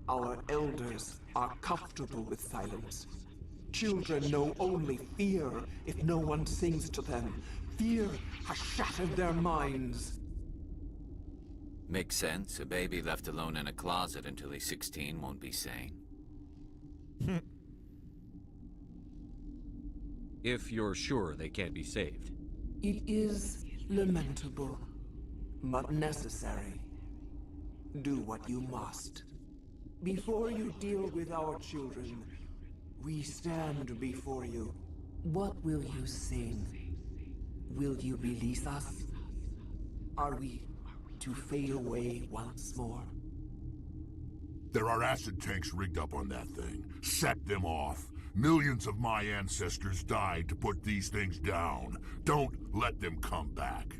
Our elders are comfortable with silence. Children know only fear if no one sings to them. Fear has shattered their minds. Makes sense. A baby left alone in a closet until he's 16 won't be sane. If you're sure they can't be saved. It is lamentable, but necessary. Do what you must. Before you deal with our children, we stand before you. What will you sing? Will you release us? Are we to fade away once more. There are acid tanks rigged up on that thing. Set them off. Millions of my ancestors died to put these things down. Don't let them come back.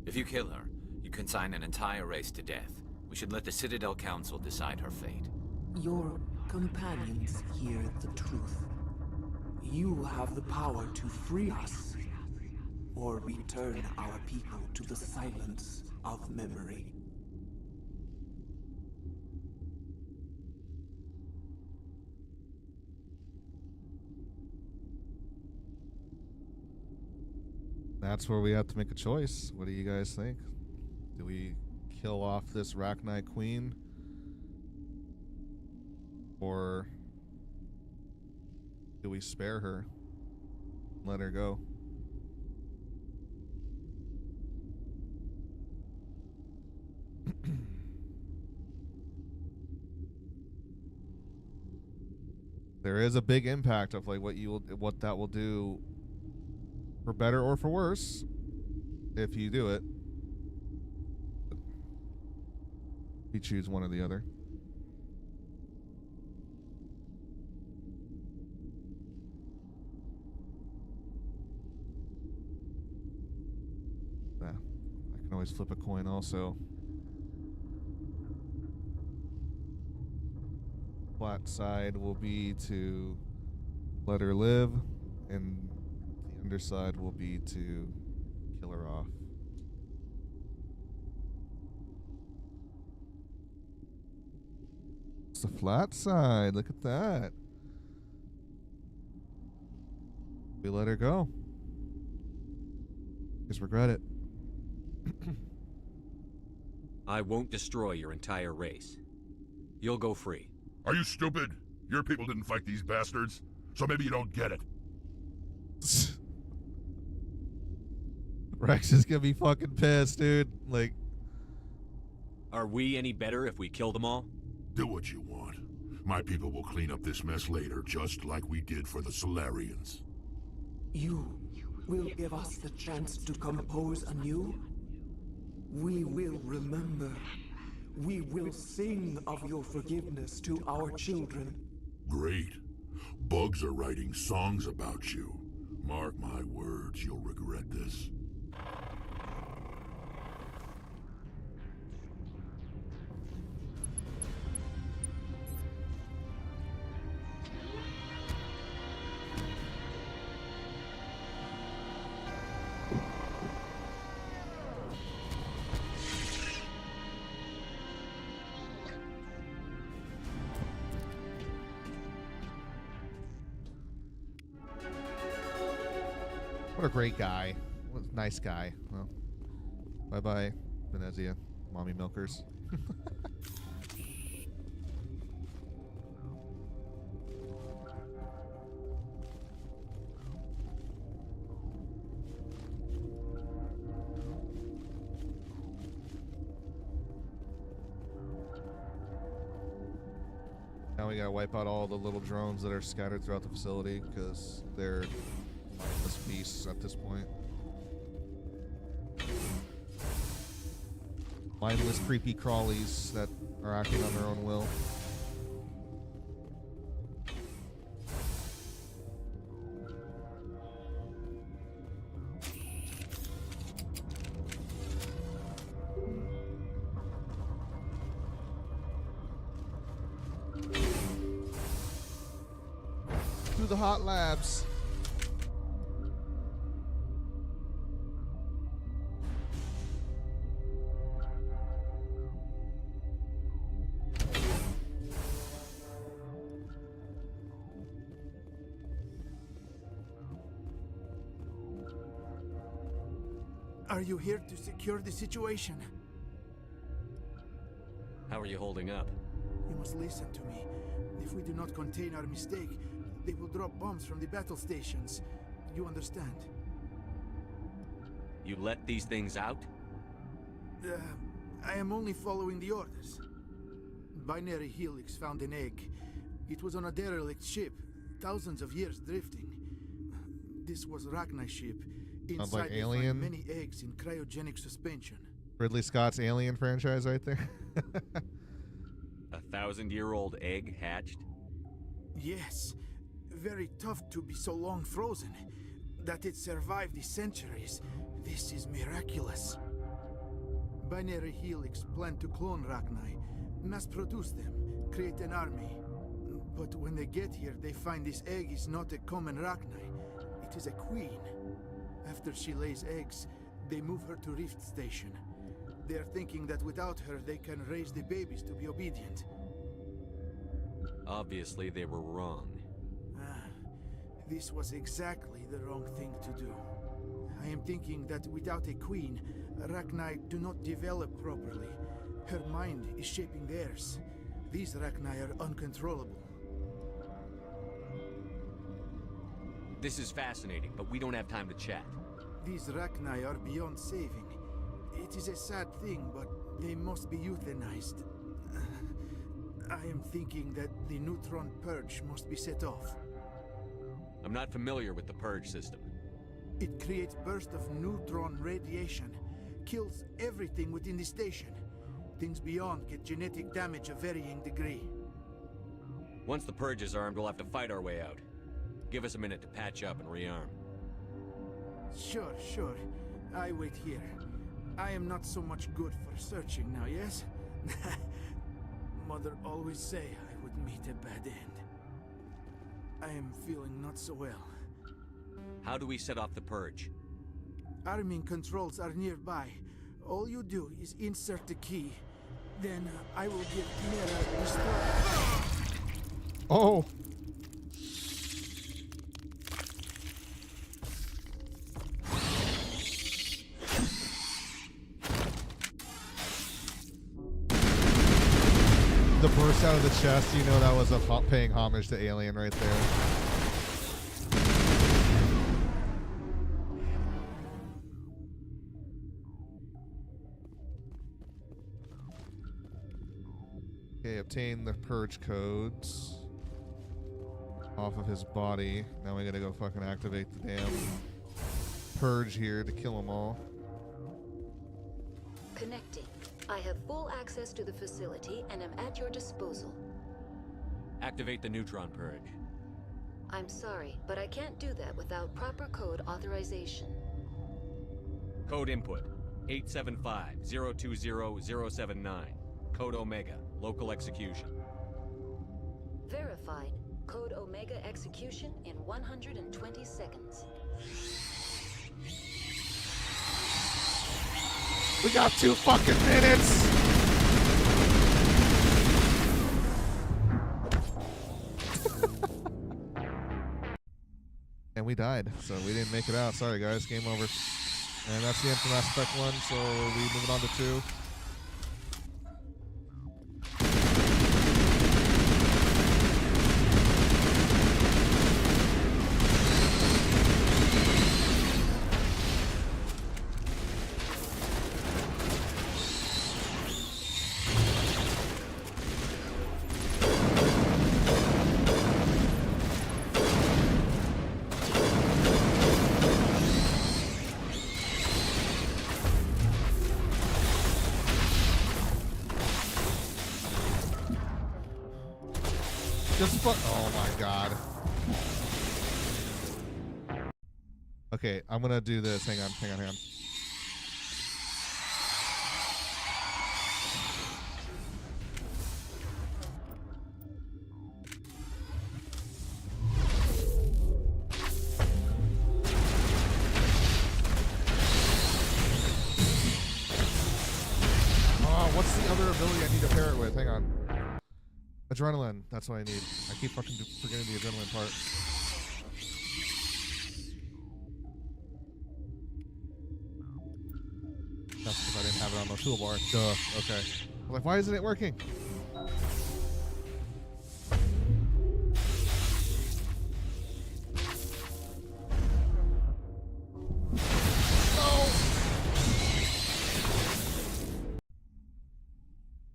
If you kill her, you consign an entire race to death. We should let the Citadel Council decide her fate. Your companions hear the truth. You have the power to free us, or return our people to the silence of memory. That's where we have to make a choice. What do you guys think? Do we kill off this Rachni Queen? Or do we spare her? Let her go? There is a big impact of like what that will do, for better or for worse, if you do it. You choose one or the other. I can always flip a coin also. Flat side will be to let her live, and the underside will be to kill her off. It's the flat side. Look at that. We let her go. Just regret it. I won't destroy your entire race. You'll go free. Are you stupid? Your people didn't fight these bastards, so maybe you don't get it. Rex is gonna be fucking pissed, dude. Like, are we any better if we kill them all? Do what you want. My people will clean up this mess later, just like we did for the Solarians. You will give us the chance to compose anew? We will remember. We will sing of your forgiveness to our children. Great. Bugs are writing songs about you. Mark my words, you'll regret this. what a great guy. What a nice guy. Well, bye-bye, Venezia, mommy milkers. Now we gotta wipe out all the little drones that are scattered throughout the facility because they're mindless beasts at this point. Mindless creepy crawlies that are acting on their own will. To the hot labs. Are you here to secure the situation? How are you holding up? You must listen to me. If we do not contain our mistake, they will drop bombs from the battle stations. You understand? You let these things out? I am only following the orders. Binary Helix found an egg. It was on a derelict ship, thousands of years drifting. This was Rachni's ship. Sounds Inside like they Alien. find many eggs in cryogenic suspension. Ridley Scott's Alien franchise right there. 1,000-year-old egg hatched? Yes. Very tough to be so long frozen. That it survived the centuries. This is miraculous. Binary Helix planned to clone Rachni, mass produce them, create an army. But when they get here, they find this egg is not a common Rachni. It is a queen. After she lays eggs, they move her to Rift Station. They are thinking that without her, they can raise the babies to be obedient. Obviously, they were wrong. This was exactly the wrong thing to do. I am thinking that without a queen, Rachni do not develop properly. Her mind is shaping theirs. These Rachni are uncontrollable. This is fascinating, but we don't have time to chat. These Rachni are beyond saving. It is a sad thing, but they must be euthanized. I am thinking that the neutron purge must be set off. I'm not familiar with the purge system. It creates bursts of neutron radiation, kills everything within the station. Things beyond get genetic damage of varying degree. Once the purge is armed, we'll have to fight our way out. Give us a minute to patch up and rearm. Sure. I wait here. I am not so much good for searching now, yes? Mother always say I would meet a bad end. I am feeling not so well. How do we set off the purge? Arming controls are nearby. All you do is insert the key. Then I will get Mira restored. Oh! The burst out of the chest, you know that was a paying homage to Alien right there. Okay, obtain the purge codes off of his body. Now we gotta go fucking activate the damn purge here to kill them all. Connecting. I have full access to the facility and am at your disposal. Activate the neutron purge. I'm sorry, but I can't do that without proper code authorization. Code input 875-020-079. Code Omega. Local execution. Verified. Code Omega execution in 120 seconds. We got 2 fucking minutes! And we died, so we didn't make it out. Sorry guys, game over. And that's the end from Mass Effect 1, so we'll be moving on to 2. Oh my god. Okay, I'm gonna do this. Hang on. Oh, what's the other ability I need to pair it with? Hang on. Adrenaline. That's what I need. I keep fucking forgetting the adrenaline part. That's because I didn't have it on the toolbar. Duh. Okay. I'm like, why isn't it working? No!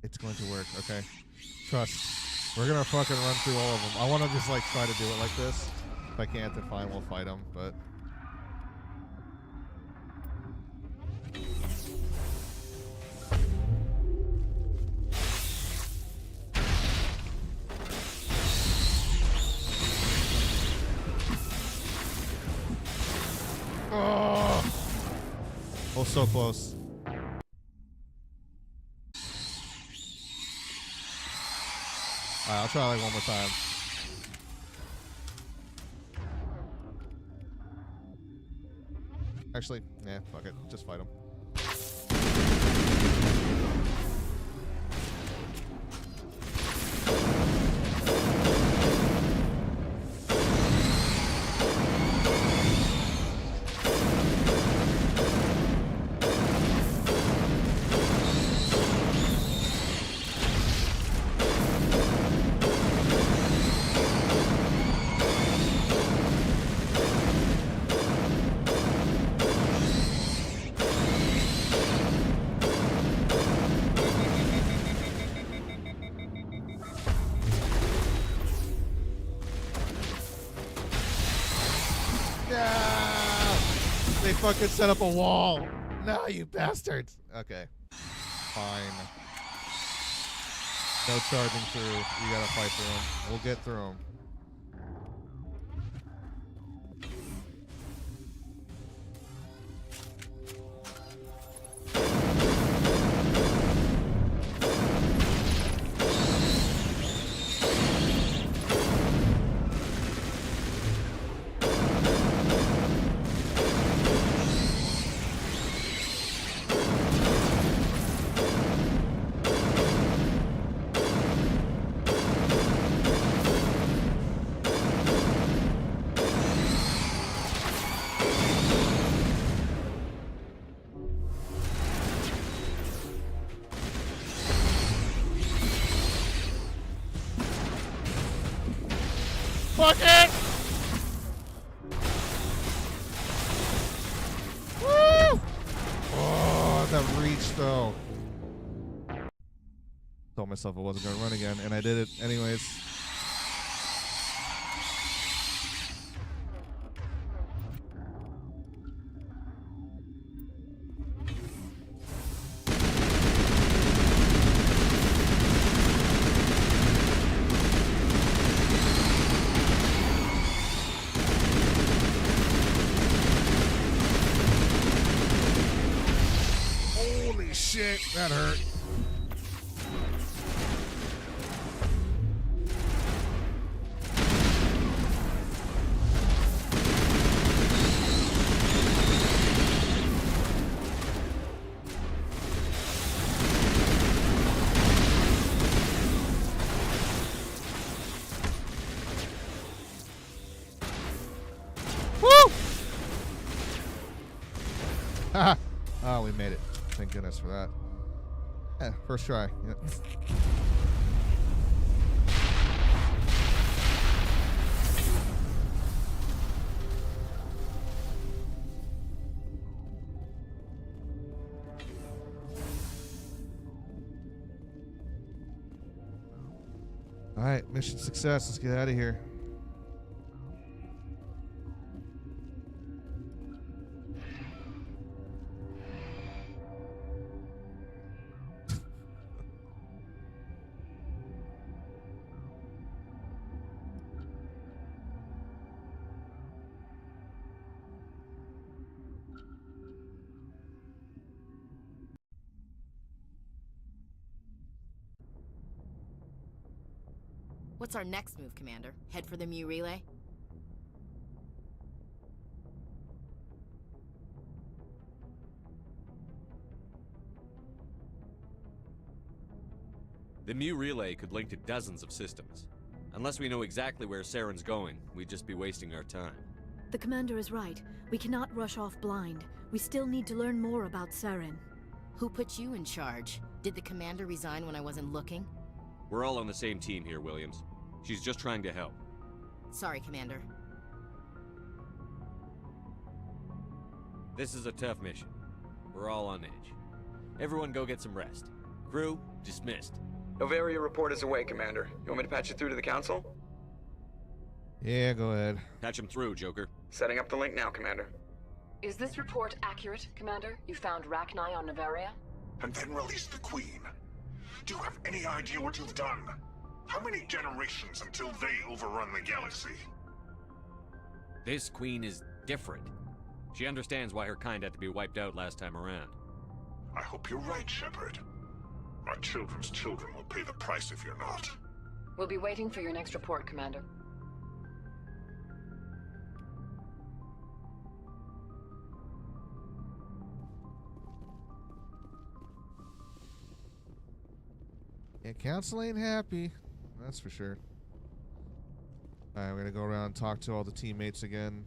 It's going to work. Okay. Trust. We're gonna fucking run through all of them. I want to just like try to do it like this. If I can't, then fine, we'll fight them. But so close. Alright, I'll try like one more time. Actually, nah, fuck it. Just fight him. They fucking set up a wall. No, you bastards. Okay. Fine. No charging through. You gotta fight through them. We'll get through them. Fuck it! Woo! Oh, that reach though. Told myself I wasn't gonna run again, and I did it anyways. Holy shit, that hurt. Woo! Haha. Oh, we made it. Thank goodness for that. Yeah, first try. Yep. All right, mission success. Let's get out of here. What's our next move, Commander? Head for the Mu relay? The Mu relay could link to dozens of systems. Unless we know exactly where Saren's going, we'd just be wasting our time. The Commander is right. We cannot rush off blind. We still need to learn more about Saren. Who put you in charge? Did the Commander resign when I wasn't looking? We're all on the same team here, Williams. She's just trying to help. Sorry, Commander. This is a tough mission. We're all on edge. Everyone go get some rest. Crew, dismissed. Novaria report is away, Commander. You want me to patch it through to the Council? Yeah, go ahead. Patch him through, Joker. Setting up the link now, Commander. Is this report accurate, Commander? You found Rachni on Novaria? And then released the Queen. Do you have any idea what you've done? How many generations until they overrun the galaxy? This Queen is different. She understands why her kind had to be wiped out last time around. I hope you're right, Shepard. My children's children will pay the price if you're not. We'll be waiting for your next report, Commander. Yeah, Council ain't happy. That's for sure. Alright, we're gonna go around and talk to all the teammates again.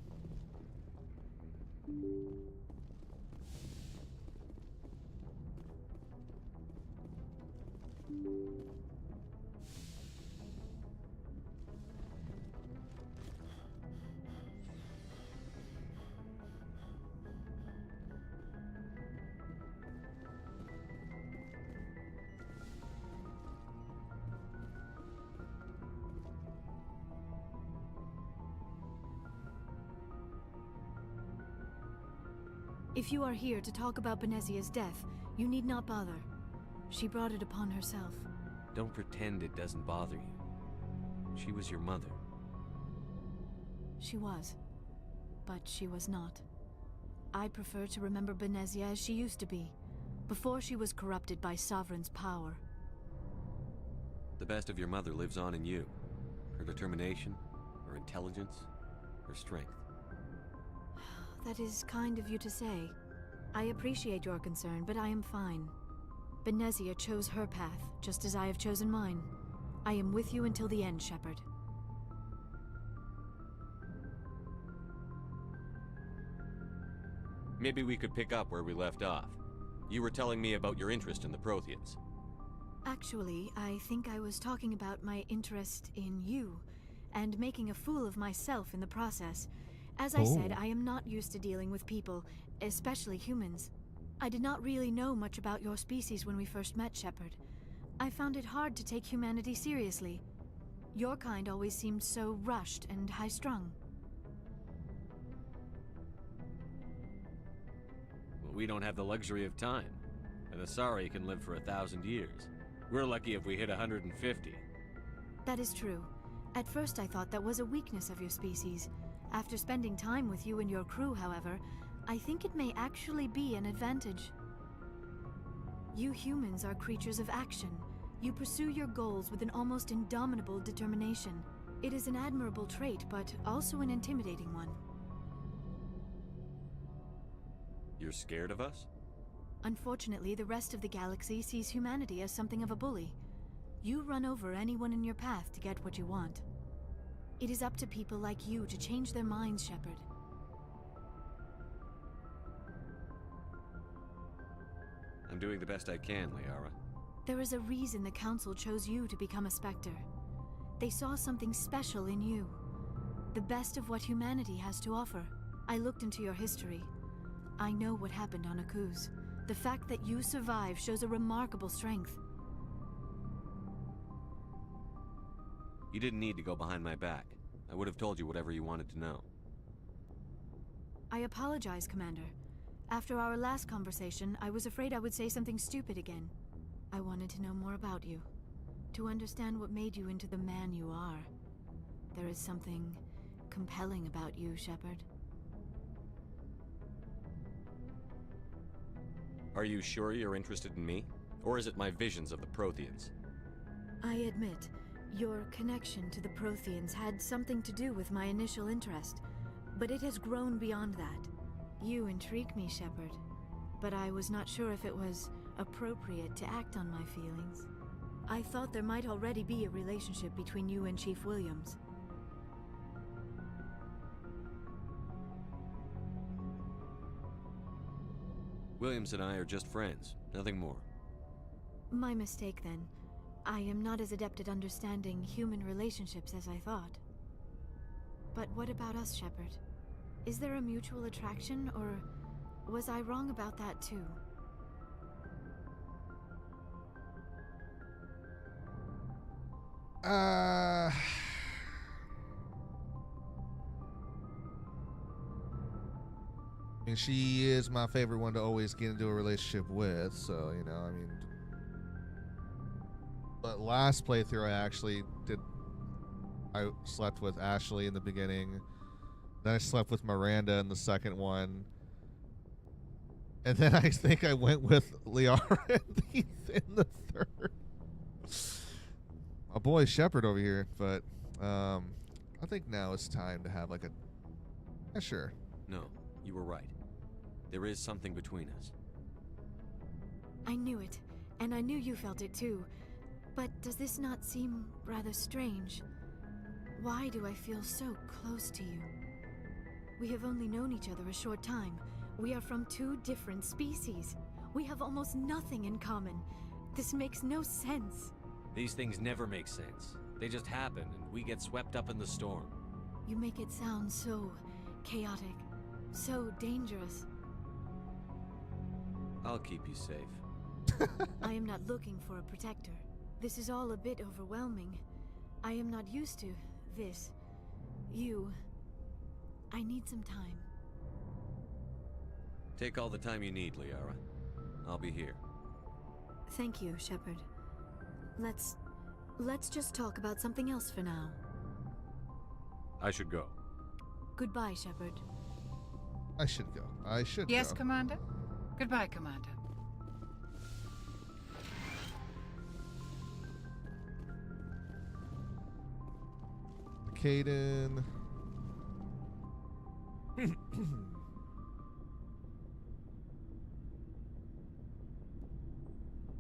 If you are here to talk about Benezia's death, you need not bother. She brought it upon herself. Don't pretend it doesn't bother you. She was your mother. She was. But she was not. I prefer to remember Benezia as she used to be, before she was corrupted by Sovereign's power. The best of your mother lives on in you. Her determination, her intelligence, her strength. That is kind of you to say. I appreciate your concern, but I am fine. Benezia chose her path, just as I have chosen mine. I am with you until the end, Shepard. Maybe we could pick up where we left off. You were telling me about your interest in the Protheans. Actually, I think I was talking about my interest in you, and making a fool of myself in the process. As I said, I am not used to dealing with people, especially humans. I did not really know much about your species when we first met, Shepard. I found it hard to take humanity seriously. Your kind always seemed so rushed and high-strung. Well, we don't have the luxury of time. An Asari can live for 1,000 years. We're lucky if we hit 150. That is true. At first I thought that was a weakness of your species. After spending time with you and your crew, however, I think it may actually be an advantage. You humans are creatures of action. You pursue your goals with an almost indomitable determination. It is an admirable trait, but also an intimidating one. You're scared of us? Unfortunately, the rest of the galaxy sees humanity as something of a bully. You run over anyone in your path to get what you want. It is up to people like you to change their minds, Shepard. I'm doing the best I can, Liara. There is a reason the Council chose you to become a Spectre. They saw something special in you. The best of what humanity has to offer. I looked into your history. I know what happened on Akuz. The fact that you survived shows a remarkable strength. You didn't need to go behind my back. I would have told you whatever you wanted to know. I apologize, Commander. After our last conversation, I was afraid I would say something stupid again. I wanted to know more about you. To understand what made you into the man you are. There is something compelling about you, Shepard. Are you sure you're interested in me? Or is it my visions of the Protheans? I admit, your connection to the Protheans had something to do with my initial interest, but it has grown beyond that. You intrigue me, Shepard, but I was not sure if it was appropriate to act on my feelings. I thought there might already be a relationship between you and Chief Williams. Williams and I are just friends, nothing more. My mistake, then. I am not as adept at understanding human relationships as I thought. But what about us, Shepard? Is there a mutual attraction, or was I wrong about that too? I mean, she is my favorite one to always get into a relationship with, so, you know, I mean. But last playthrough I slept with Ashley in the beginning. Then I slept with Miranda in the second one. And then I think I went with Liara in the third. My boy Shepard over here, but I think now it's time to have like a... Yeah, sure. No, you were right. There is something between us. I knew it, and I knew you felt it too. But does this not seem rather strange? Why do I feel so close to you? We have only known each other a short time. We are from two different species. We have almost nothing in common. This makes no sense. These things never make sense. They just happen, and we get swept up in the storm. You make it sound so chaotic, so dangerous. I'll keep you safe. I am not looking for a protector. This is all a bit overwhelming. I am not used to this. You... I need some time. Take all the time you need, Liara. I'll be here. Thank you, Shepard. Let's just talk about something else for now. I should go. Goodbye, Shepard. I should go. Yes, Commander? Goodbye, Commander. Caden.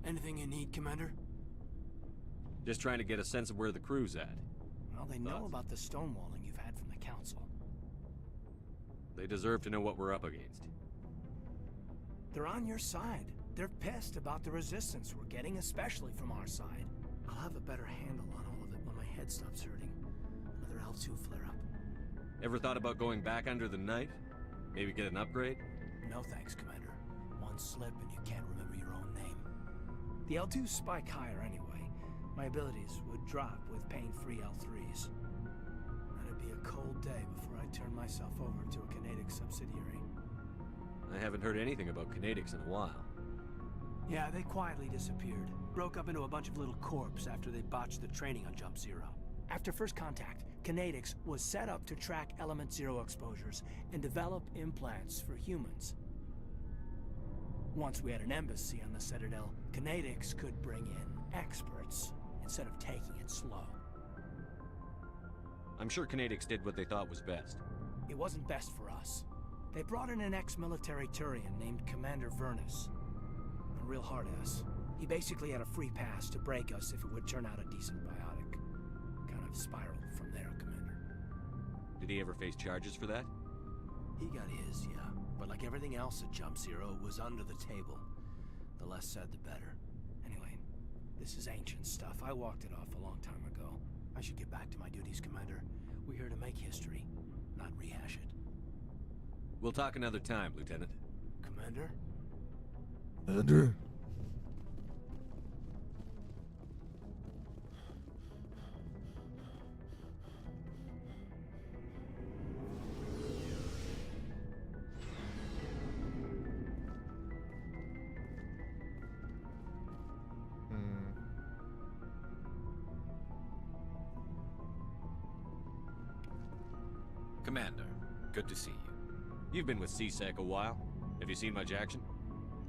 Anything you need, Commander? Just trying to get a sense of where the crew's at. Well, they know about the stonewalling you've had from the Council. They deserve to know what we're up against. They're on your side. They're pissed about the resistance we're getting, especially from our side. I'll have a better handle on all of it when my head stops hurting. Another L2 flare-up. Ever thought about going back under the knife? Maybe get an upgrade? No thanks, Commander. One slip and you can't remember your own name. The L2s spike higher anyway. My abilities would drop with pain-free L3s. It'd be a cold day before I turn myself over to a Canadic subsidiary. I haven't heard anything about Canadics in a while. Yeah, they quietly disappeared. Broke up into a bunch of little corps after they botched the training on Jump Zero. After first contact, Canadics was set up to track Element Zero exposures and develop implants for humans. Once we had an embassy on the Citadel, Canadics could bring in experts instead of taking it slow. I'm sure Canadics did what they thought was best. It wasn't best for us. They brought in an ex-military Turian named Commander Vernus. A real hard-ass. He basically had a free pass to break us if it would turn out a decent biotic. Kind of spiraled from there, Commander. Did he ever face charges for that? He got his, yeah. But like everything else at Jump Zero, it was under the table. The less said, the better. Anyway, this is ancient stuff. I walked it off a long time ago. I should get back to my duties, Commander. We're here to make history, not rehash it. We'll talk another time, Lieutenant. Commander? Commander. Commander, good to see you. You've been with CSEC a while. Have you seen much action?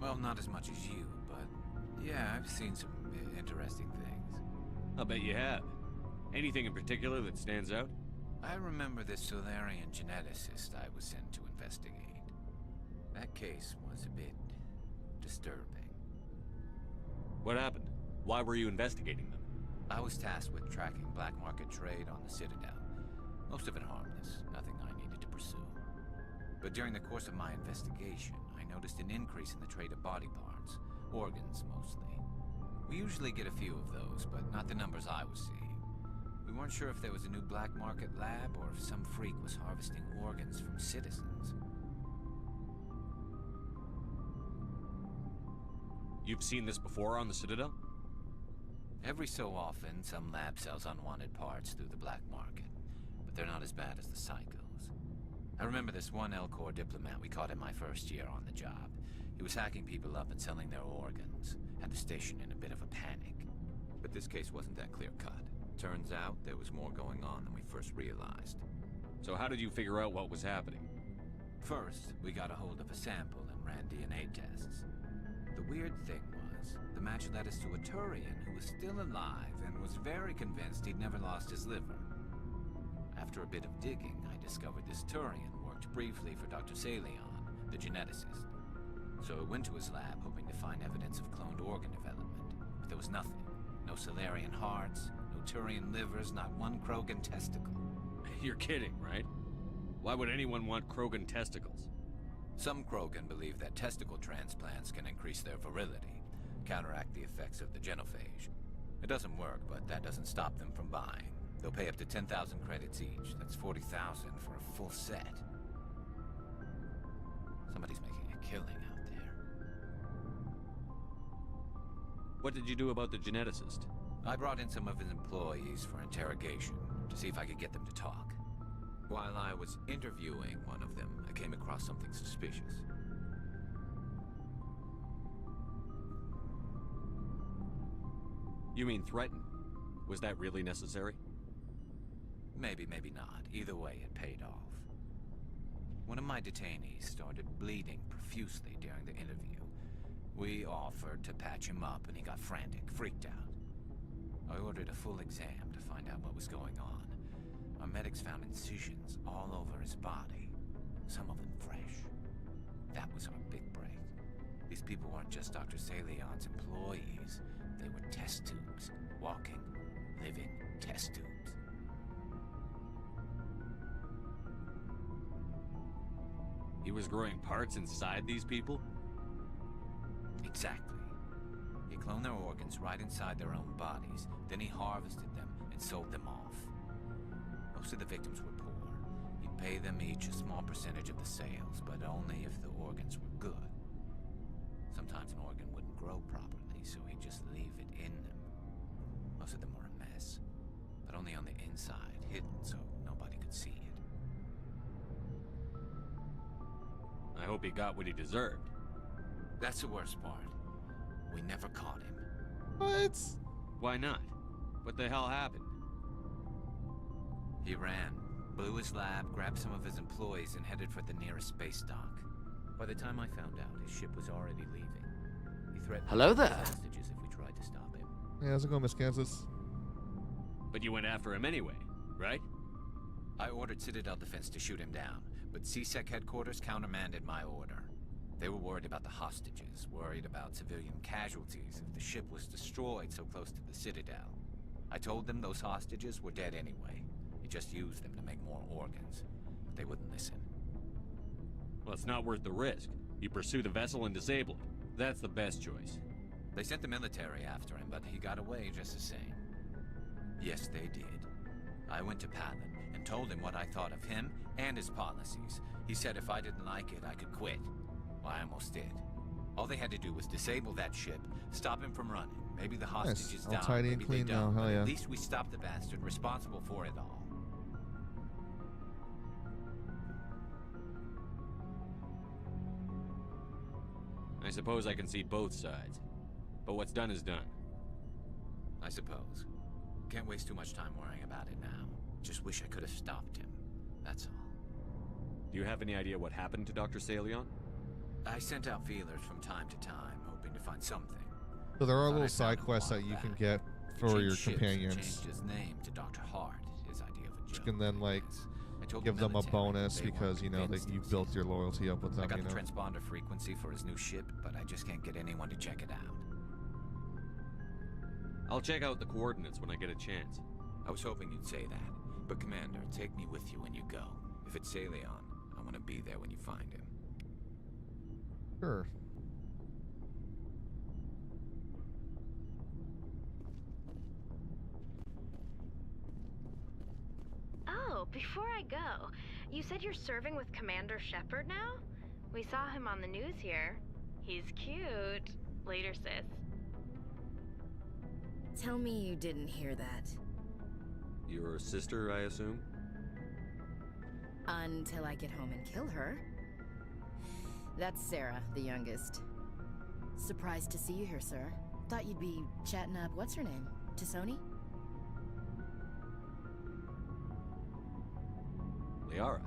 Well, not as much as you, but yeah, I've seen some interesting things. I'll bet you have. Anything in particular that stands out? I remember this Solarian geneticist I was sent to investigate. That case was a bit disturbing. What happened? Why were you investigating them? I was tasked with tracking black market trade on the Citadel. Most of it harmless, nothing I needed to pursue. But during the course of my investigation, I noticed an increase in the trade of body parts, organs mostly. We usually get a few of those, but not the numbers I was seeing. We weren't sure if there was a new black market lab or if some freak was harvesting organs from citizens. You've seen this before on the Citadel? Every so often, some lab sells unwanted parts through the black market, but they're not as bad as the psychos. I remember this one L-Corps diplomat we caught in my first year on the job. He was hacking people up and selling their organs, had the station in a bit of a panic. But this case wasn't that clear-cut. Turns out there was more going on than we first realized. So how did you figure out what was happening? First, we got a hold of a sample and ran DNA tests. The weird thing was, the match led us to a Turian who was still alive and was very convinced he'd never lost his liver. After a bit of digging, I discovered this Turian worked briefly for Dr. Salion, the geneticist. So I went to his lab hoping to find evidence of cloned organ development, but there was nothing. No Salarian hearts, no Turian livers, not one Krogan testicle. You're kidding, right? Why would anyone want Krogan testicles? Some Krogan believe that testicle transplants can increase their virility, counteract the effects of the genophage. It doesn't work, but that doesn't stop them from buying. They'll pay up to 10,000 credits each. That's 40,000 for a full set. Somebody's making a killing out there. What did you do about the geneticist? I brought in some of his employees for interrogation, to see if I could get them to talk. While I was interviewing one of them, I came across something suspicious. You mean threaten? Was that really necessary? Maybe, maybe not. Either way, it paid off. One of my detainees started bleeding profusely during the interview. We offered to patch him up, and he got frantic, freaked out. I ordered a full exam to find out what was going on. Our medics found incisions all over his body, some of them fresh. That was our big break. These people weren't just Dr. Salion's employees. They were test tubes. Walking, living test tubes. He was growing parts inside these people? Exactly. He cloned their organs right inside their own bodies, then he harvested them and sold them off. Most of the victims were poor. He'd pay them each a small percentage of the sales, but only if the organs were good. Sometimes an organ wouldn't grow properly, so he'd just leave it in them. Most of them were a mess, but only on the inside, hidden so nobody could see it. I hope he got what he deserved. That's the worst part. We never caught him. What? Why not? What the hell happened? He ran, blew his lab, grabbed some of his employees, and headed for the nearest space dock. By the time I found out, his ship was already leaving. He threatened Hello to there. take hostages if we tried to stop him. Hey, how's it going, Miss Kansas? But you went after him anyway, right? I ordered Citadel Defense to shoot him down, but CSEC headquarters countermanded my order. They were worried about the hostages, worried about civilian casualties if the ship was destroyed so close to the Citadel. I told them those hostages were dead anyway. He just used them to make more organs. But they wouldn't listen. Well, it's not worth the risk. You pursue the vessel and disable it. That's the best choice. They sent the military after him, but he got away just the same. Yes, they did. I went to Palin and told him what I thought of him and his policies. He said if I didn't like it, I could quit. Well, I almost did. All they had to do was disable that ship, stop him from running. Maybe the hostages All died, tidy and maybe clean they now, don't, hell but yeah. at least we stopped the bastard responsible for it all. I suppose I can see both sides. But what's done is done. I suppose. Can't waste too much time worrying about it now. Just wish I could have stopped him. That's all. Do you have any idea what happened to Dr. Salion? I sent out feelers from time to time, hoping to find something. So there are Thought little I side found him a quests while that you can back. get He for changed your ships and companions. changed his name to Dr. Hart, his idea of a Which joke. can then like I told give the them a military, bonus they because weren't you know that convinced you it was built him. your loyalty up with them. I got You the know. transponder frequency for his new ship, but I just can't get anyone to check it out. I'll check out the coordinates when I get a chance. I was hoping you'd say that. But Commander, take me with you when you go. If it's Salion, I want to be there when you find him. Sure. Oh, before I go, you said you're serving with Commander Shepard now? We saw him on the news here. He's cute. Later, sis. Tell me you didn't hear that. Your sister, I assume? Until I get home and kill her. That's Sarah, the youngest. Surprised to see you here, sir. Thought you'd be chatting up, what's her name? Tisoni? Liara.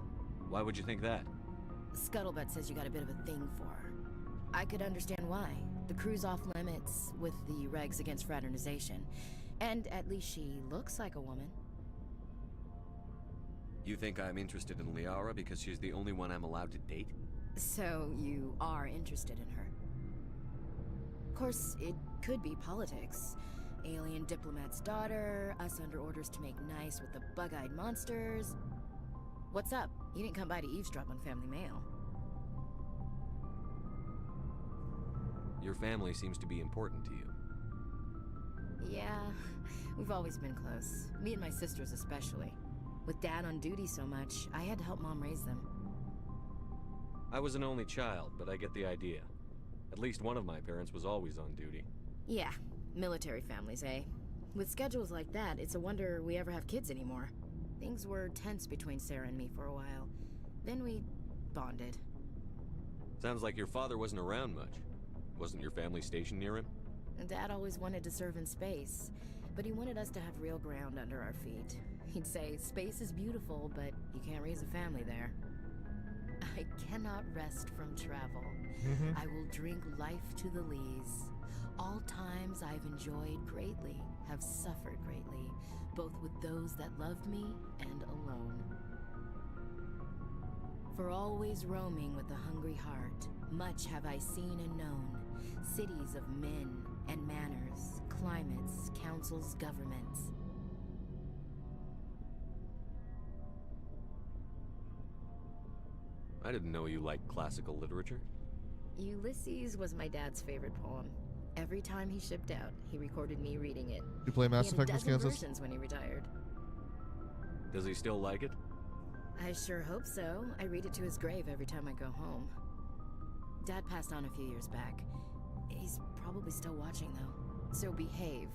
Why would you think that? Scuttlebutt says you got a bit of a thing for her. I could understand why. The crew's off limits with the regs against fraternization. And at least she looks like a woman. You think I'm interested in Liara because she's the only one I'm allowed to date? So you are interested in her. Of course, it could be politics. Alien diplomat's daughter, us under orders to make nice with the bug-eyed monsters. What's up? You didn't come by to eavesdrop on family mail. Your family seems to be important to you. Yeah, we've always been close. Me and my sisters especially. With Dad on duty so much, I had to help Mom raise them. I was an only child, but I get the idea. At least one of my parents was always on duty. Yeah, military families, eh? With schedules like that, it's a wonder we ever have kids anymore. Things were tense between Sarah and me for a while. Then we bonded. Sounds like your father wasn't around much. Wasn't your family stationed near him? Dad always wanted to serve in space, but he wanted us to have real ground under our feet. He'd say, space is beautiful, but you can't raise a family there. I cannot rest from travel. I will drink life to the lees. All times I've enjoyed greatly, have suffered greatly, both with those that loved me and alone. For always roaming with a hungry heart, much have I seen and known, cities of men and manners, climates, councils, governments. I didn't know you liked classical literature. Ulysses was my dad's favorite poem. Every time he shipped out, he recorded me reading it. You play Mass He had Effect, a Miss dozen Kansas? versions when he retired. Does he still like it? I sure hope so. I read it to his grave every time I go home. Dad passed on a few years back. He's probably still watching, though. So behave.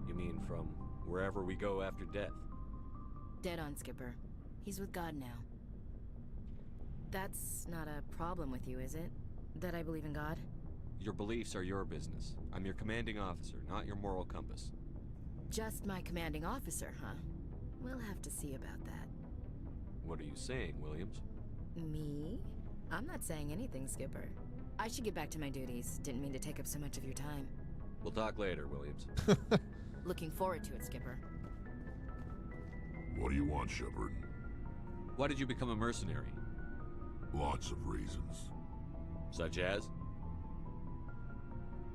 You mean from wherever we go after death? Dead on, Skipper. He's with God now. That's not a problem with you, is it? That I believe in God? Your beliefs are your business. I'm your commanding officer, not your moral compass. Just my commanding officer, huh? We'll have to see about that. What are you saying, Williams? Me? I'm not saying anything, Skipper. I should get back to my duties. Didn't mean to take up so much of your time. We'll talk later, Williams. Looking forward to it, Skipper. What do you want, Shepard? Why did you become a mercenary? Lots of reasons. Such as?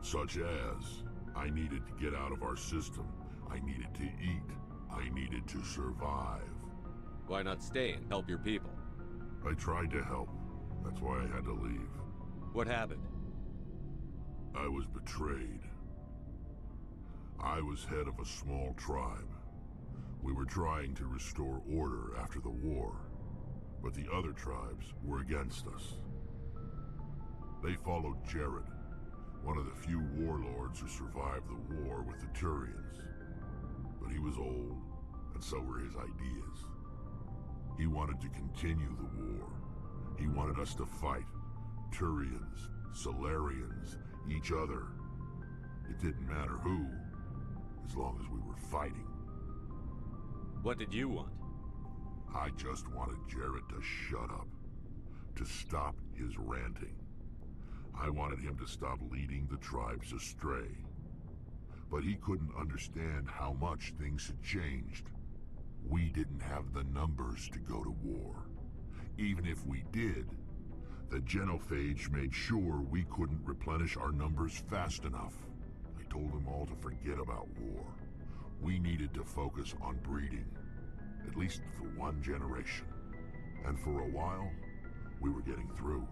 Such as, I needed to get out of our system. I needed to eat. I needed to survive. Why not stay and help your people? I tried to help. That's why I had to leave. What happened? I was betrayed. I was head of a small tribe. We were trying to restore order after the war, but the other tribes were against us. They followed Jared, one of the few warlords who survived the war with the Turians. But he was old, and so were his ideas. He wanted to continue the war. He wanted us to fight. Turians, Solarians, each other. It didn't matter who, as long as we were fighting. What did you want? I just wanted Jared to shut up, to stop his ranting. I wanted him to stop leading the tribes astray. But he couldn't understand how much things had changed. We didn't have the numbers to go to war. Even if we did, the genophage made sure we couldn't replenish our numbers fast enough. I told them all to forget about war. We needed to focus on breeding, at least for one generation. And for a while, we were getting through.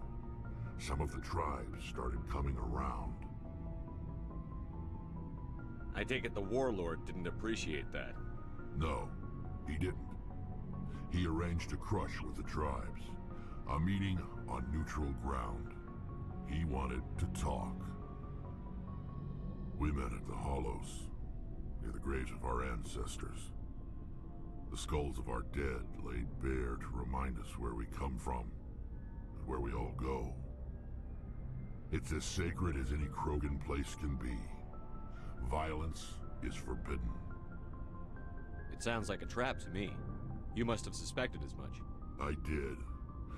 Some of the tribes started coming around. I take it the warlord didn't appreciate that. No, he didn't. He arranged a crush with the tribes. A meeting on neutral ground. He wanted to talk. We met at the Hollows, near the graves of our ancestors. The skulls of our dead laid bare to remind us where we come from, and where we all go. It's as sacred as any Krogan place can be. Violence is forbidden. Sounds like a trap to me. You must have suspected as much. I did.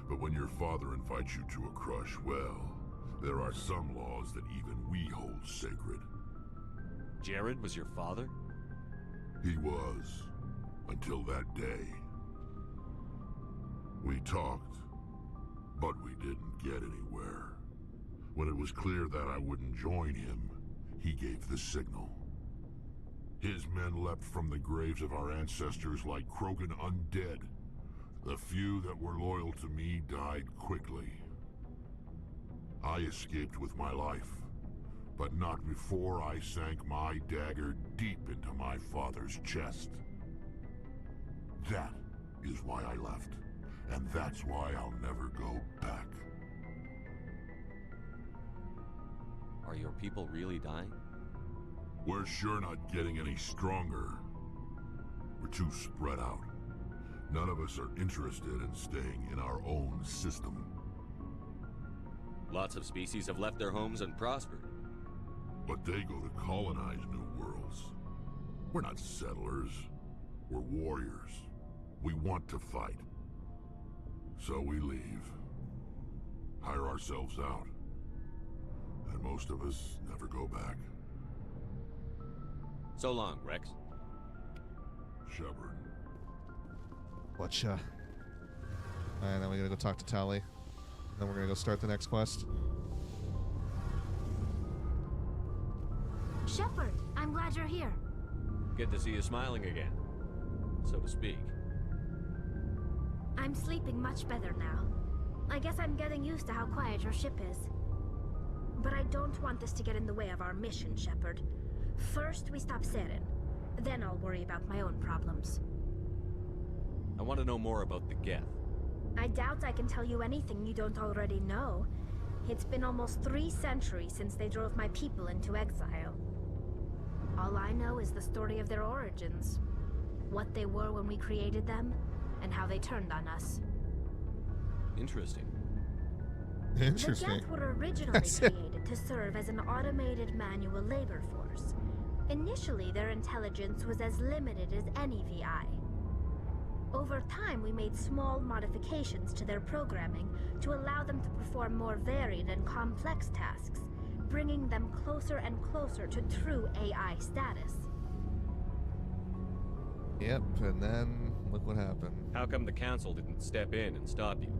But when your father invites you to a crush, well, there are some laws that even we hold sacred. Jared was your father? He was. Until that day. We talked, but we didn't get anywhere. When it was clear that I wouldn't join him, he gave the signal. His men leapt from the graves of our ancestors like Krogan undead. The few that were loyal to me died quickly. I escaped with my life, but not before I sank my dagger deep into my father's chest. That is why I left, and that's why I'll never go back. Are your people really dying? We're sure not getting any stronger. We're too spread out. None of us are interested in staying in our own system. Lots of species have left their homes and prospered. But they go to colonize new worlds. We're not settlers. We're warriors. We want to fight. So we leave. Hire ourselves out. And most of us never go back. So long, Rex. Shepard. Whatcha? Alright, then we're gonna go talk to Tali. Then we're gonna go start the next quest. Shepard, I'm glad you're here. Good to see you smiling again, so to speak. I'm sleeping much better now. I guess I'm getting used to how quiet your ship is. But I don't want this to get in the way of our mission, Shepard. First, we stop Seren. Then I'll worry about my own problems. I want to know more about the Geth. I doubt I can tell you anything you don't already know. It's been almost 3 centuries since they drove my people into exile. All I know is the story of their origins. What they were when we created them, and how they turned on us. Interesting. Interesting. The Geth were originally created to serve as an automated manual labor force. Initially, their intelligence was as limited as any VI. Over time, we made small modifications to their programming to allow them to perform more varied and complex tasks, bringing them closer and closer to true AI status. Yep, and then look what happened. How come the Council didn't step in and stop you?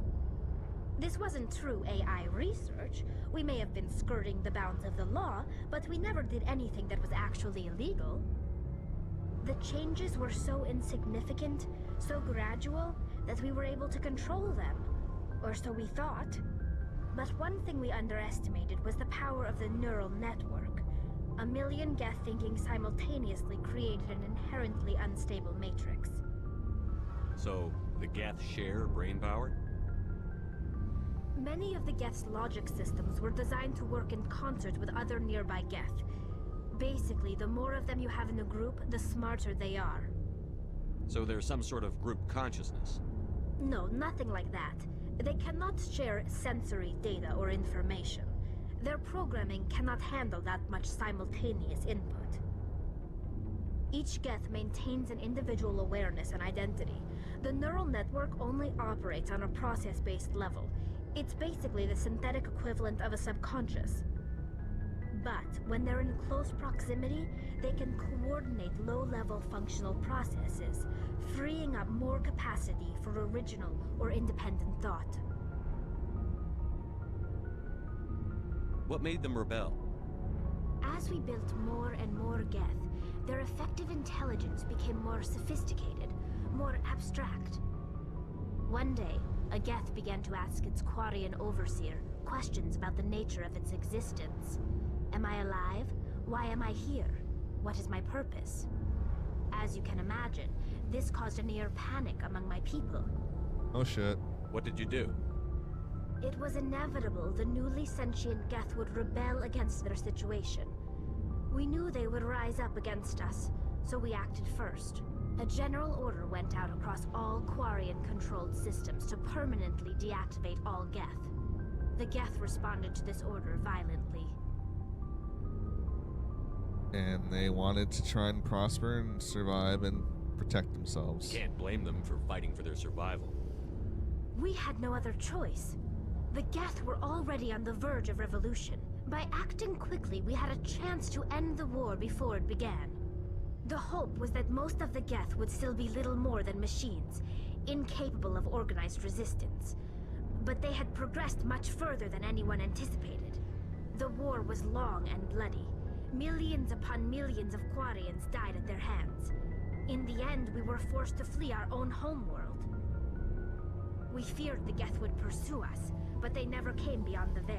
This wasn't true AI research. We may have been skirting the bounds of the law, but we never did anything that was actually illegal. The changes were so insignificant, so gradual, that we were able to control them. Or so we thought. But one thing we underestimated was the power of the neural network. 1 million Geth thinking simultaneously created an inherently unstable matrix. So, the Geth share brain power? Many of the Geth's logic systems were designed to work in concert with other nearby Geth. Basically, the more of them you have in a group, the smarter they are. So there's some sort of group consciousness? No, nothing like that. They cannot share sensory data or information. Their programming cannot handle that much simultaneous input. Each Geth maintains an individual awareness and identity. The neural network only operates on a process-based level. It's basically the synthetic equivalent of a subconscious. But when they're in close proximity, they can coordinate low-level functional processes, freeing up more capacity for original or independent thought. What made them rebel? As we built more and more Geth, their effective intelligence became more sophisticated, more abstract. One day, a Geth began to ask its Quarian overseer questions about the nature of its existence. Am I alive? Why am I here? What is my purpose? As you can imagine, this caused a near panic among my people. Oh shit. What did you do? It was inevitable the newly sentient Geth would rebel against their situation. We knew they would rise up against us, so we acted first. A general order went out across all Quarian-controlled systems to permanently deactivate all Geth. The Geth responded to this order violently. And they wanted to try and prosper and survive and protect themselves. You can't blame them for fighting for their survival. We had no other choice. The Geth were already on the verge of revolution. By acting quickly, we had a chance to end the war before it began. The hope was that most of the Geth would still be little more than machines, incapable of organized resistance. But they had progressed much further than anyone anticipated. The war was long and bloody. Millions upon millions of Quarians died at their hands. In the end, we were forced to flee our own homeworld. We feared the Geth would pursue us, but they never came beyond the Veil.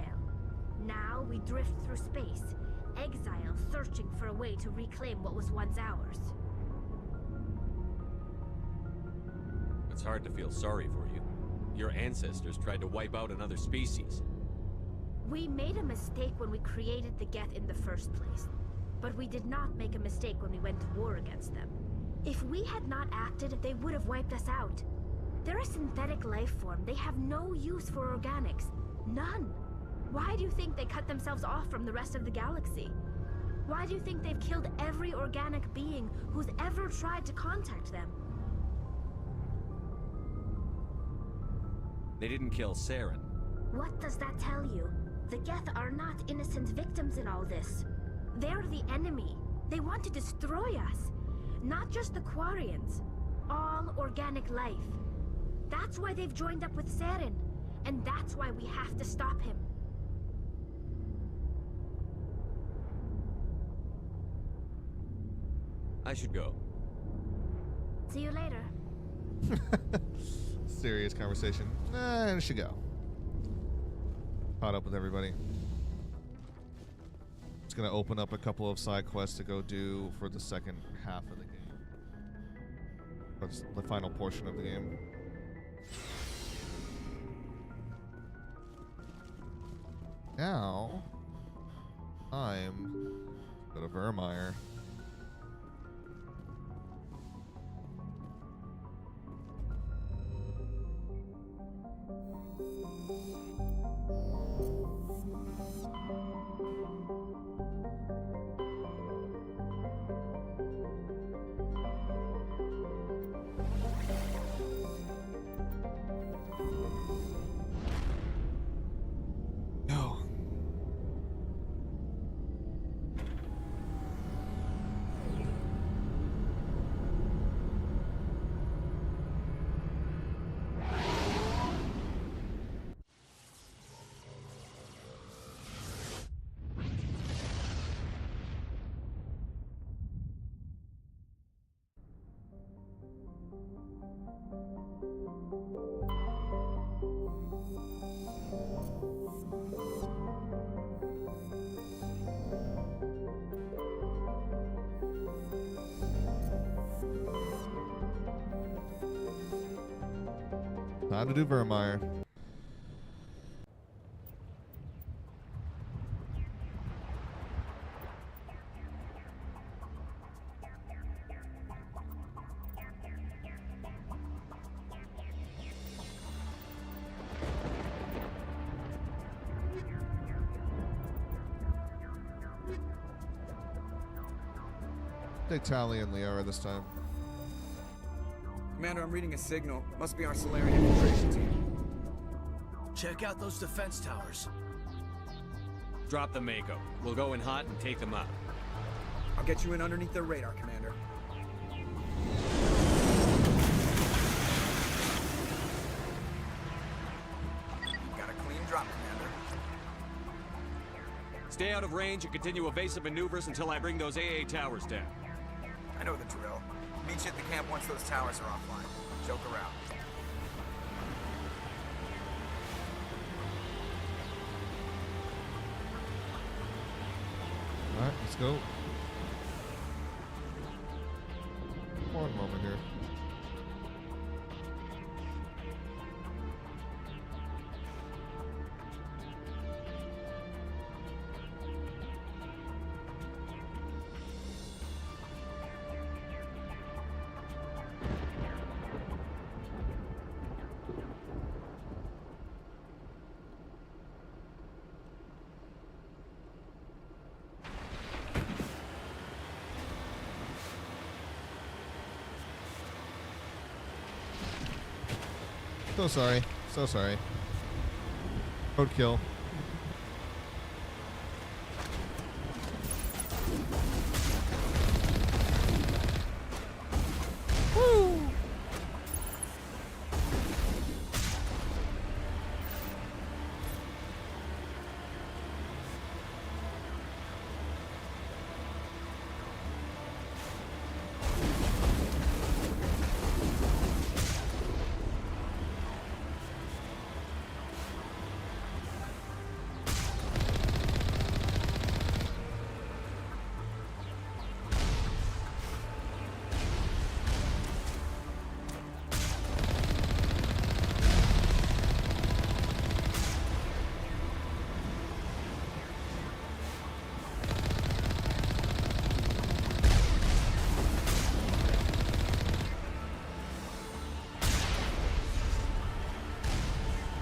Now we drift through space, exile searching for a way to reclaim what was once ours. It's hard to feel sorry for you. Your ancestors tried to wipe out another species. We made a mistake when we created the Geth in the first place, but we did not make a mistake when we went to war against them. If we had not acted, they would have wiped us out. They're a synthetic life form. They have no use for organics. None. Why do you think they cut themselves off from the rest of the galaxy? Why do you think they've killed every organic being who's ever tried to contact them? They didn't kill Saren. What does that tell you? The Geth are not innocent victims in all this. They're the enemy. They want to destroy us. Not just the Quarians. All organic life. That's why they've joined up with Saren. And that's why we have to stop him. I should go. See you later. Serious conversation. I should go. Caught up with everybody. It's going to open up a couple of side quests to go do for the second half of the game. Or the final portion of the game. Now, I'm go to Vermeer. Time to do Vermeer. They Tally and Liara this time. Commander, I'm reading a signal. Must be our Solarian infiltration team. Check out those defense towers. Drop the Mako. We'll go in hot and take them out. I'll get you in underneath their radar, Commander. Got a clean drop, Commander. Stay out of range and continue evasive maneuvers until I bring those AA towers down. I know the drill. Meet you at the camp once those towers are offline. Joke around. Alright, let's go. One moment here. So sorry. So sorry. Roadkill. Woo!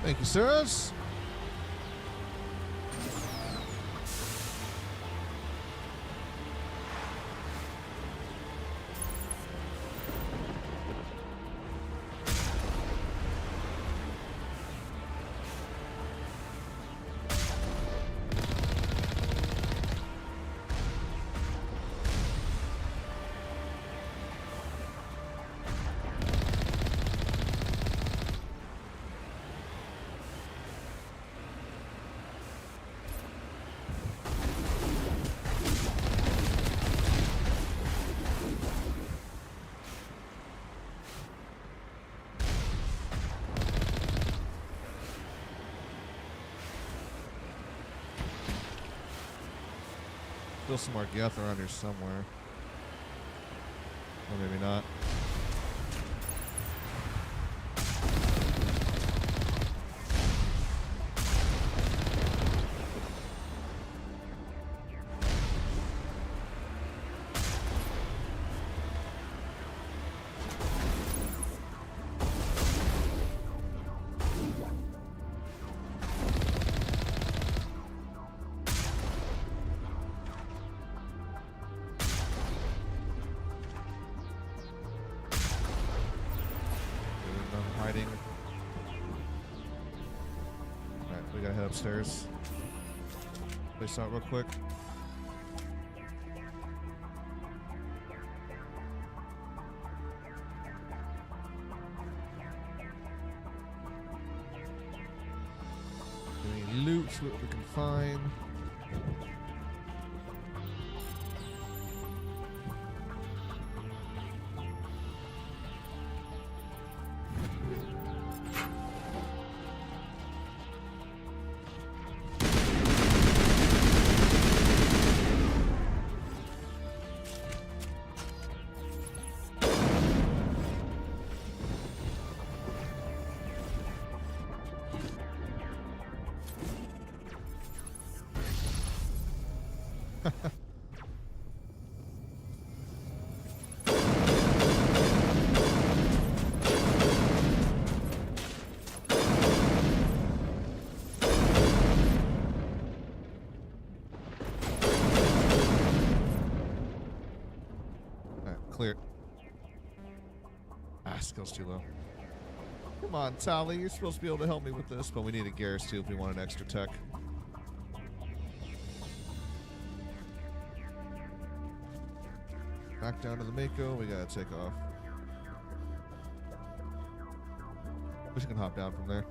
Thank you, sirs. Still some more Geth around here somewhere. Or maybe not. Hiding. Alright, we gotta head upstairs. Place out real quick. Any loot, see what we can find. Clear. Ah, skill's too low. Come on, Tali, you're supposed to be able to help me with this, but we need a Garrus too if we want an extra tech. Back down to the Mako, we gotta take off. Wish I can hop down from there.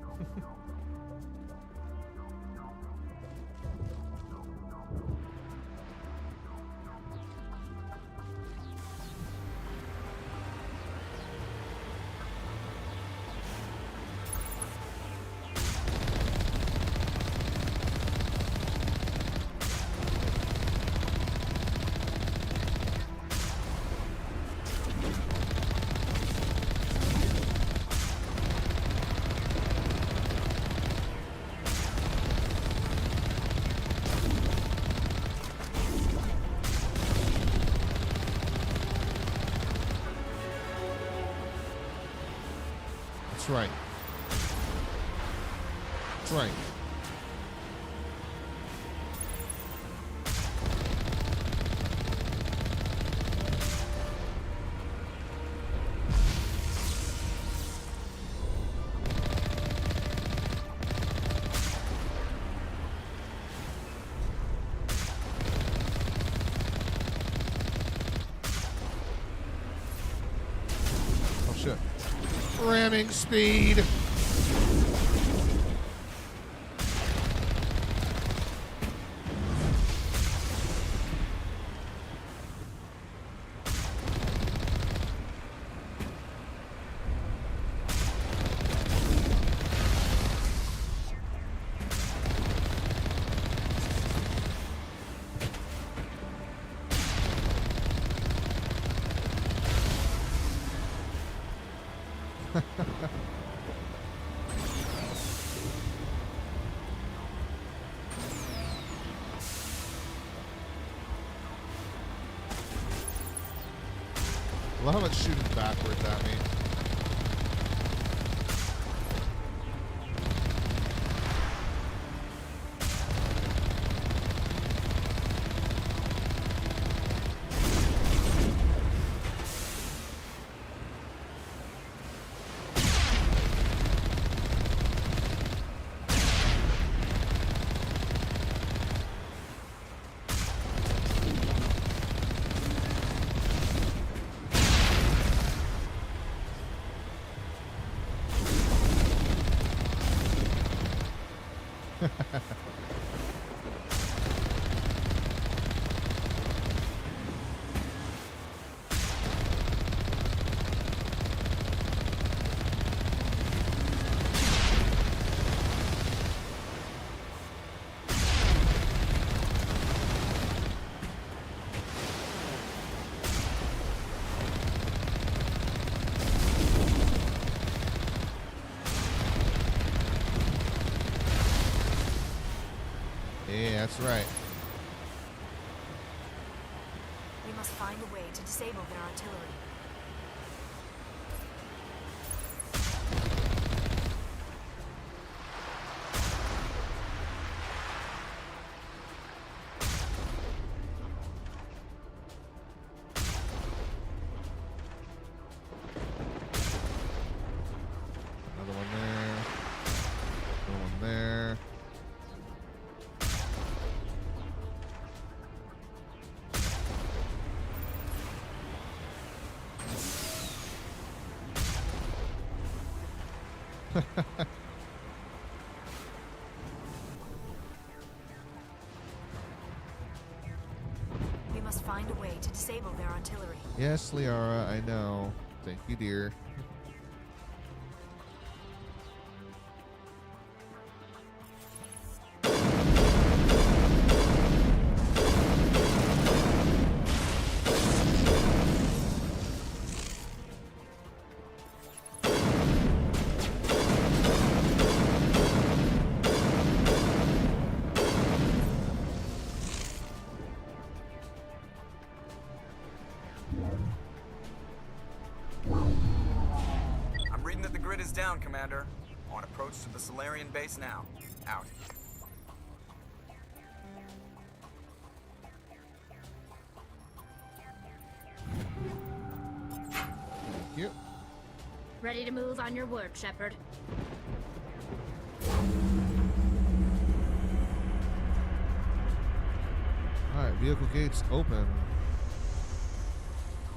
That's right. That's right. Ramming speed. I love how it's shooting backwards at me. Yeah, that's right. We must find a way to disable their artillery. Another one there. Another one there. We must find a way to disable their artillery. Yes, Liara, I know. Thank you, dear. I'm reading that the grid is down, Commander. On approach to the Solarian base now. Out. Thank you. Ready to move on your word, Shepard. Alright, vehicle gates open.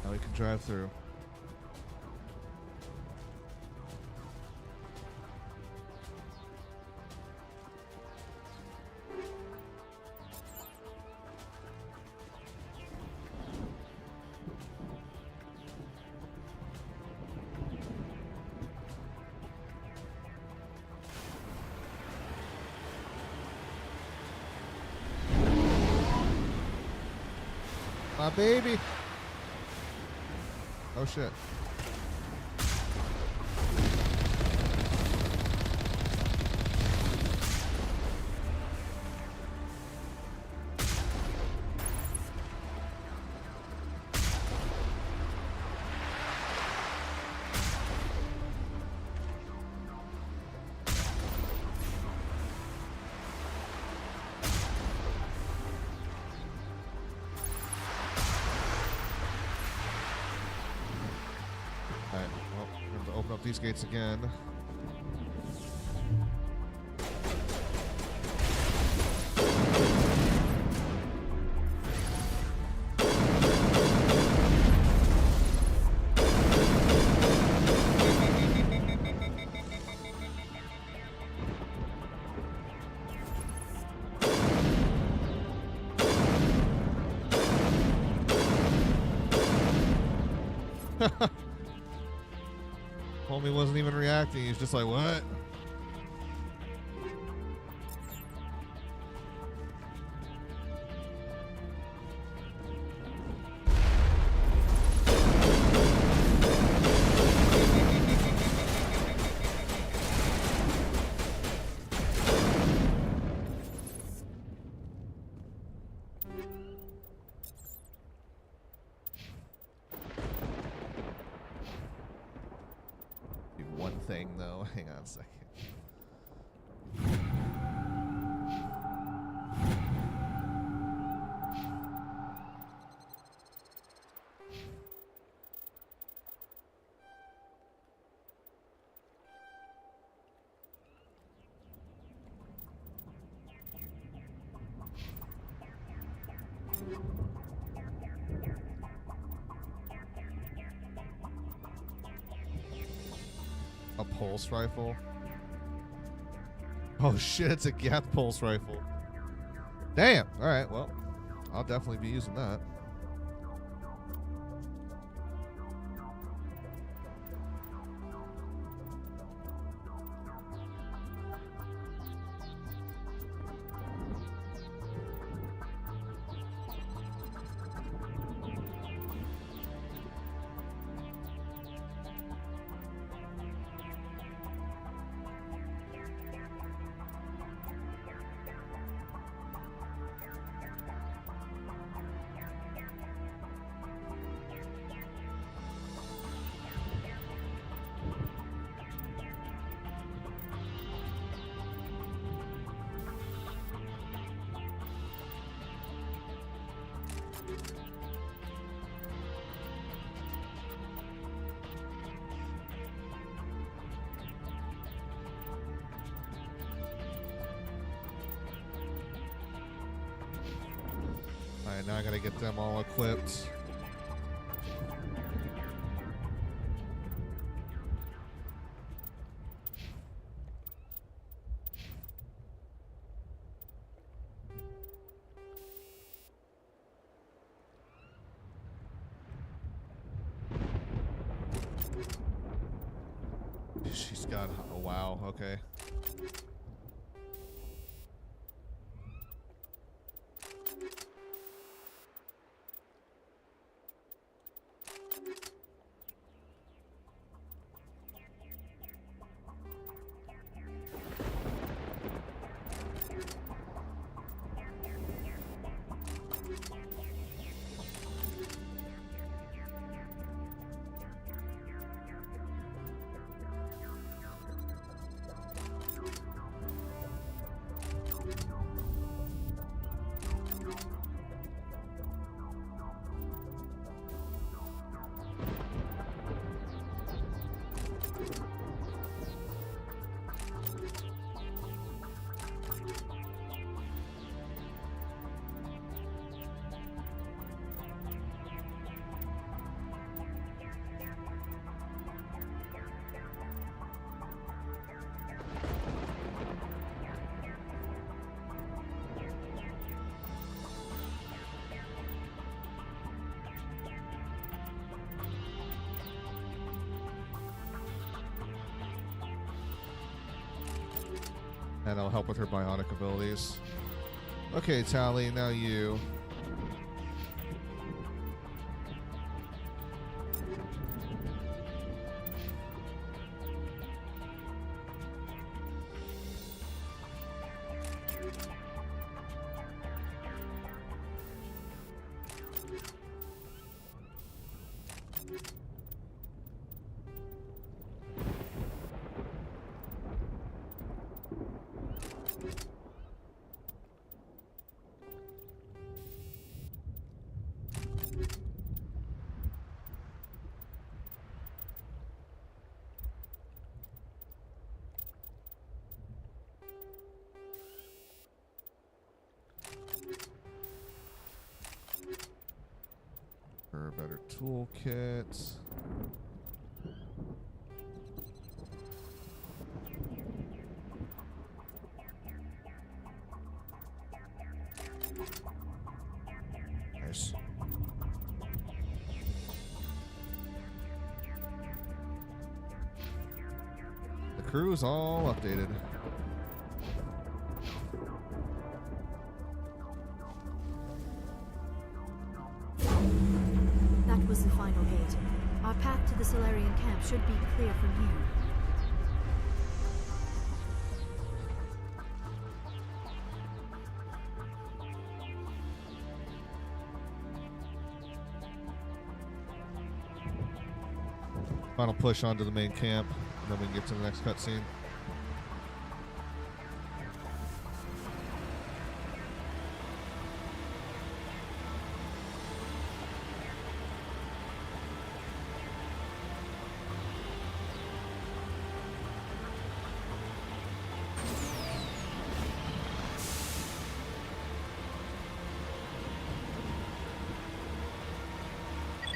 Now we can drive through. My baby. Oh shit. Alright, well, we're going to open up these gates again. Homie wasn't even reacting. He's just like, what? One thing though. Hang on a second. A pulse rifle? Oh shit, it's a Gath pulse rifle. Damn! Alright, well, I'll definitely be using that. Alright, now I gotta get them all equipped. She's got, oh wow, okay. And I'll help with her bionic abilities. Okay, Tally, now you. For a better toolkit. Nice. crew is all updated. That was the final gate. Our path to the Solarian camp should be clear from here. Final push onto the main camp, and then we can get to the next cutscene.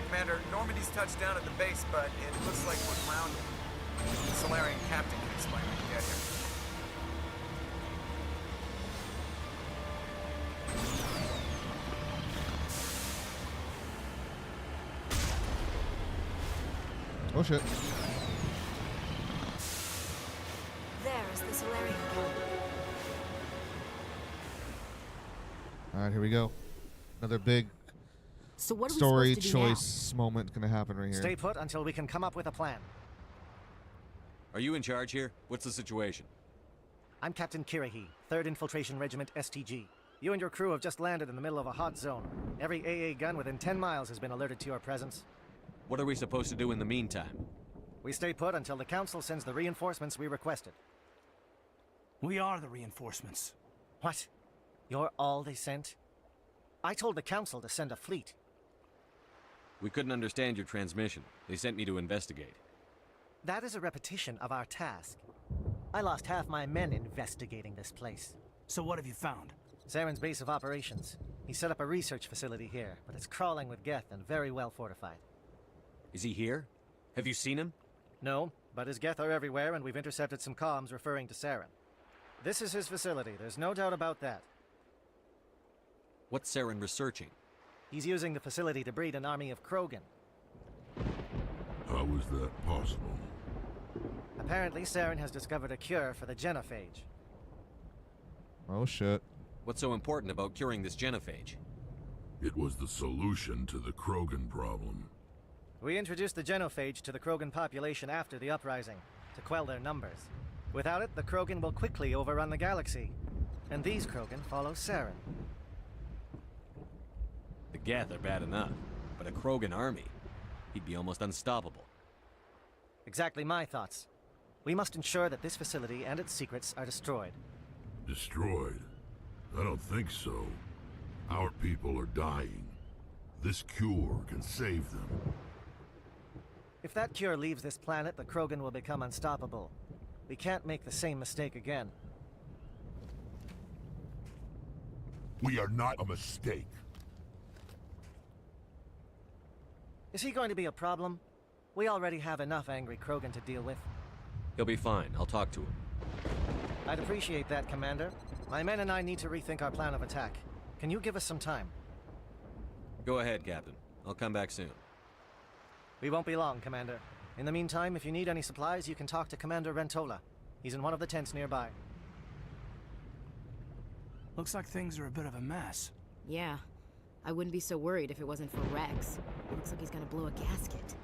Commander, Normandy's touched down at the base, but it looks like we're grounded. The Solarian captain can explain when we get here. Oh shit. There is the Solarian camp. Alright, here we go. Another big So what are we story supposed to do now? choice moment gonna happen right here. Stay put until we can come up with a plan. Are you in charge here? What's the situation? I'm Captain Kirahi, 3rd Infiltration Regiment STG. You and your crew have just landed in the middle of a hot zone. Every AA gun within 10 miles has been alerted to your presence. What are we supposed to do in the meantime? We stay put until the Council sends the reinforcements we requested. We are the reinforcements. What? You're all they sent? I told the Council to send a fleet. We couldn't understand your transmission. They sent me to investigate. That is a repetition of our task. I lost half my men investigating this place. So what have you found? Saren's base of operations. He set up a research facility here, but it's crawling with Geth and very well fortified. Is he here? Have you seen him? No, but his Geth are everywhere, and we've intercepted some comms referring to Saren. This is his facility, there's no doubt about that. What's Saren researching? He's using the facility to breed an army of Krogan. How is that possible? Apparently, Saren has discovered a cure for the genophage. Oh shit. What's so important about curing this genophage? It was the solution to the Krogan problem. We introduced the genophage to the Krogan population after the uprising, to quell their numbers. Without it, the Krogan will quickly overrun the galaxy. And these Krogan follow Saren. The Geth are bad enough, but a Krogan army? He'd be almost unstoppable. Exactly my thoughts. We must ensure that this facility and its secrets are destroyed. Destroyed? I don't think so. Our people are dying. This cure can save them. If that cure leaves this planet, the Krogan will become unstoppable. We can't make the same mistake again. We are not a mistake. Is he going to be a problem? We already have enough angry Krogan to deal with. He'll be fine. I'll talk to him. I'd appreciate that, Commander. My men and I need to rethink our plan of attack. Can you give us some time? Go ahead, Captain. I'll come back soon. We won't be long, Commander. In the meantime, if you need any supplies, you can talk to Commander Rentola. He's in one of the tents nearby. Looks like things are a bit of a mess. Yeah. I wouldn't be so worried if it wasn't for Rex. It looks like he's gonna blow a gasket.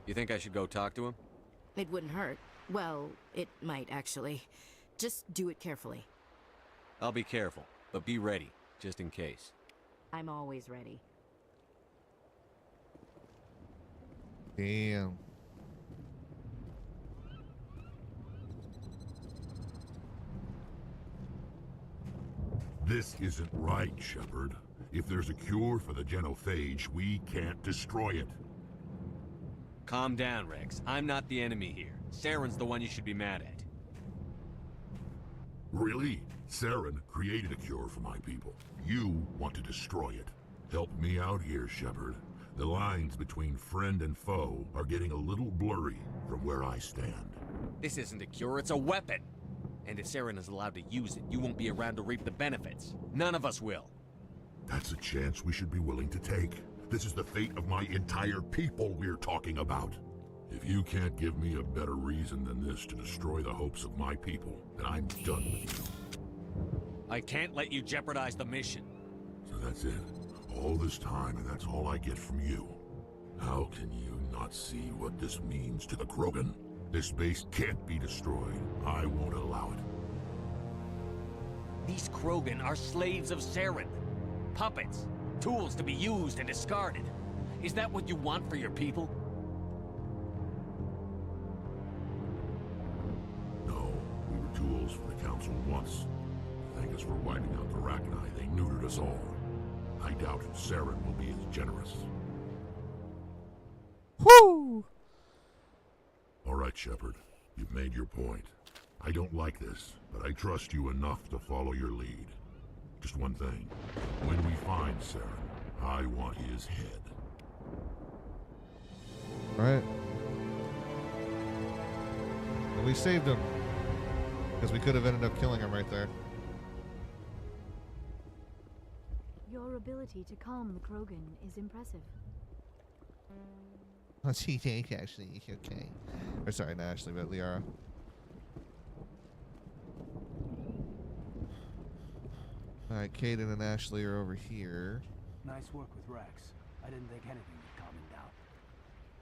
You think I should go talk to him? It wouldn't hurt. Well, it might, actually. Just do it carefully. I'll be careful, but be ready, just in case. I'm always ready. Damn. This isn't right, Shepard. If there's a cure for the genophage, we can't destroy it. Calm down, Rex. I'm not the enemy here. Saren's the one you should be mad at. Really? Saren created a cure for my people. You want to destroy it. Help me out here, Shepard. The lines between friend and foe are getting a little blurry from where I stand. This isn't a cure, it's a weapon! And if Saren is allowed to use it, you won't be around to reap the benefits. None of us will. That's a chance we should be willing to take. This is the fate of my entire people we're talking about. If you can't give me a better reason than this to destroy the hopes of my people, then I'm done with you. I can't let you jeopardize the mission. So that's it. All this time, and that's all I get from you. How can you not see what this means to the Krogan? This base can't be destroyed. I won't allow it. These Krogan are slaves of Saren. Puppets. Tools to be used and discarded. Is that what you want for your people? No, we were tools for the Council once. Thank us for wiping out the Rachni. They neutered us all. I doubt Saren will be as generous. Whoo! All right, Shepard. You've made your point. I don't like this, but I trust you enough to follow your lead. Just one thing. When we find Saren, I want his head. Right. And we saved him. Because we could have ended up killing him right there. Your ability to calm the Krogan is impressive. Let's see, Ashley. Okay. Or sorry, not Ashley, but Liara. Alright, Caden and Ashley are over here. Nice work with Rex. I didn't think anything would calm him down.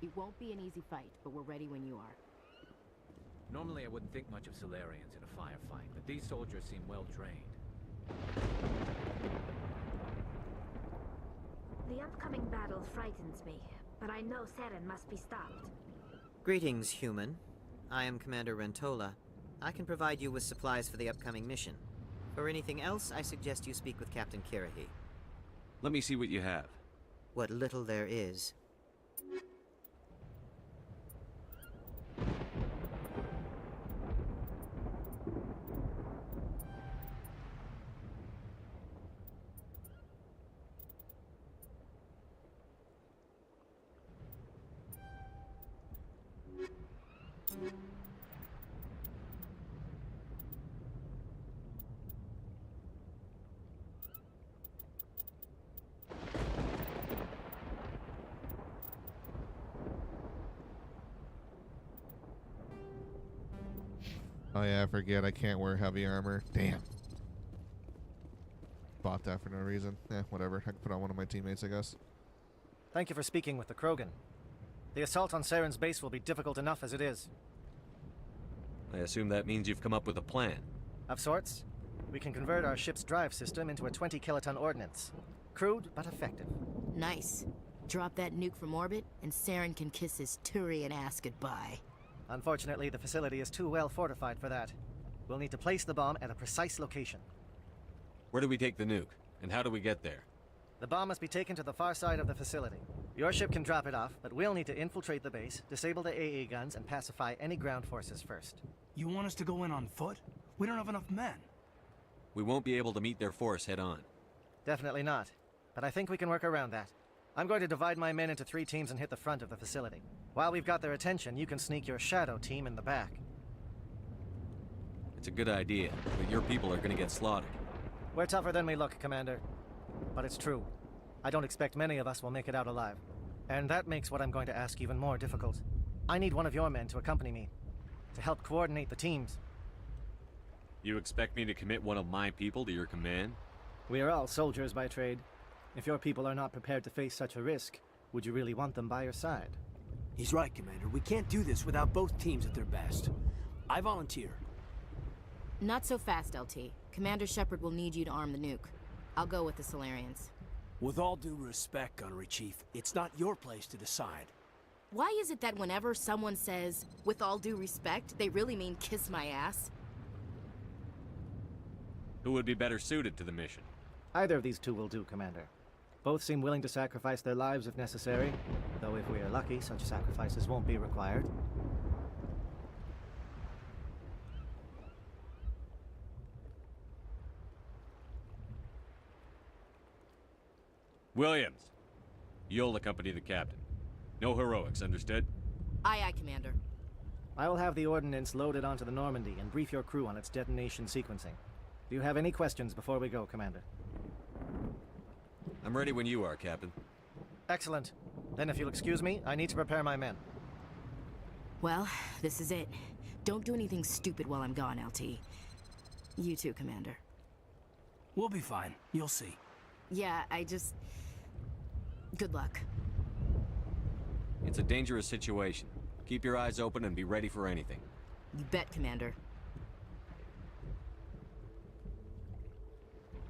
It won't be an easy fight, but we're ready when you are. Normally I wouldn't think much of Solarians in a firefight, but these soldiers seem well trained. The upcoming battle frightens me, but I know Saren must be stopped. Greetings, human. I am Commander Rentola. I can provide you with supplies for the upcoming mission. For anything else, I suggest you speak with Captain Kirahi. Let me see what you have. What little there is. Oh yeah, I forget. I can't wear heavy armor. Damn. Bought that for no reason. Whatever. I can put on one of my teammates, I guess. Thank you for speaking with the Krogan. The assault on Saren's base will be difficult enough as it is. I assume that means you've come up with a plan. Of sorts. We can convert our ship's drive system into a 20-kiloton ordnance. Crude, but effective. Nice. Drop that nuke from orbit, and Saren can kiss his Turian ass goodbye. Unfortunately, the facility is too well fortified for that. We'll need to place the bomb at a precise location. Where do we take the nuke? And how do we get there? The bomb must be taken to the far side of the facility. Your ship can drop it off, but we'll need to infiltrate the base, disable the AA guns, and pacify any ground forces first. You want us to go in on foot? We don't have enough men. We won't be able to meet their force head-on. Definitely not. But I think we can work around that. I'm going to divide my men into 3 teams and hit the front of the facility. While we've got their attention, you can sneak your shadow team in the back. It's a good idea, but your people are going to get slaughtered. We're tougher than we look, Commander. But it's true. I don't expect many of us will make it out alive. And that makes what I'm going to ask even more difficult. I need one of your men to accompany me, to help coordinate the teams. You expect me to commit one of my people to your command? We are all soldiers by trade. If your people are not prepared to face such a risk, would you really want them by your side? He's right, Commander. We can't do this without both teams at their best. I volunteer. Not so fast, LT. Commander Shepard will need you to arm the nuke. I'll go with the Solarians. With all due respect, Gunnery Chief, it's not your place to decide. Why is it that whenever someone says, with all due respect, they really mean kiss my ass? Who would be better suited to the mission? Either of these 2 will do, Commander. Both seem willing to sacrifice their lives if necessary, though if we are lucky, such sacrifices won't be required. Williams, you'll accompany the captain. No heroics, understood? Aye, aye, Commander. I will have the ordnance loaded onto the Normandy and brief your crew on its detonation sequencing. Do you have any questions before we go, Commander? I'm ready when you are, Captain. Excellent. Then if you'll excuse me, I need to prepare my men. Well, this is it. Don't do anything stupid while I'm gone, LT. You too, Commander. We'll be fine. You'll see. Yeah, good luck. It's a dangerous situation. Keep your eyes open and be ready for anything. You bet, Commander.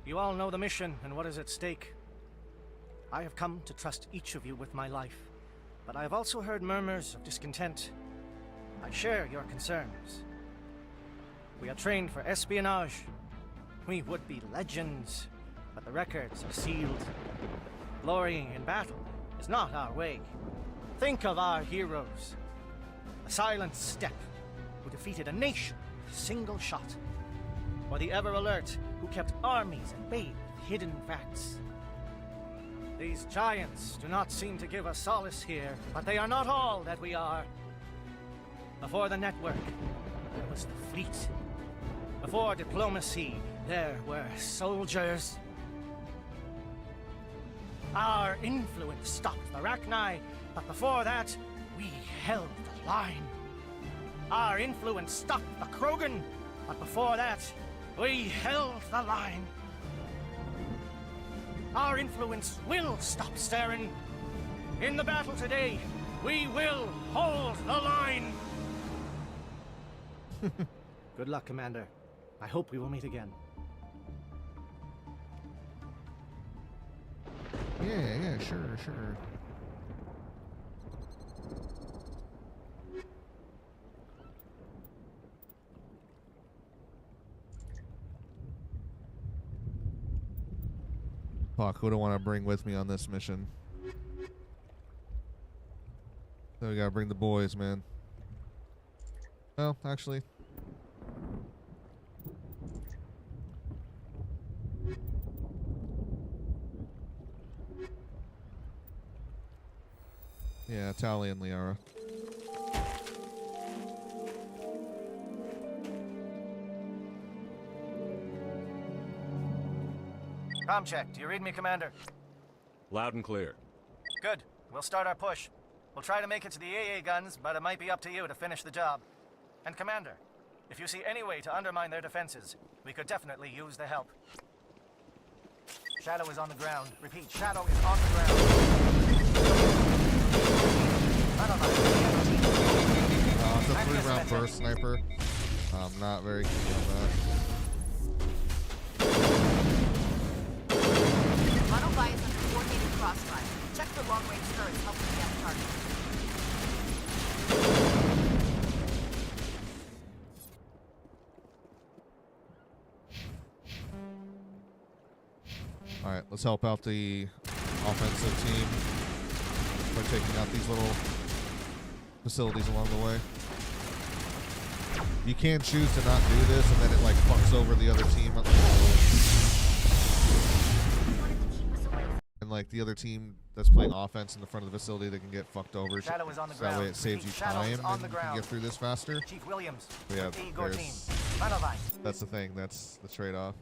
You all know the mission and what is at stake. I have come to trust each of you with my life, but I have also heard murmurs of discontent. I share your concerns. We are trained for espionage. We would be legends, but the records are sealed. Glorying in battle is not our way. Think of our heroes. The silent step who defeated a nation with a single shot. Or the ever-alert who kept armies at bay with hidden facts. These giants do not seem to give us solace here, but they are not all that we are. Before the network, there was the fleet. Before diplomacy, there were soldiers. Our influence stopped the Rachni, but before that, we held the line. Our influence stopped the Krogan, but before that, we held the line. Our influence will stop Saren. In the battle today, we will hold the line. Good luck, Commander. I hope we will meet again. Yeah, sure. Fuck, who do I want to bring with me on this mission? So we gotta bring the boys, man. Well, actually. Yeah, Tali and Liara. Comm check. Do you read me, Commander? Loud and clear. Good. We'll start our push. We'll try to make it to the AA guns, but it might be up to you to finish the job. And Commander, if you see any way to undermine their defenses, we could definitely use the help. Shadow is on the ground. Repeat, Shadow is on the ground. It's a 3-round burst sniper. I'm not very keen on that. Monobite is under coordinated crossfire. Check for long-range turrets helping get the target. Alright, let's help out the offensive team by taking out these little facilities along the way. You can choose to not do this, and then it like fucks over the other team. And like the other team that's playing offense in the front of the facility, they can get fucked over. Shadow is on the so that way ground. it saves you time, and you can get through this faster. Chief Williams, But yeah, Igor team. that's the thing. That's the trade-off.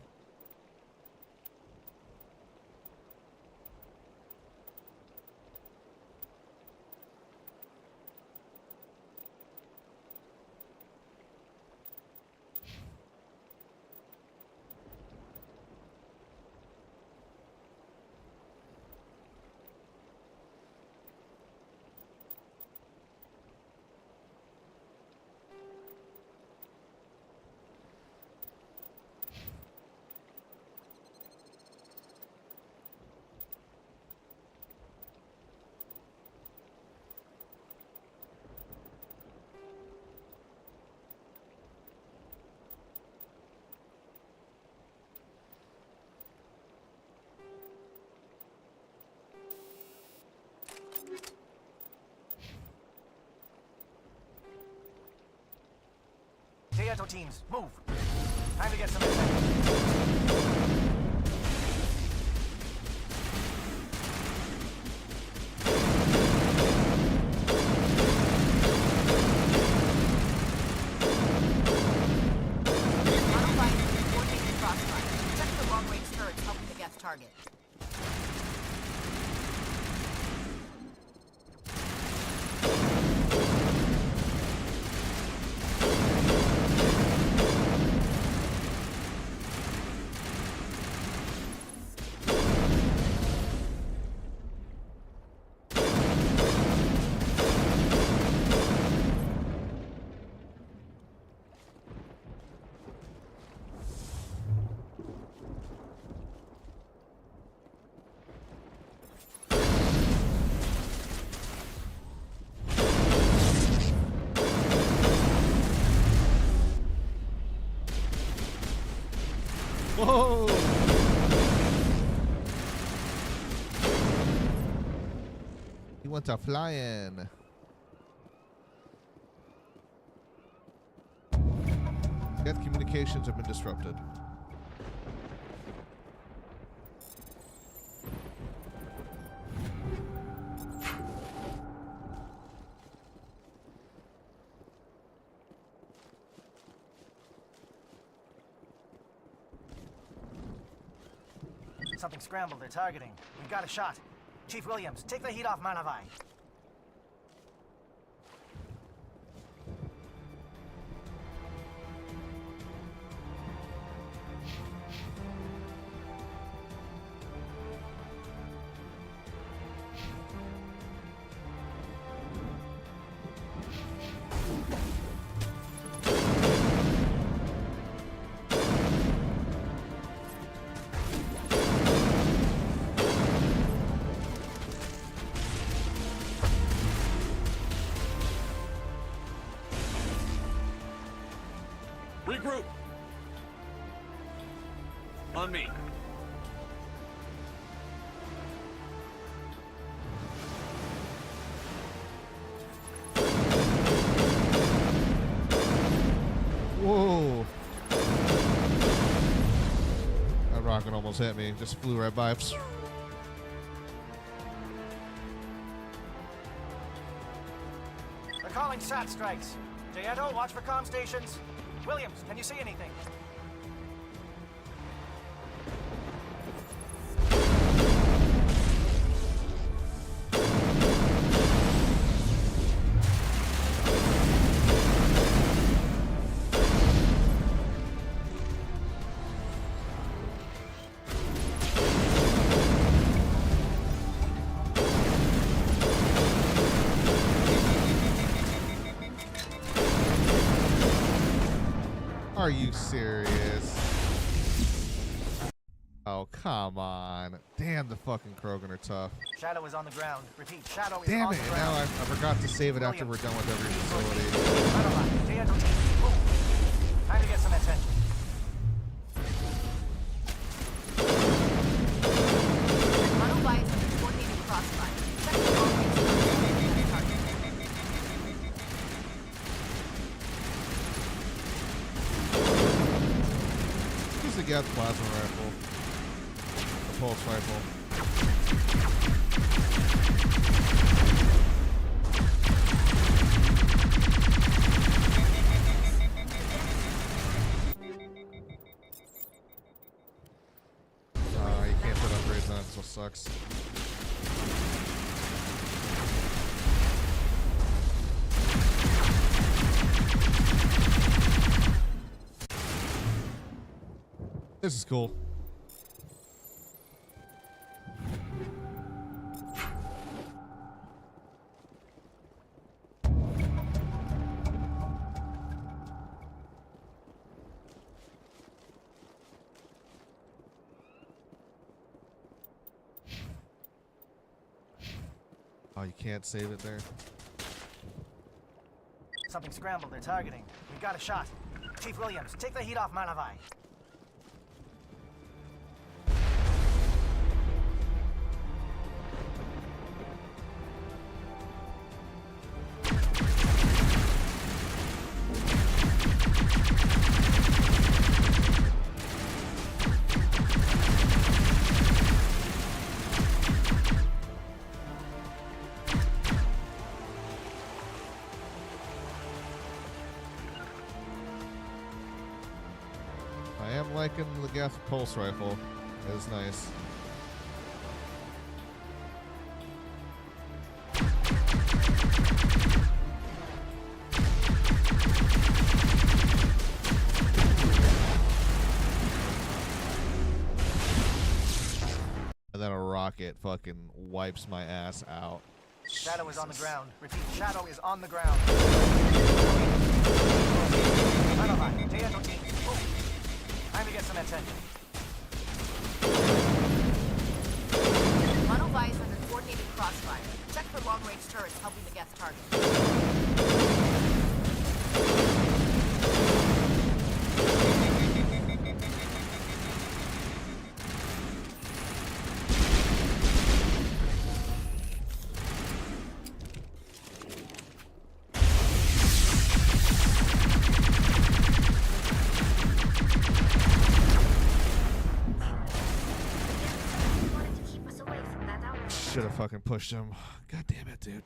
Tieto teams, move! Time to get some attention. Target. went a flying. Geth communications have been disrupted. Something scrambled. They're targeting. We've got a shot. Chief Williams, take the heat off Manavai. Regroup! On me. Whoa. That rocket almost hit me. Just flew right by. They're calling SAT strikes. Dieto, watch for comm stations. Williams, can you see anything? Are you serious? Oh, come on. Damn, the fucking Krogan are tough. Shadow is on the ground. Repeat, Shadow is Damn on it, the now ground. I forgot to save it after we're done with every facility. Time to get some attention. Manavai is under coordinated crossfire. Check the long-range target. Use the Geth plasma rifle. The pulse rifle. You can't put upgrades on it, so it sucks. This is cool. Oh, you can't save it there. Something scrambled. They're targeting. We've got a shot. Chief Williams, take the heat off Manavai. I am liking the Geth pulse rifle. It is nice. And then a rocket fucking wipes my ass out. Shadow is on the ground. Repeat, Shadow is on the ground. Manavai, Dieto team. Time to get some attention. Manavai is under coordinated crossfire. Check for long-range turrets helping the Geth target. should have fucking pushed him. God damn it, dude.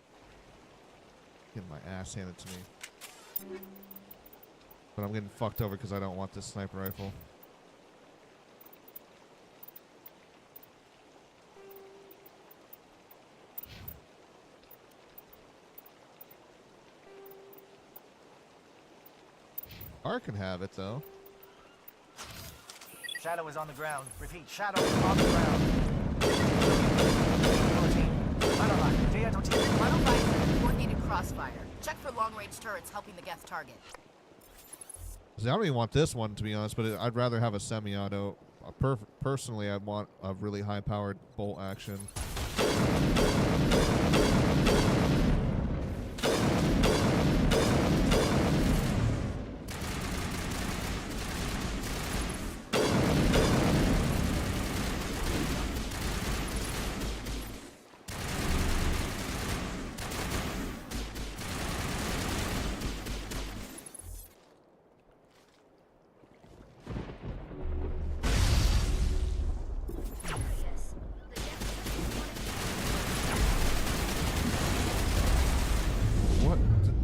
Getting my ass handed to me. But I'm getting fucked over because I don't want this sniper rifle. R can have it though. Shadow is on the ground. Repeat, Shadow is on the ground. Model Bison, coordinated crossfire. Check for long-range turrets helping the Geth target. See, I don't even want this one, to be honest, but I'd rather have a semi-auto. Personally, I want a really high-powered bolt action.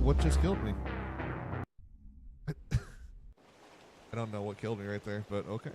What just killed me? I don't know what killed me right there, but okay.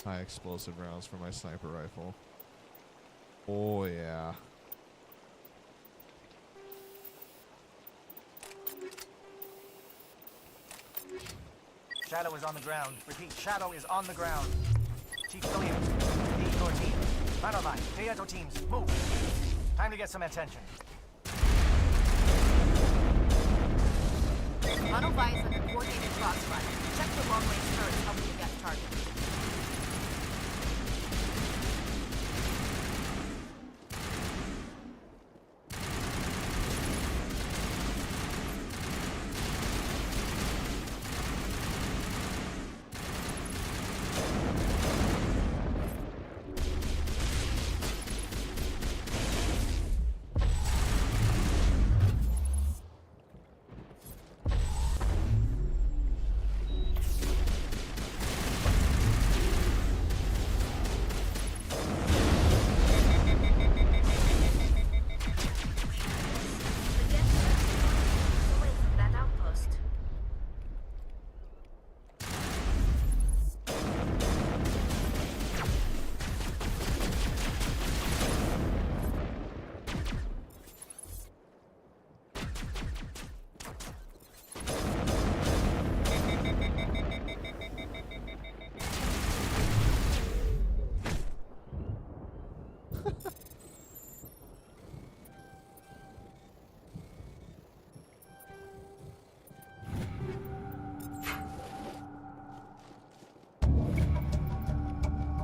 High explosive rounds for my sniper rifle. Oh yeah. Shadow is on the ground. Repeat, Shadow is on the ground. Chief Williams, lead your team. Manova, Prieto teams, move. Time to get some attention. Model Bison, coordinated crossfire. Check for long-range turrets helping the Geth target.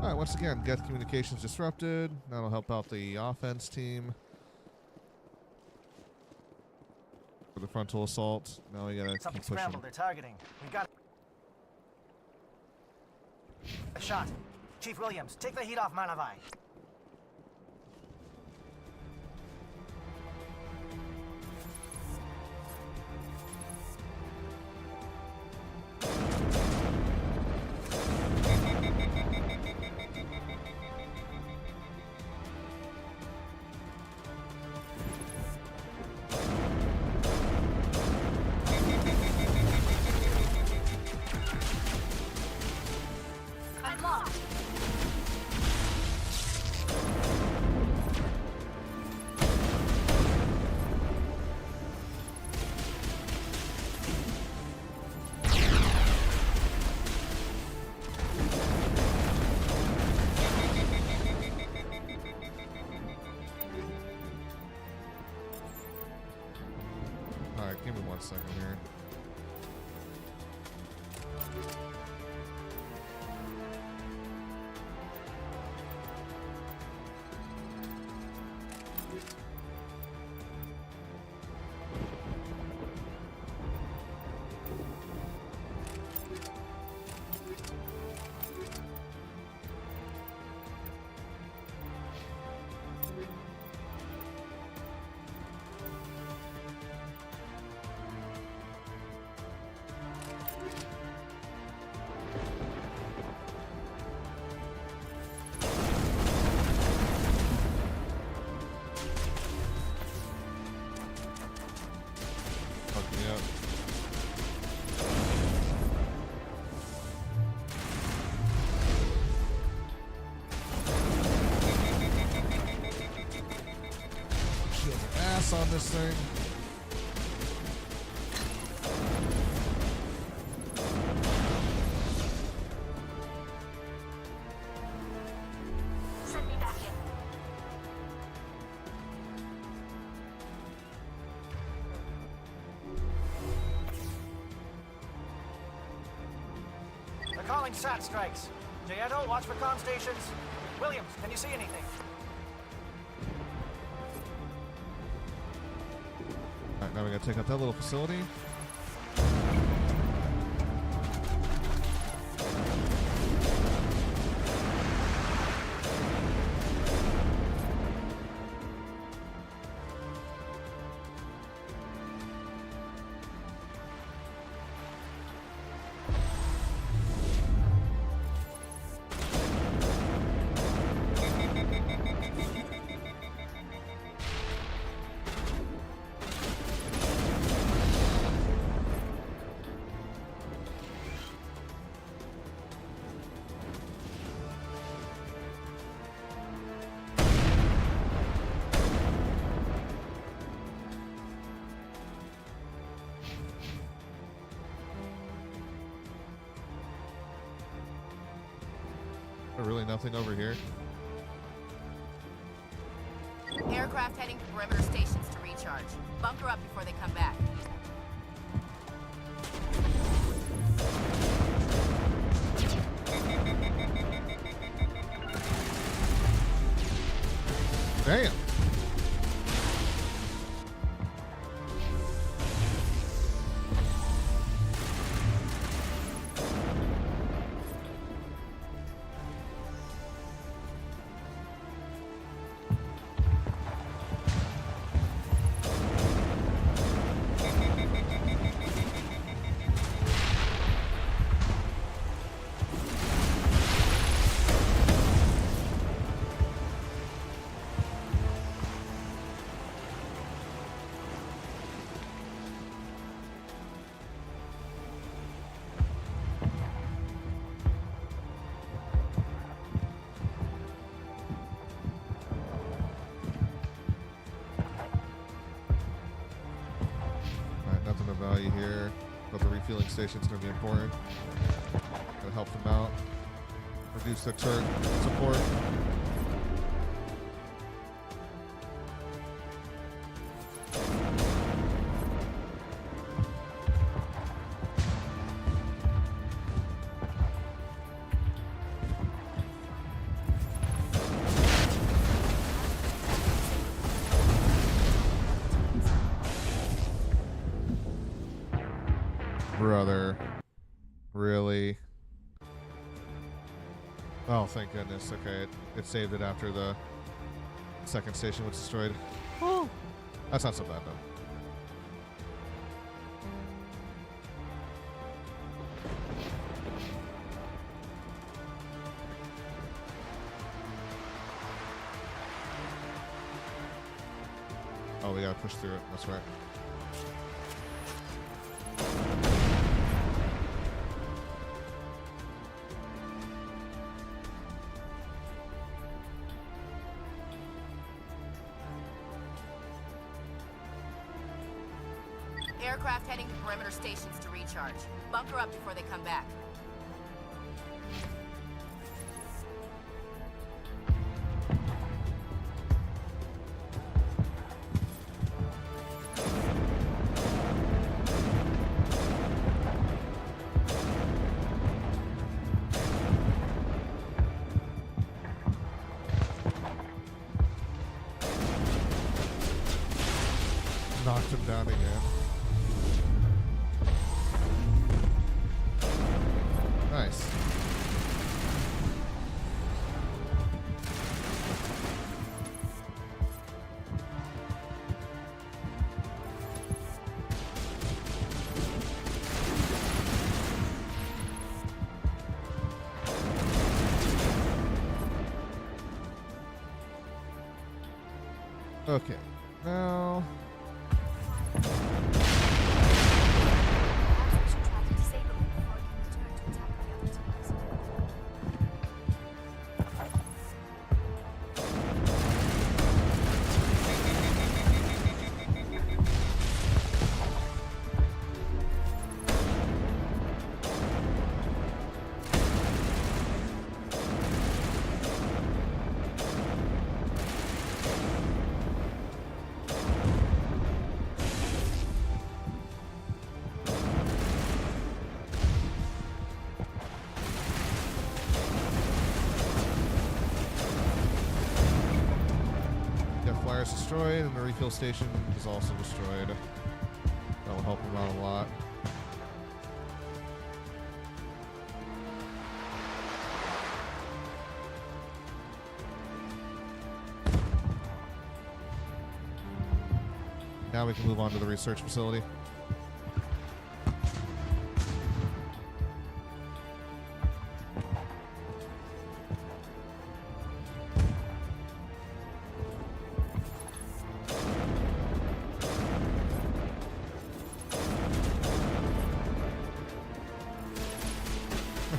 Alright, once again, Geth communications disrupted. That'll help out the offense team. For the frontal assault. Now we gotta Something keep pushing. scrambled. They're targeting. We've got a shot. Chief Williams, take the heat off Manavai. Give me 1 second here. On this thing. Send me back in. They're calling SAT strikes. Jaeto, watch for comm stations. Williams, can you see anything? Alright, now we gotta take out that little facility. Really nothing over here. Aircraft heading to perimeter stations to recharge. Bunker up before they come back. Damn. Value here, but the refueling station is going to be important. Going to help them out, reduce their turret support. Brother. Really? Oh, thank goodness. Okay, it saved it after the second station was destroyed. Oh, that's not so bad, though. Oh, we gotta push through it. That's right. Aircraft heading to perimeter stations to recharge. Bunker up before they come back. knocked him down again. Nice. Okay, now... destroyed, and the refill station is also destroyed. That will help him out a lot. Now we can move on to the research facility.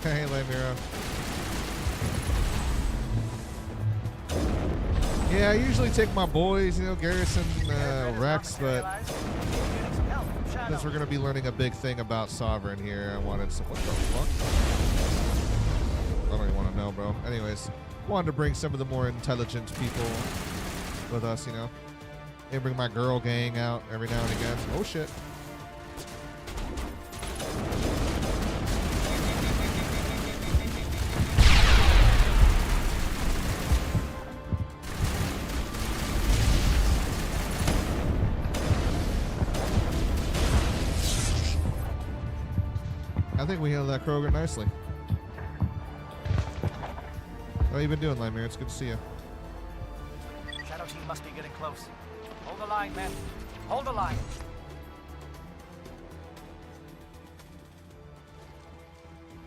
Hey, Lamira. Yeah, I usually take my boys, you know, Garrison, Rex, but since we're going to be learning a big thing about Sovereign here, I wanted some... What the fuck? I don't even want to know, bro. Anyways, wanted to bring some of the more intelligent people with us, you know. Maybe bring my girl gang out every now and again. Oh, shit. I think we handled that Kroger nicely. How you been doing, Lamir? It's good to see you. Shadow team must be getting close. Hold the line, men. Hold the line.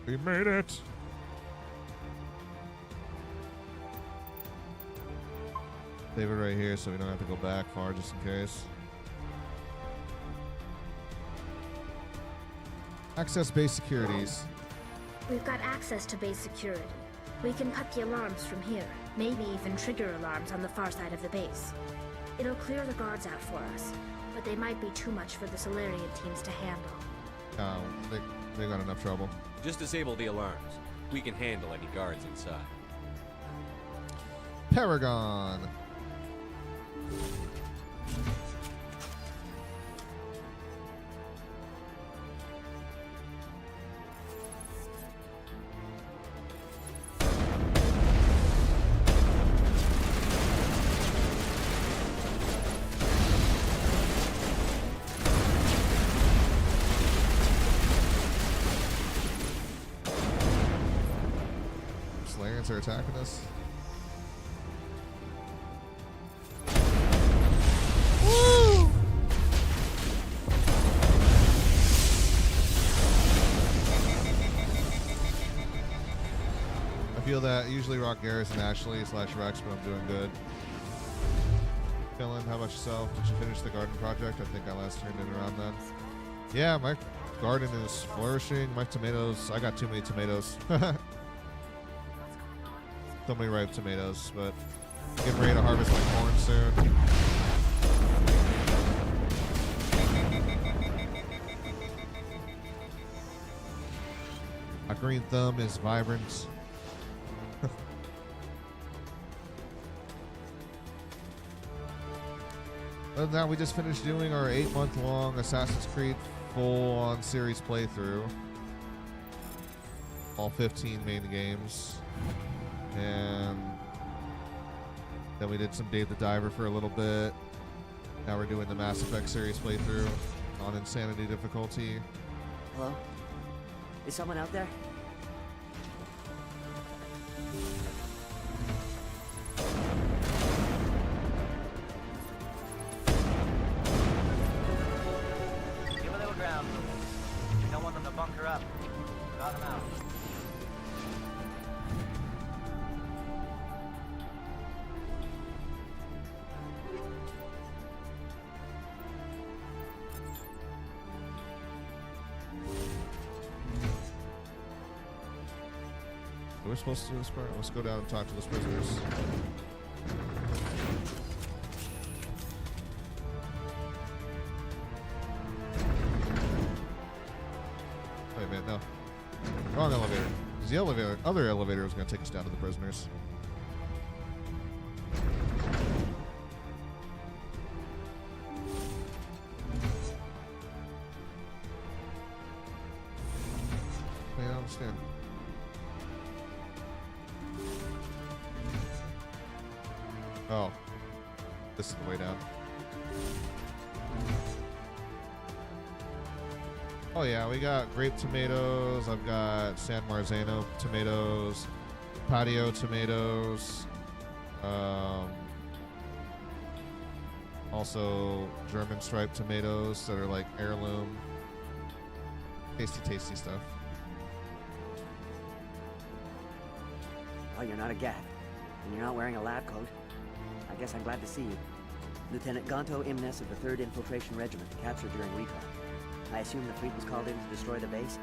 We made it. Save it right here so we don't have to go back far just in case. Access base securities. We've got access to base security. We can cut the alarms from here. Maybe even trigger alarms on the far side of the base. It'll clear the guards out for us, but they might be too much for the Solarian teams to handle. Oh, they got enough trouble. Just disable the alarms. We can handle any guards inside. Paragon. Solarians are attacking us. Woo! I feel that I usually rock Garrison Ashley / Rex, but I'm doing good. Dylan, how about yourself? Did you finish the garden project? I think I last turned it around then. Yeah, my garden is flourishing. My tomatoes, I got too many tomatoes. So many ripe tomatoes, but getting ready to harvest my corn soon. My green thumb is vibrant. Other than that, we just finished doing our 8-month-long Assassin's Creed full-on series playthrough. All 15 main games. And then we did some Dave the Diver for a little bit. Now we're doing the Mass Effect series playthrough on Insanity difficulty. Hello? Is someone out there? Give a little ground. You don't want them to bunker up. Got them out. We're supposed to do this part. Let's go down and talk to those prisoners. Wait a minute, no. Wrong elevator. 'Cause the other elevator was going to take us down to the prisoners. I don't understand. Oh, this is the way down. Oh yeah, we got grape tomatoes. I've got San Marzano tomatoes, patio tomatoes, also German striped tomatoes that are like heirloom. Tasty stuff. Oh, you're not a Gath, and you're not wearing a lab coat. I guess I'm glad to see you. Lieutenant Gonto Imnes of the 3rd Infiltration Regiment, captured during recon. I assume the fleet was called in to destroy the base?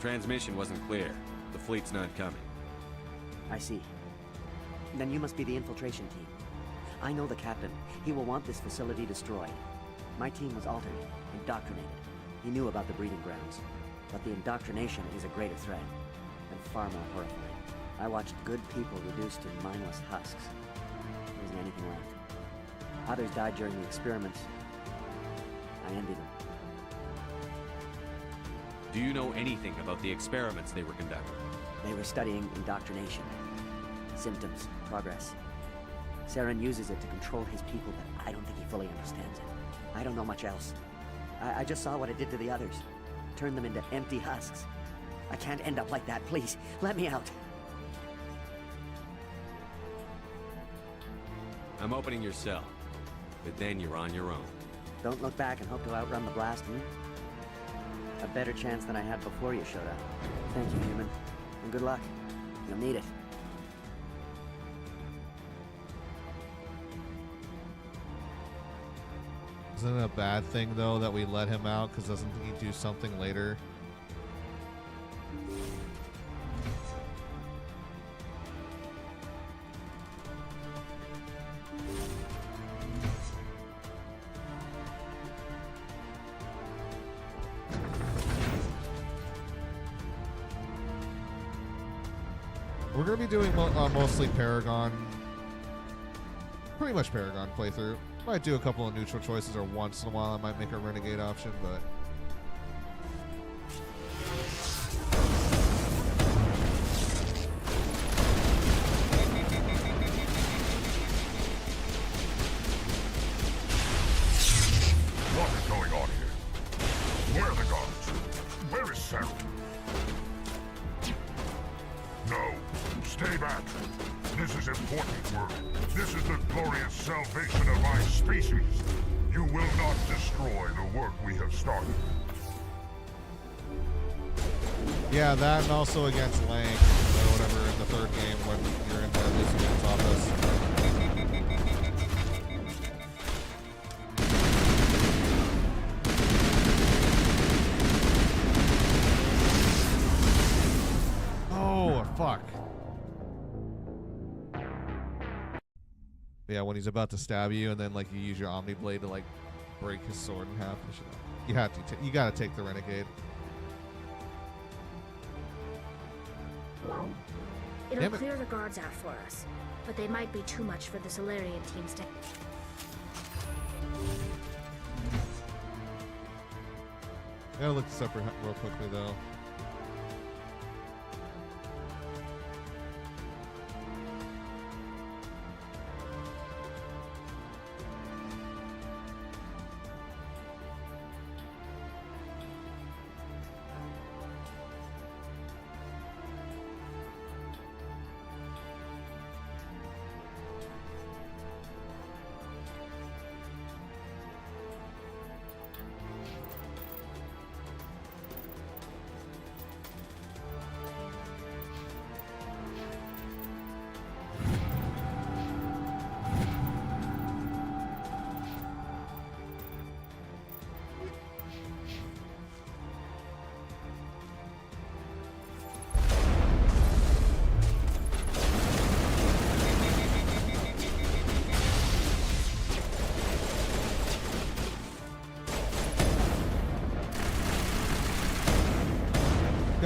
Transmission wasn't clear. The fleet's not coming. I see. Then you must be the infiltration team. I know the captain. He will want this facility destroyed. My team was altered, indoctrinated. He knew about the breeding grounds. But the indoctrination is a greater threat, and far more horrifying. I watched good people reduced to mindless husks. There wasn't anything left. Others died during the experiments. I envy them. Do you know anything about the experiments they were conducting? They were studying indoctrination. Symptoms, progress. Saren uses it to control his people, but I don't think he fully understands it. I don't know much else. I just saw what it did to the others. Turned them into empty husks. I can't end up like that, please. Let me out. I'm opening your cell, but then you're on your own. Don't look back and hope to outrun the blast, A better chance than I had before you showed up. Thank you, human. And good luck. You'll need it. Isn't it a bad thing, though, that we let him out? Because doesn't he do something later? We're going to be doing mostly Paragon. Pretty much Paragon playthrough. Might do a couple of neutral choices, or once in a while I might make a Renegade option, but... What is going on here? Where are the guards? Where is Sarah? No, stay back. This is important work. This is the glorious salvation of my species. You will not destroy the work we have started. Yeah, that, and also against Lang, or whatever, in the 3rd game when you're in the Lucian's office. Oh, fuck. Yeah, when he's about to stab you, and then like you use your Omni Blade to like break his sword in half. You have to. You gotta take the Renegade. It'll clear the guards out for us, but they might be too much for the Solarian teams to... I gotta look this up real quickly though.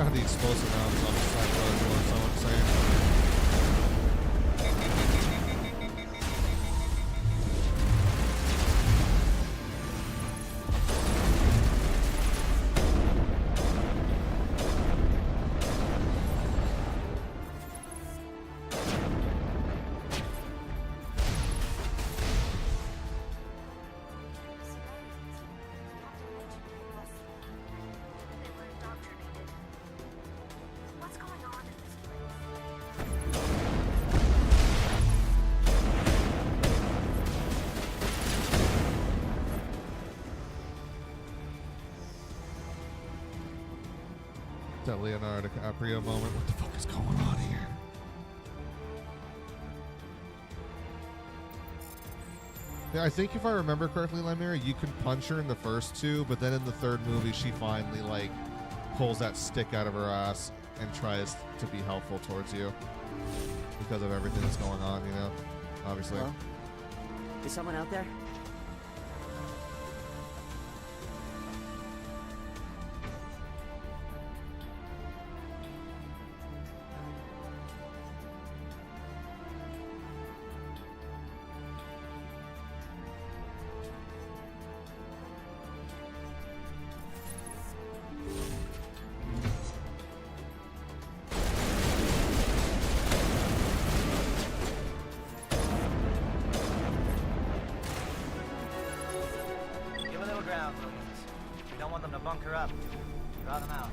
on the explosive rounds on the side door, is what someone's saying. What's going on in this place? That Leonardo DiCaprio moment. What the fuck is going on here? Yeah, I think if I remember correctly, Lemire, you can punch her in the first two, but then in the third movie, she finally like pulls that stick out of her ass and tries to be helpful towards you because of everything that's going on. You know, obviously. Hello? Is someone out there? Give a little ground, Williams. We don't want them to bunker up. Draw them out.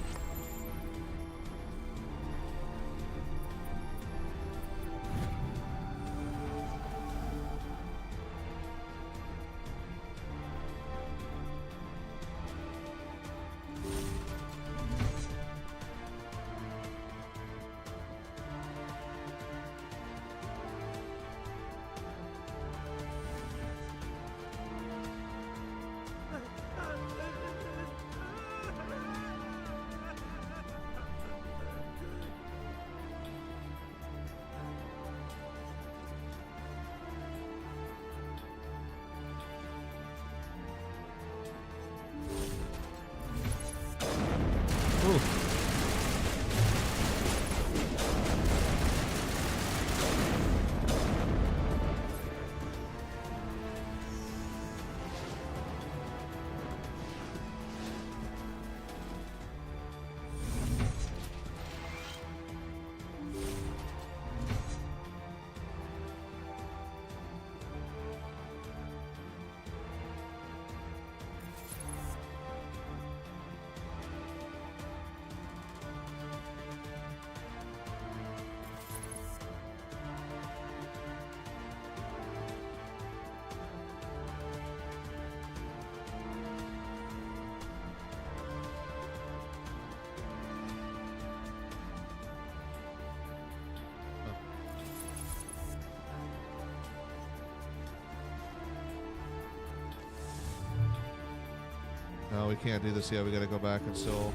No, we can't do this yet. We gotta go back and still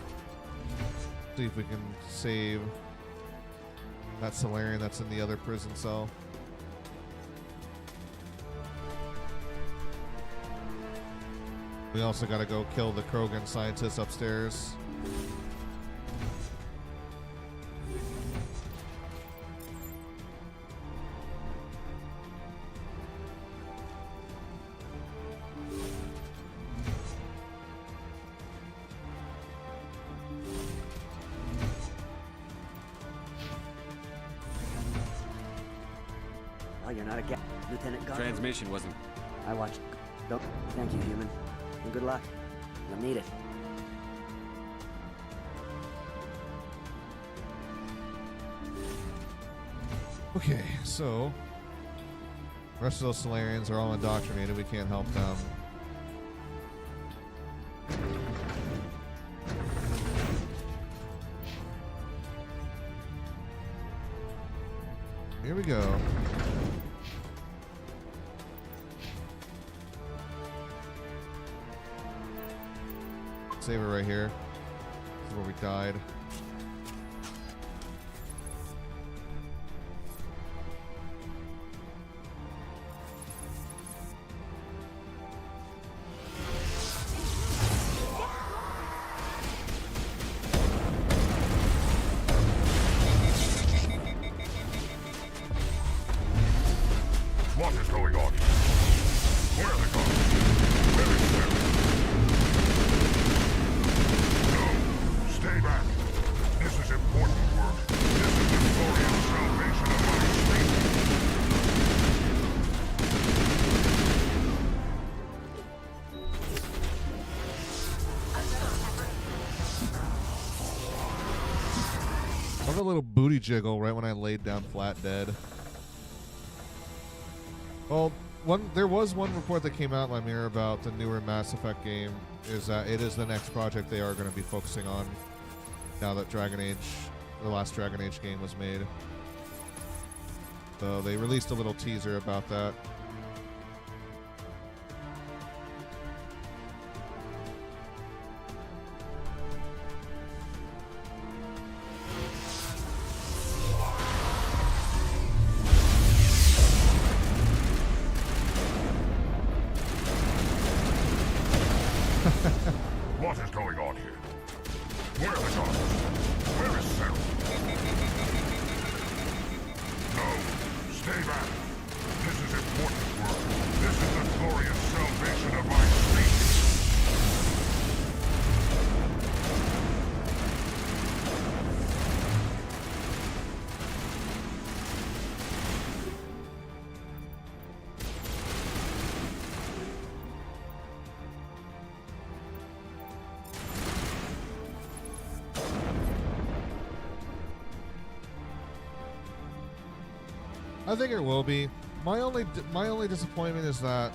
see if we can save that Solarian that's in the other prison cell. We also gotta go kill the Krogan scientist upstairs. Oh, you're not a Lieutenant Gardner. Transmission wasn't. I watched. Don't. Thank you, human. And good luck. You'll need it. Okay, so the rest of those Solarians are all indoctrinated. We can't help them. Here we go. Save it right here. This is where we died. Love a little booty jiggle right when I laid down flat dead. Well, there was one report that came out, Lemire, about the newer Mass Effect game, is that it is the next project they are going to be focusing on now that Dragon Age, the last Dragon Age game was made. So they released a little teaser about that. What is going on here? Where are the guards? Where is Sarah? No, stay back. This is important work. This is the glorious salvation of my species. I think it will be. My only disappointment is that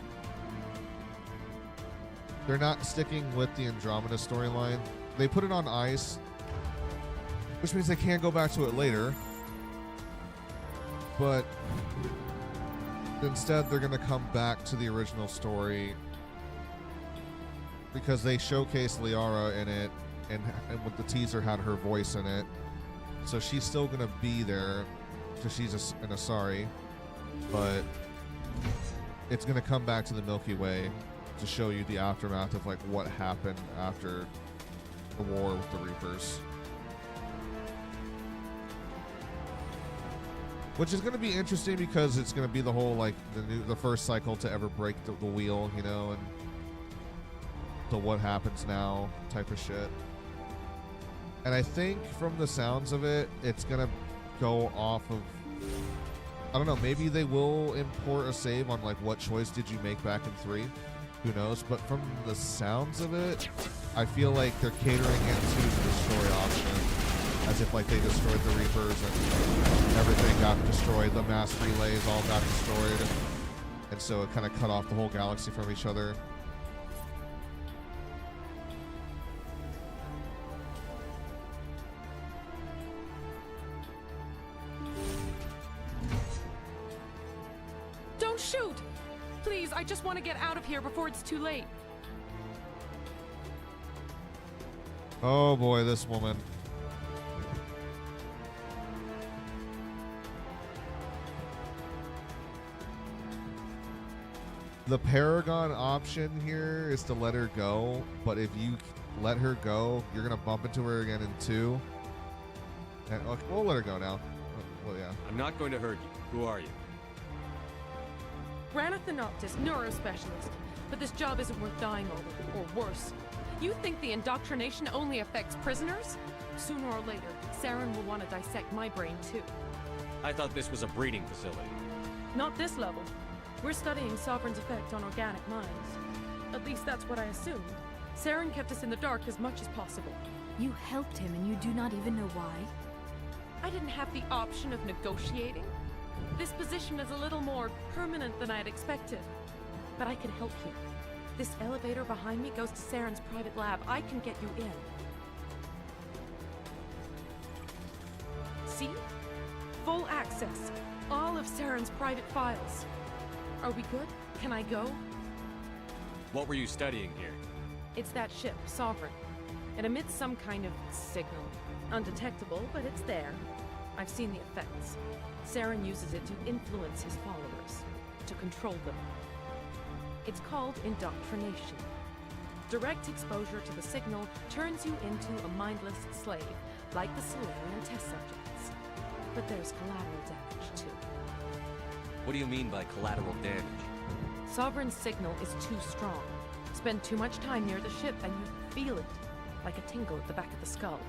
they're not sticking with the Andromeda storyline. They put it on ice, which means they can't go back to it later. But instead, they're going to come back to the original story because they showcased Liara in it, and with the teaser had her voice in it. So she's still going to be there. So she's an Asari, but it's going to come back to the Milky Way to show you the aftermath of like what happened after the war with the Reapers, which is going to be interesting because it's going to be the whole like the first cycle to ever break the wheel, you know, and to what happens now type of shit. And I think from the sounds of it, it's going to go off of, I don't know, maybe they will import a save on like what choice did you make back in 3, who knows, but from the sounds of it, I feel like they're catering it to the destroy option, as if like they destroyed the Reapers and everything got destroyed, the mass relays all got destroyed, and so it kind of cut off the whole galaxy from each other. Shoot! Please, I just want to get out of here before it's too late. Oh boy, this woman. The Paragon option here is to let her go, but if you let her go, you're going to bump into her again in 2. And okay, we'll let her go now. Well, yeah. I'm not going to hurt you. Who are you? Ranith Anoptis, neurospecialist. But this job isn't worth dying over, or worse. You think the indoctrination only affects prisoners? Sooner or later, Saren will want to dissect my brain too. I thought this was a breeding facility. Not this level. We're studying Sovereign's effect on organic minds. At least that's what I assumed. Saren kept us in the dark as much as possible. You helped him and you do not even know why? I didn't have the option of negotiating. This position is a little more permanent than I had expected. But I can help you. This elevator behind me goes to Saren's private lab. I can get you in. See? Full access. All of Saren's private files. Are we good? Can I go? What were you studying here? It's that ship, Sovereign. It emits some kind of signal. Undetectable, but it's there. I've seen the effects. Saren uses it to influence his followers, to control them. It's called indoctrination. Direct exposure to the signal turns you into a mindless slave, like the Solarian test subjects. But there's collateral damage, too. What do you mean by collateral damage? Sovereign's signal is too strong. Spend too much time near the ship and you feel it, like a tingle at the back of the skull.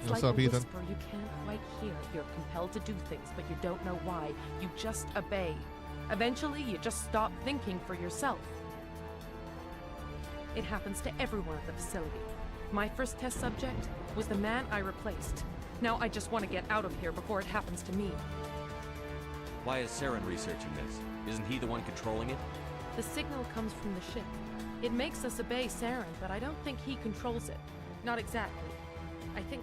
It's What's like up, a Ethan? whisper you can't quite hear. You're compelled to do things, but you don't know why. You just obey. Eventually, you just stop thinking for yourself. It happens to everyone at the facility. My first test subject was the man I replaced. Now I just want to get out of here before it happens to me. Why is Saren researching this? Isn't he the one controlling it? The signal comes from the ship. It makes us obey Saren, but I don't think he controls it. Not exactly. I think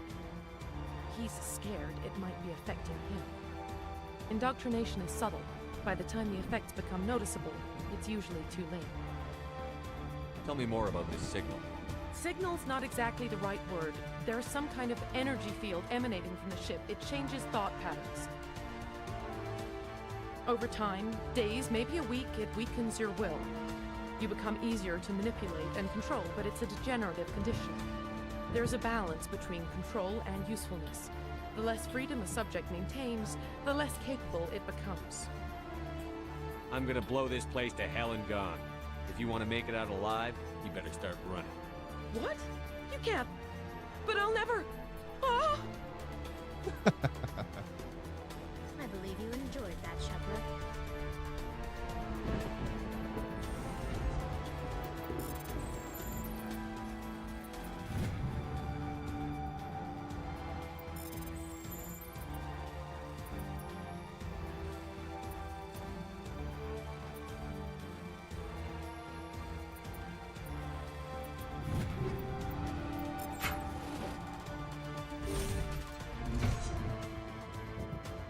he's scared it might be affecting him. Indoctrination is subtle. By the time the effects become noticeable, it's usually too late. Tell me more about this signal. Signal's not exactly the right word. There's some kind of energy field emanating from the ship. It changes thought patterns. Over time, days, maybe a week, it weakens your will. You become easier to manipulate and control, but it's a degenerative condition. There's a balance between control and usefulness. The less freedom a subject maintains, the less capable it becomes. I'm gonna blow this place to hell and gone. If you want to make it out alive, you better start running. What? You can't. But I'll never. Ah! I believe you enjoyed that, Shepard.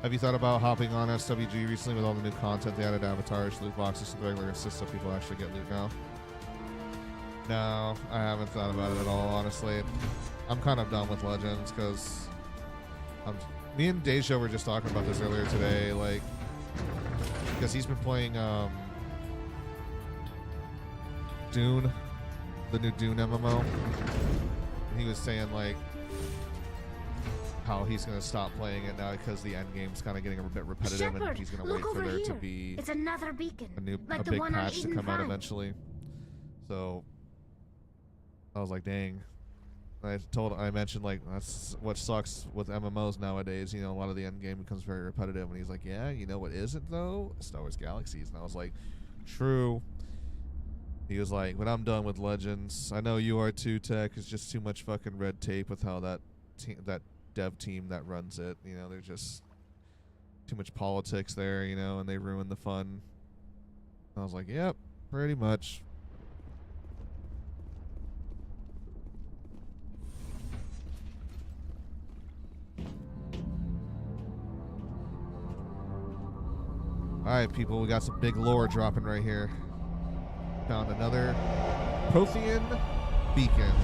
Have you thought about hopping on SWG recently with all the new content they added, avatars, loot boxes, and the regular assist so people actually get loot now? No, I haven't thought about it at all, honestly. I'm kind of done with Legends because me and Deja were just talking about this earlier today, like, because he's been playing Dune, the new Dune MMO, and he was saying, like, how he's going to stop playing it now because the end game's kind of getting a bit repetitive. Shepard, and he's going to wait for there to be it's another beacon, a big patch to come out eventually. So I was like, dang. I mentioned, like, that's what sucks with MMOs nowadays. You know, a lot of the end game becomes very repetitive. And he's like, yeah, you know what isn't though? Star Wars Galaxies. And I was like, true. He was like, but I'm done with Legends. I know you are too, Tech. It's just too much fucking red tape with how that dev team that runs it, you know, there's just too much politics there, you know, and they ruin the fun. I was like, yep, pretty much. Alright, people, we got some big lore dropping right here. Found another Prothean beacon.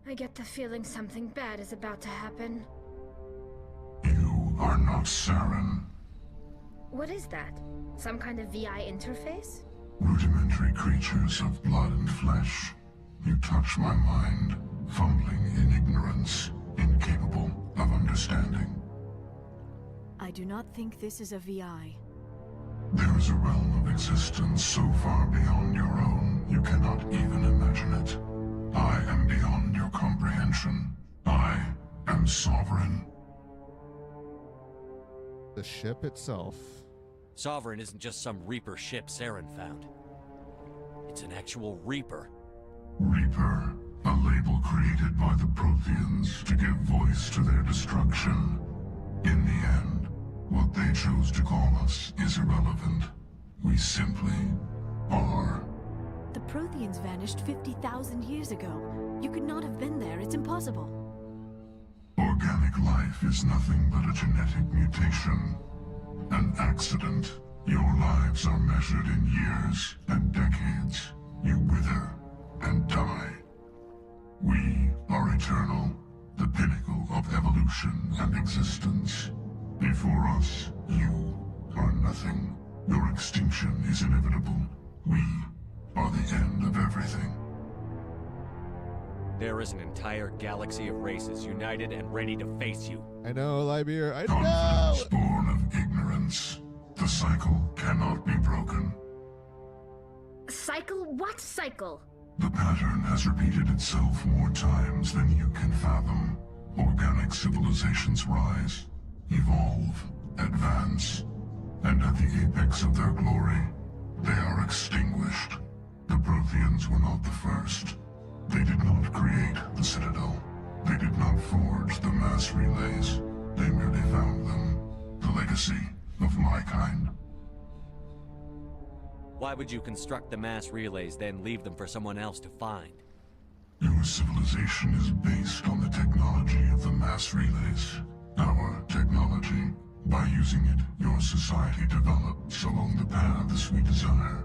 I get the feeling something bad is about to happen. You are not Saren. What is that? Some kind of VI interface? Rudimentary creatures of blood and flesh. You touch my mind, fumbling in ignorance, incapable of understanding. I do not think this is a VI. There is a realm of existence so far beyond your own, you cannot even imagine it. I am beyond your comprehension. I am sovereign. The ship itself. Sovereign isn't just some Reaper ship Saren found. It's an actual Reaper. Reaper, a label created by the Protheans to give voice to their destruction. In the end, what they chose to call us is irrelevant. We simply are. The Protheans vanished 50,000 years ago. You could not have been there. It's impossible. Organic life is nothing but a genetic mutation. An accident. Your lives are measured in years and decades. You wither and die. We are eternal, the pinnacle of evolution and existence. Before us, you are nothing. Your extinction is inevitable. We are the end of everything. There is an entire galaxy of races united and ready to face you. I know, Libeer. I Confidence know. born of ignorance. The cycle cannot be broken. Cycle? What cycle? The pattern has repeated itself more times than you can fathom. Organic civilizations rise, evolve, advance, and at the apex of their glory, they are extinguished. The Protheans were not the first. They did not create the Citadel. They did not forge the mass relays. They merely found them. The legacy of my kind. Why would you construct the mass relays, then leave them for someone else to find? Your civilization is based on the technology of the mass relays. Our technology. By using it, your society develops along the paths we desire.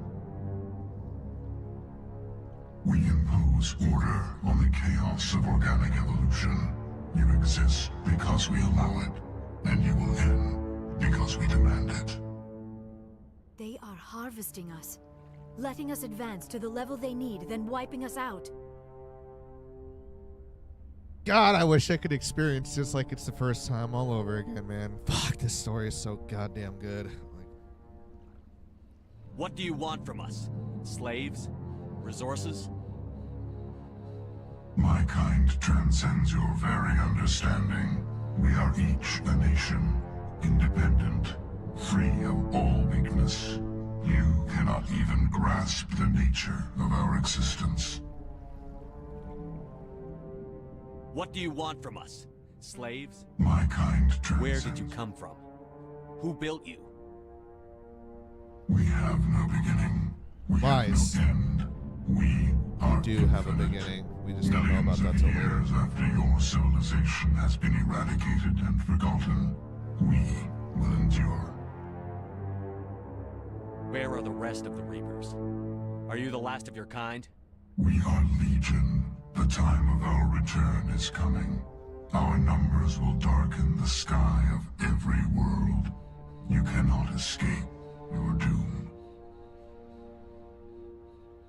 We impose order on the chaos of organic evolution. You exist because we allow it, and you will end because we demand it. They are harvesting us, letting us advance to the level they need, then wiping us out. God, I wish I could experience just like it's the first time all over again, man. Fuck, this story is so goddamn good. Like, what do you want from us? Slaves? Resources? My kind transcends your very understanding. We are each a nation, independent, free of all weakness. You cannot even grasp the nature of our existence. What do you want from us? Slaves? My kind transcends. Where did you come from? Who built you? We have no beginning. We Lies. have no end. We are do have a beginning. We just don't know about that till later. Years after your civilization has been eradicated and forgotten, we will endure. Where are the rest of the Reapers? Are you the last of your kind? We are Legion. The time of our return is coming. Our numbers will darken the sky of every world. You cannot escape your doom.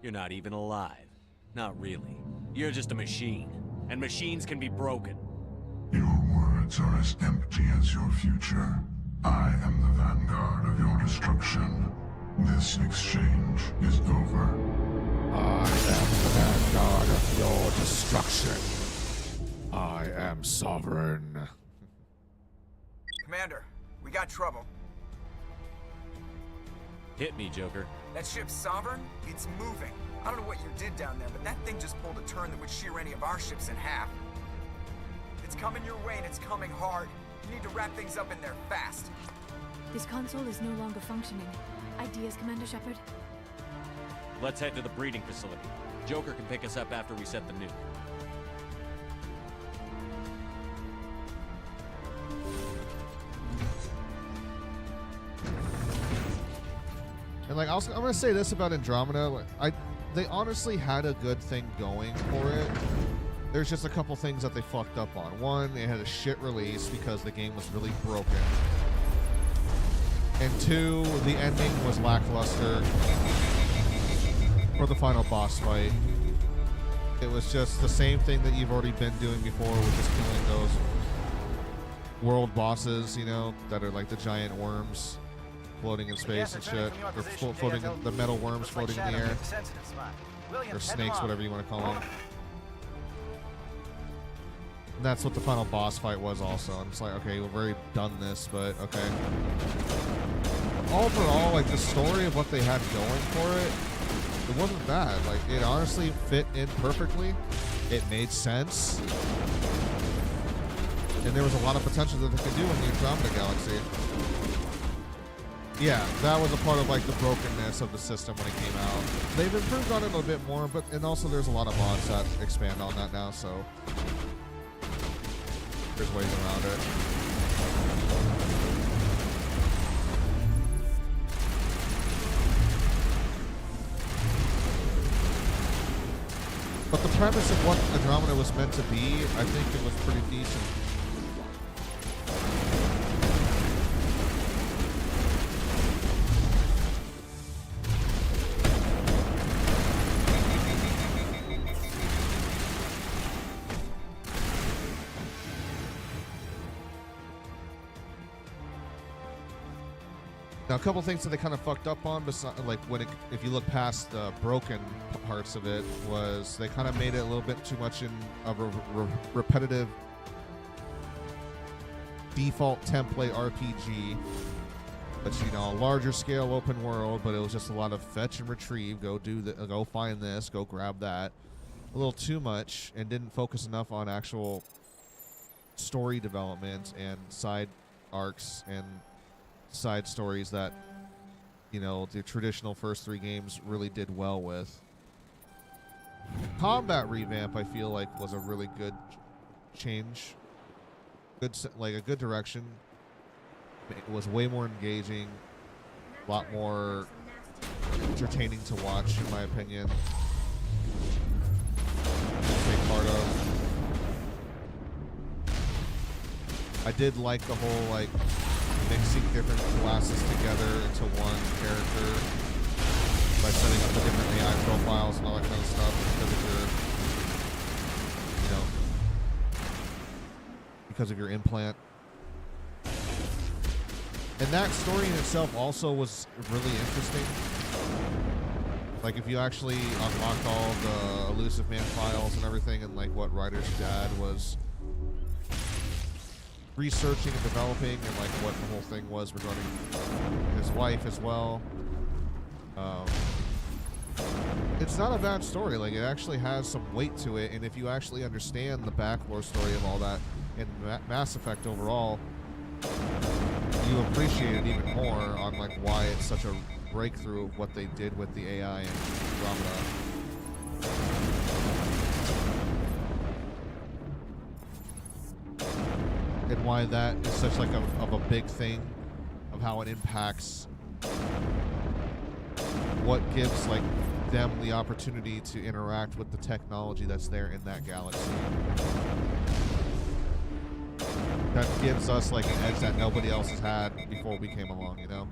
You're not even alive. Not really. You're just a machine. And machines can be broken. Your words are as empty as your future. I am the vanguard of your destruction. This exchange is over. I am the vanguard of your destruction. I am sovereign. Commander, we got trouble. Hit me, Joker. That ship's Sovereign? It's moving. I don't know what you did down there, but that thing just pulled a turn that would shear any of our ships in half. It's coming your way, and it's coming hard. You need to wrap things up in there fast. This console is no longer functioning. Ideas, Commander Shepard? Let's head to the breeding facility. Joker can pick us up after we set the nuke. And like, I'm gonna say this about Andromeda. They honestly had a good thing going for it. There's just a couple things that they fucked up on. One, they had a shit release because the game was really broken. And two, the ending was lackluster for the final boss fight. It was just the same thing that you've already been doing before, with just killing those world bosses, you know, that are like the giant worms floating in space and shit. Or floating, the metal worms floating in the air. Or snakes, whatever you want to call them. And that's what the final boss fight was also. And it's like, okay, we've already done this, but okay. Overall, like, the story of what they had going for it, it wasn't bad. Like, it honestly fit in perfectly. It made sense. And there was a lot of potential that they could do in the Andromeda Galaxy. Yeah, that was a part of, like, the brokenness of the system when it came out. They've improved on it a little bit more, but and also there's a lot of mods that expand on that now, so there's ways around it. But the premise of what Andromeda was meant to be, I think it was pretty decent. Now, a couple things that they kind of fucked up on, like if you look past the broken parts of it, was they kind of made it a little bit too much in a repetitive default template RPG. But you know, a larger scale open world, but it was just a lot of fetch and retrieve. Go find this, go grab that. A little too much, and didn't focus enough on actual story development and side arcs and side stories that, you know, the traditional first 3 games really did well with. Combat revamp, I feel like, was a really good change. A good direction. It was way more engaging, a lot more entertaining to watch, in my opinion. Take part of. I did like the whole like mixing different classes together into one character by setting up the different AI profiles and all that kind of stuff because of your implant. And that story in itself also was really interesting. Like if you actually unlocked all the Elusive Man files and everything, and like what Ryder's dad was researching and developing, and like what the whole thing was regarding his wife as well. It's not a bad story. Like it actually has some weight to it, and if you actually understand the backlore story of all that in Mass Effect overall, you appreciate it even more on like why it's such a breakthrough of what they did with the AI and Andromeda. And why that is such like of a big thing of how it impacts what gives like them the opportunity to interact with the technology that's there in that galaxy. That gives us like an edge that nobody else has had before we came along, you know?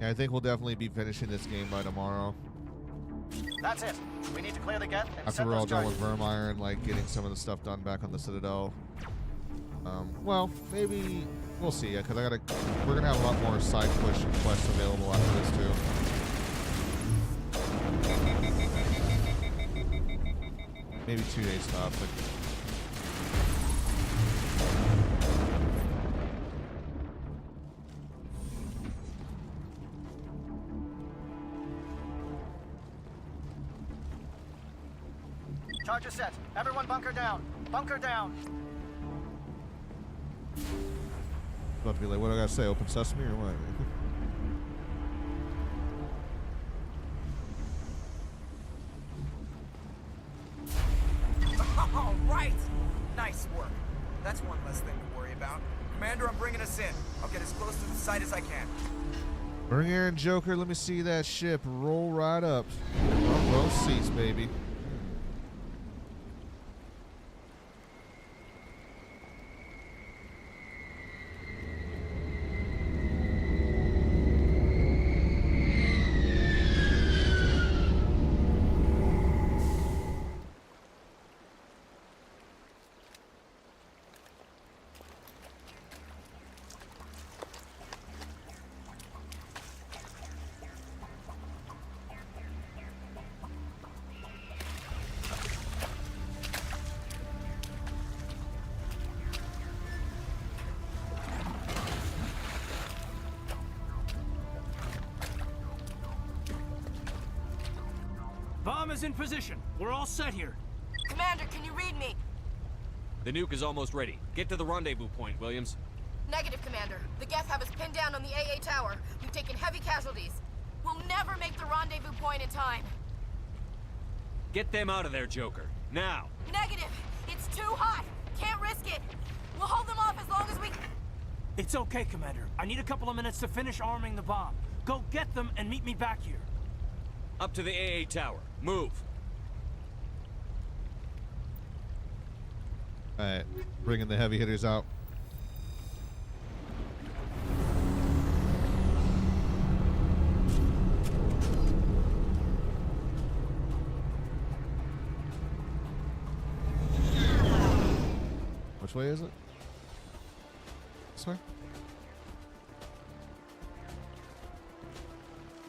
I think we'll definitely be finishing this game by tomorrow. That's it. We need to clear the gate and after we're all done with Vermeer and like getting some of the stuff done back on the Citadel. Well, maybe we'll see. Because we're gonna have a lot more side quests available after this too. Maybe 2 days tops. Charger set. Everyone bunker down. Bunker down. About to be like, what do I gotta say? Open sesame or what? All right. Nice work. That's one less thing to worry about. Commander, I'm bringing us in. I'll get as close to the site as I can. Bring Aaron Joker. Let me see that ship. Roll right up. Row seats, baby. Bomb is in position. We're all set here. Commander, can you read me? The nuke is almost ready. Get to the rendezvous point, Williams. Negative, Commander. The Geth have us pinned down on the AA tower. We've taken heavy casualties. We'll never make the rendezvous point in time. Get them out of there, Joker. Now! Negative! It's too hot! Can't risk it! We'll hold them off as long as we... It's okay, Commander. I need a couple of minutes to finish arming the bomb. Go get them and meet me back here. Up to the AA tower. Move. Alright, bringing the heavy hitters out. Which way is it? This way?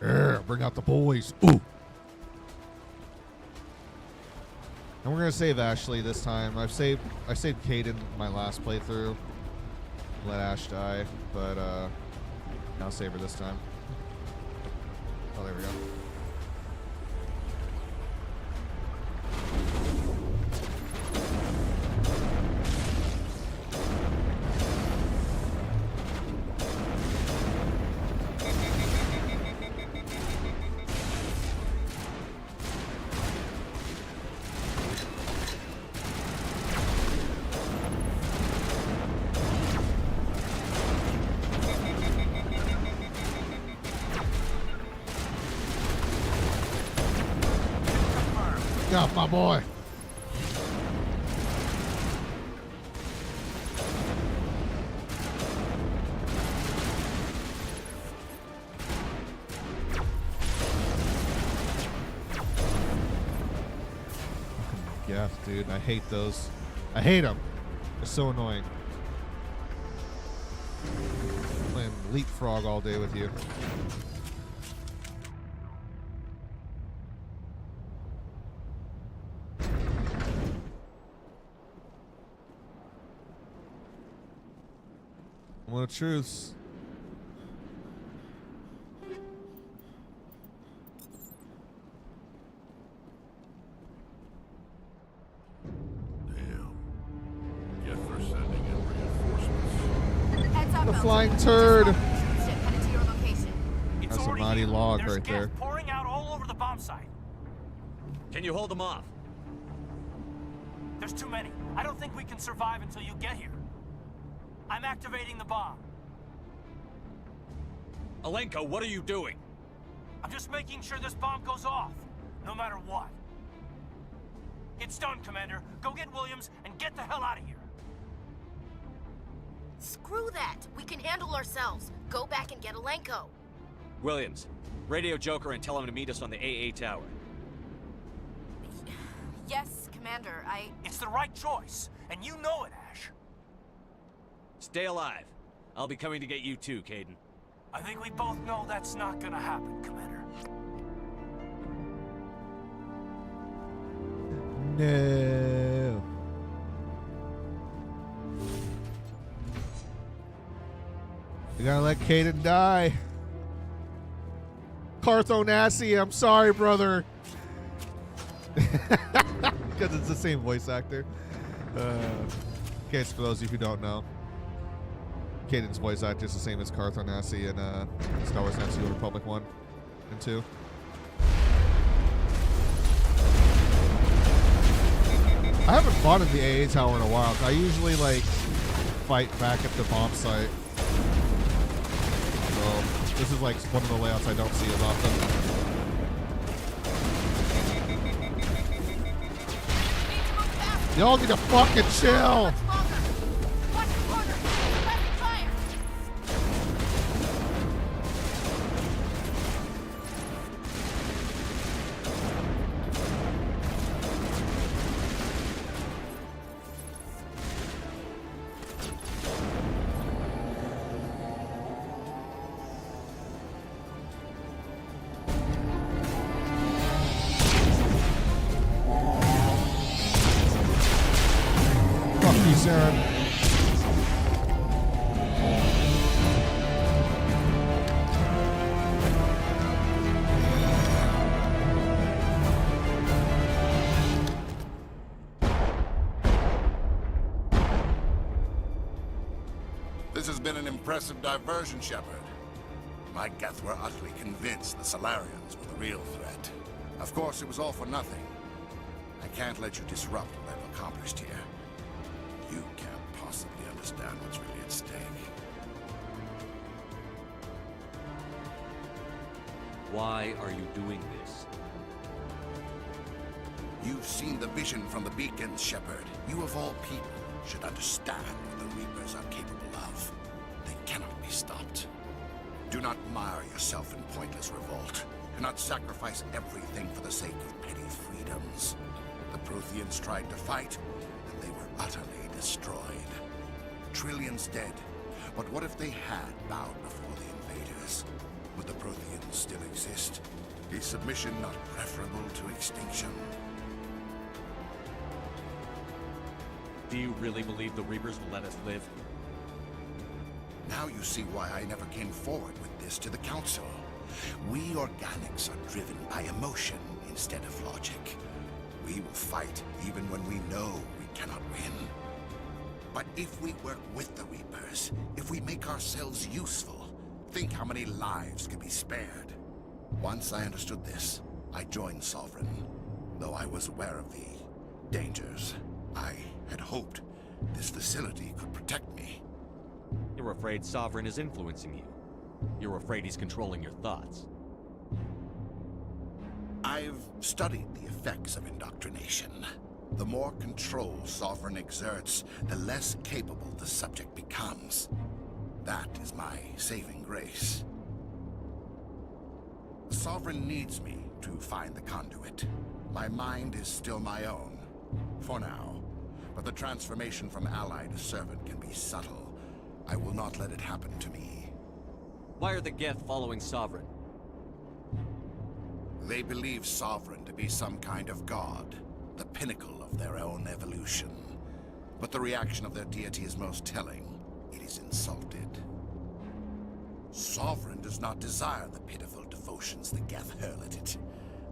Yeah, bring out the boys. Ooh. And we're gonna save Ashley this time. I saved Caden my last playthrough. Let Ash die, but I'll save her this time. Oh, there we go. Got my boy. Yeah, dude, I hate those. I hate them. They're so annoying. I'm playing leapfrog all day with you. One of truths. Guess they're sending in reinforcements. Heads up, The Belgium. flying turd. Ship headed to your location. It's That's a already mighty here. log There's right gas there. pouring out all over the bomb site. Can you hold them off? There's too many. I don't think we can survive until you get here. I'm activating the bomb. Alenko, what are you doing? I'm just making sure this bomb goes off, no matter what. It's done, Commander. Go get Williams and get the hell out of here. Screw that. We can handle ourselves. Go back and get Alenko. Williams, radio Joker and tell him to meet us on the AA tower. Yes, Commander, It's the right choice, and you know it, Ash. Stay alive. I'll be coming to get you too, Caden. I think we both know that's not gonna happen, Commander. No. You gotta let Caden die. Carthonassi, I'm sorry, brother. Because it's the same voice actor. In case for those of you who don't know, Caden's voice actor is the same as Carthonassi in Star Wars Knights of the Old Republic 1 and 2. I haven't fought in the AA tower in a while. I usually like fight back at the bomb site. So this is like one of the layouts I don't see as often. Y'all need to fucking chill. This has been an impressive diversion, Shepard. My Geth were utterly convinced the Solarians were the real threat. Of course, it was all for nothing. I can't let you disrupt what I've accomplished here. You can't possibly understand what's really at stake. Why are you doing this? You've seen the vision from the beacons, Shepard. You of all people should understand what the Reapers are capable of. They cannot be stopped. Do not mire yourself in pointless revolt. Do not sacrifice everything for the sake of petty freedoms. The Protheans tried to fight, and they were utterly destroyed. Trillions dead. But what if they had bowed before the invaders? Would the Protheans still exist? Is submission not preferable to extinction? Do you really believe the Reapers will let us live? Now you see why I never came forward with this to the Council. We organics are driven by emotion instead of logic. We will fight even when we know we cannot win. But if we work with the Reapers, if we make ourselves useful, think how many lives could be spared. Once I understood this, I joined Sovereign, though I was aware of the dangers. I had hoped this facility could protect me. You're afraid Sovereign is influencing you. You're afraid he's controlling your thoughts. I've studied the effects of indoctrination. The more control Sovereign exerts, the less capable the subject becomes. That is my saving grace. Sovereign needs me to find the conduit. My mind is still my own, for now. But the transformation from ally to servant can be subtle. I will not let it happen to me. Why are the Geth following Sovereign? They believe Sovereign to be some kind of god, the pinnacle of their own evolution. But the reaction of their deity is most telling. It is insulted. Sovereign does not desire the pitiful devotions the Geth hurl at it.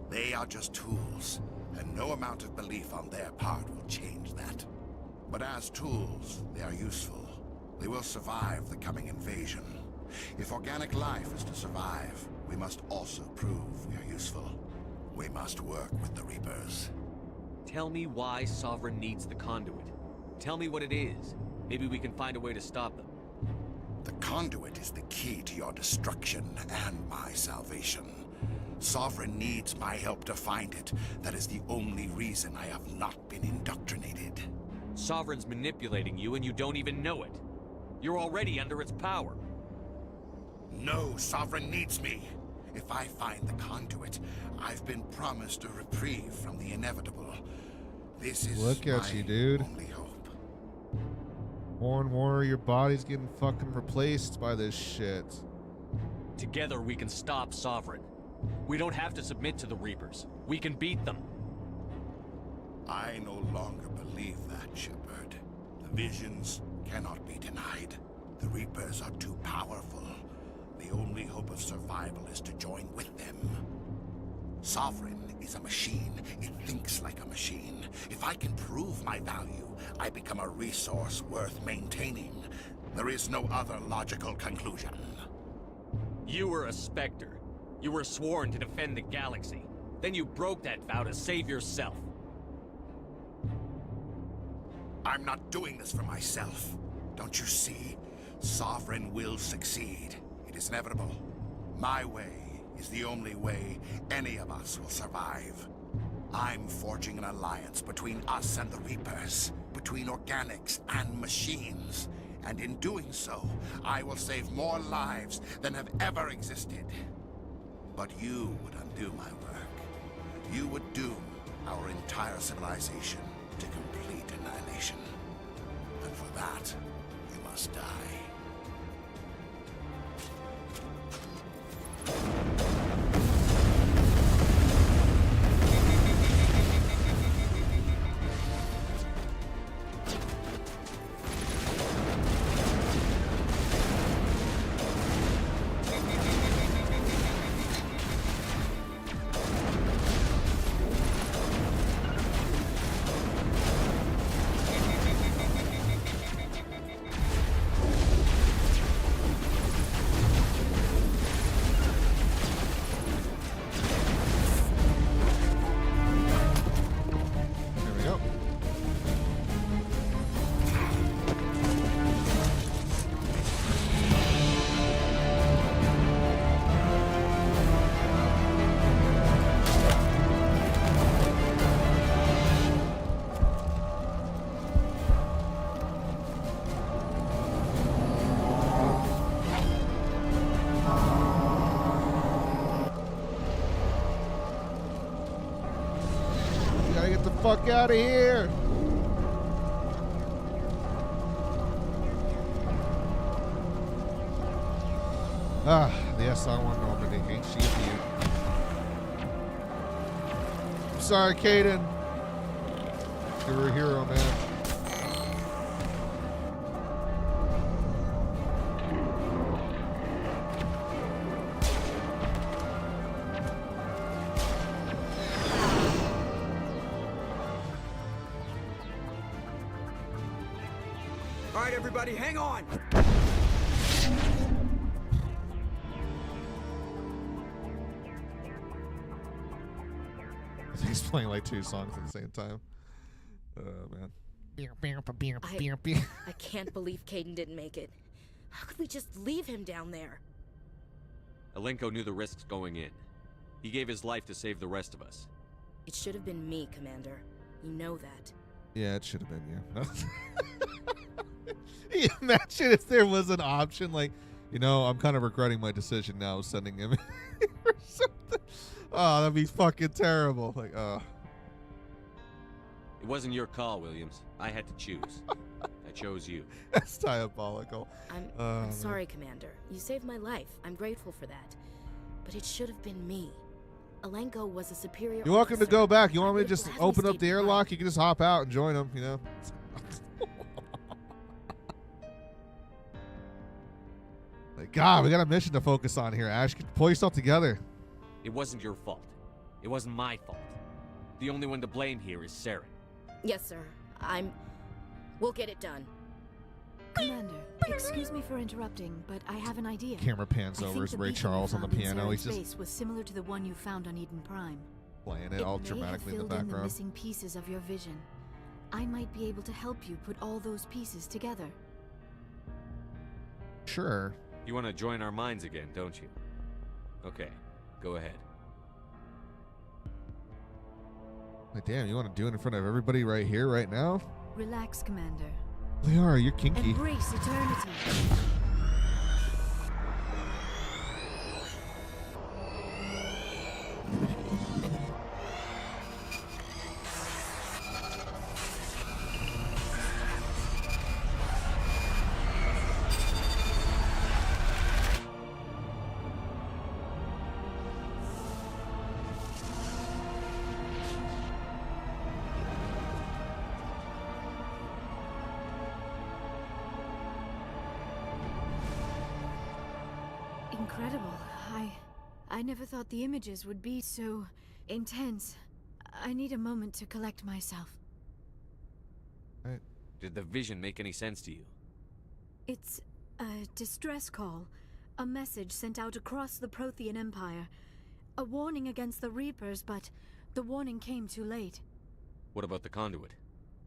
They are just tools, and no amount of belief on their part will change that. But as tools, they are useful. They will survive the coming invasion. If organic life is to survive, we must also prove we are useful. We must work with the Reapers. Tell me why Sovereign needs the conduit. Tell me what it is. Maybe we can find a way to stop them. The conduit is the key to your destruction and my salvation. Sovereign needs my help to find it. That is the only reason I have not been indoctrinated. Sovereign's manipulating you and you don't even know it. You're already under its power. No, Sovereign needs me. If I find the conduit, I've been promised a reprieve from the inevitable. This is Look at you, dude. only hope. More and more, your body's getting fucking replaced by this shit. Together we can stop Sovereign. We don't have to submit to the Reapers. We can beat them. I no longer believe that, Shepard. The visions cannot be denied. The Reapers are too powerful. The only hope of survival is to join with them. Sovereign is a machine. It thinks like a machine. If I can prove my value, I become a resource worth maintaining. There is no other logical conclusion. You were a Spectre. You were sworn to defend the galaxy. Then you broke that vow to save yourself. I'm not doing this for myself. Don't you see? Sovereign will succeed. It is inevitable. My way is the only way any of us will survive. I'm forging an alliance between us and the Reapers, between organics and machines. And in doing so, I will save more lives than have ever existed. But you would undo my work. You would doom our entire civilization to complete annihilation. And for that, you must die. Gotta get the fuck out of here. Ah, the SR1 Normandy. Ain't she a beaut? I'm sorry, Caden. You're a hero, man. All right, everybody, hang on. He's playing like 2 songs at the same time. Oh, man. I can't believe Caden didn't make it. How could we just leave him down there? Alenko knew the risks going in. He gave his life to save the rest of us. It should have been me, Commander. You know that. Yeah, it should have been you. Imagine if there was an option like, you know, I'm kind of regretting my decision now sending him or something. Oh, that'd be fucking terrible. Like, It wasn't your call, Williams. I had to choose. I chose you. That's diabolical. I'm sorry, Commander. You saved my life. I'm grateful for that. But it should have been me. Alenko was a superior You're welcome to officer. go back. You want me to would've just gladly open up stayed the behind. airlock? You can just hop out and join them, you know? Like, God, we got a mission to focus on here, Ash. Pull yourself together. It wasn't your fault. It wasn't my fault. The only one to blame here is Saren. Yes, sir. We'll get it done. Commander, excuse me for interrupting, but I have an idea. Camera pans I over think as the Ray beacon Charles we on the found in piano. He's Saren's just base was similar to the one you found on Eden Prime. playing it all may dramatically have in the filled in the background. missing pieces of your vision. I might be able to help you put all those pieces together. Sure. You want to join our minds again, don't you? Okay, go ahead. Like, damn, you want to do it in front of everybody right here, right now? Relax, Commander. Liara, you're kinky. Embrace eternity. Incredible. I never thought the images would be so intense. I need a moment to collect myself. Did the vision make any sense to you? It's a distress call. A message sent out across the Prothean Empire. A warning against the Reapers, but the warning came too late. What about the conduit?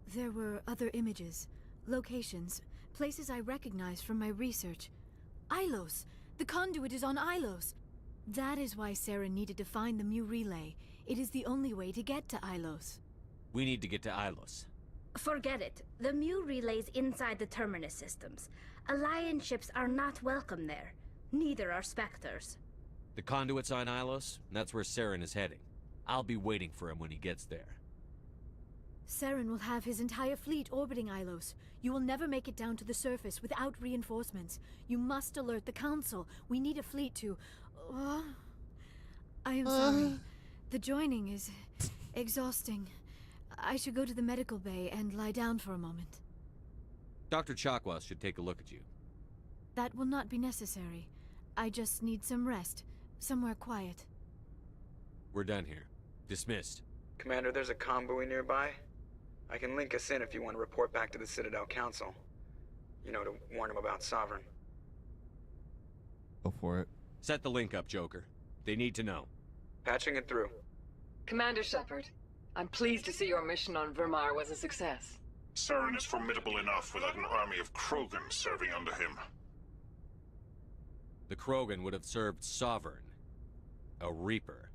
There were other images, locations, places I recognized from my research. Ilos! The conduit is on Ilos! That is why Sarah needed to find the Mu relay. It is the only way to get to Ilos. We need to get to Ilos. Forget it. The Mu relay's inside the Terminus systems. Alliance ships are not welcome there. Neither are Spectres. The conduit's on Ilos, and that's where Saren is heading. I'll be waiting for him when he gets there. Saren will have his entire fleet orbiting Ilos. You will never make it down to the surface without reinforcements. You must alert the Council. We need a fleet to... I am sorry. The joining is exhausting. I should go to the medical bay and lie down for a moment. Dr. Chakwas should take a look at you. That will not be necessary. I just need some rest. Somewhere quiet. We're done here. Dismissed. Commander, there's a convoy nearby. I can link us in if you want to report back to the Citadel Council. You know, to warn them about Sovereign. Go for it. Set the link up, Joker. They need to know. Patching it through. Commander Shepard, I'm pleased to see your mission on Vermar was a success. Saren is formidable enough without an army of Krogan serving under him. The Krogan would have served Sovereign. A Reaper.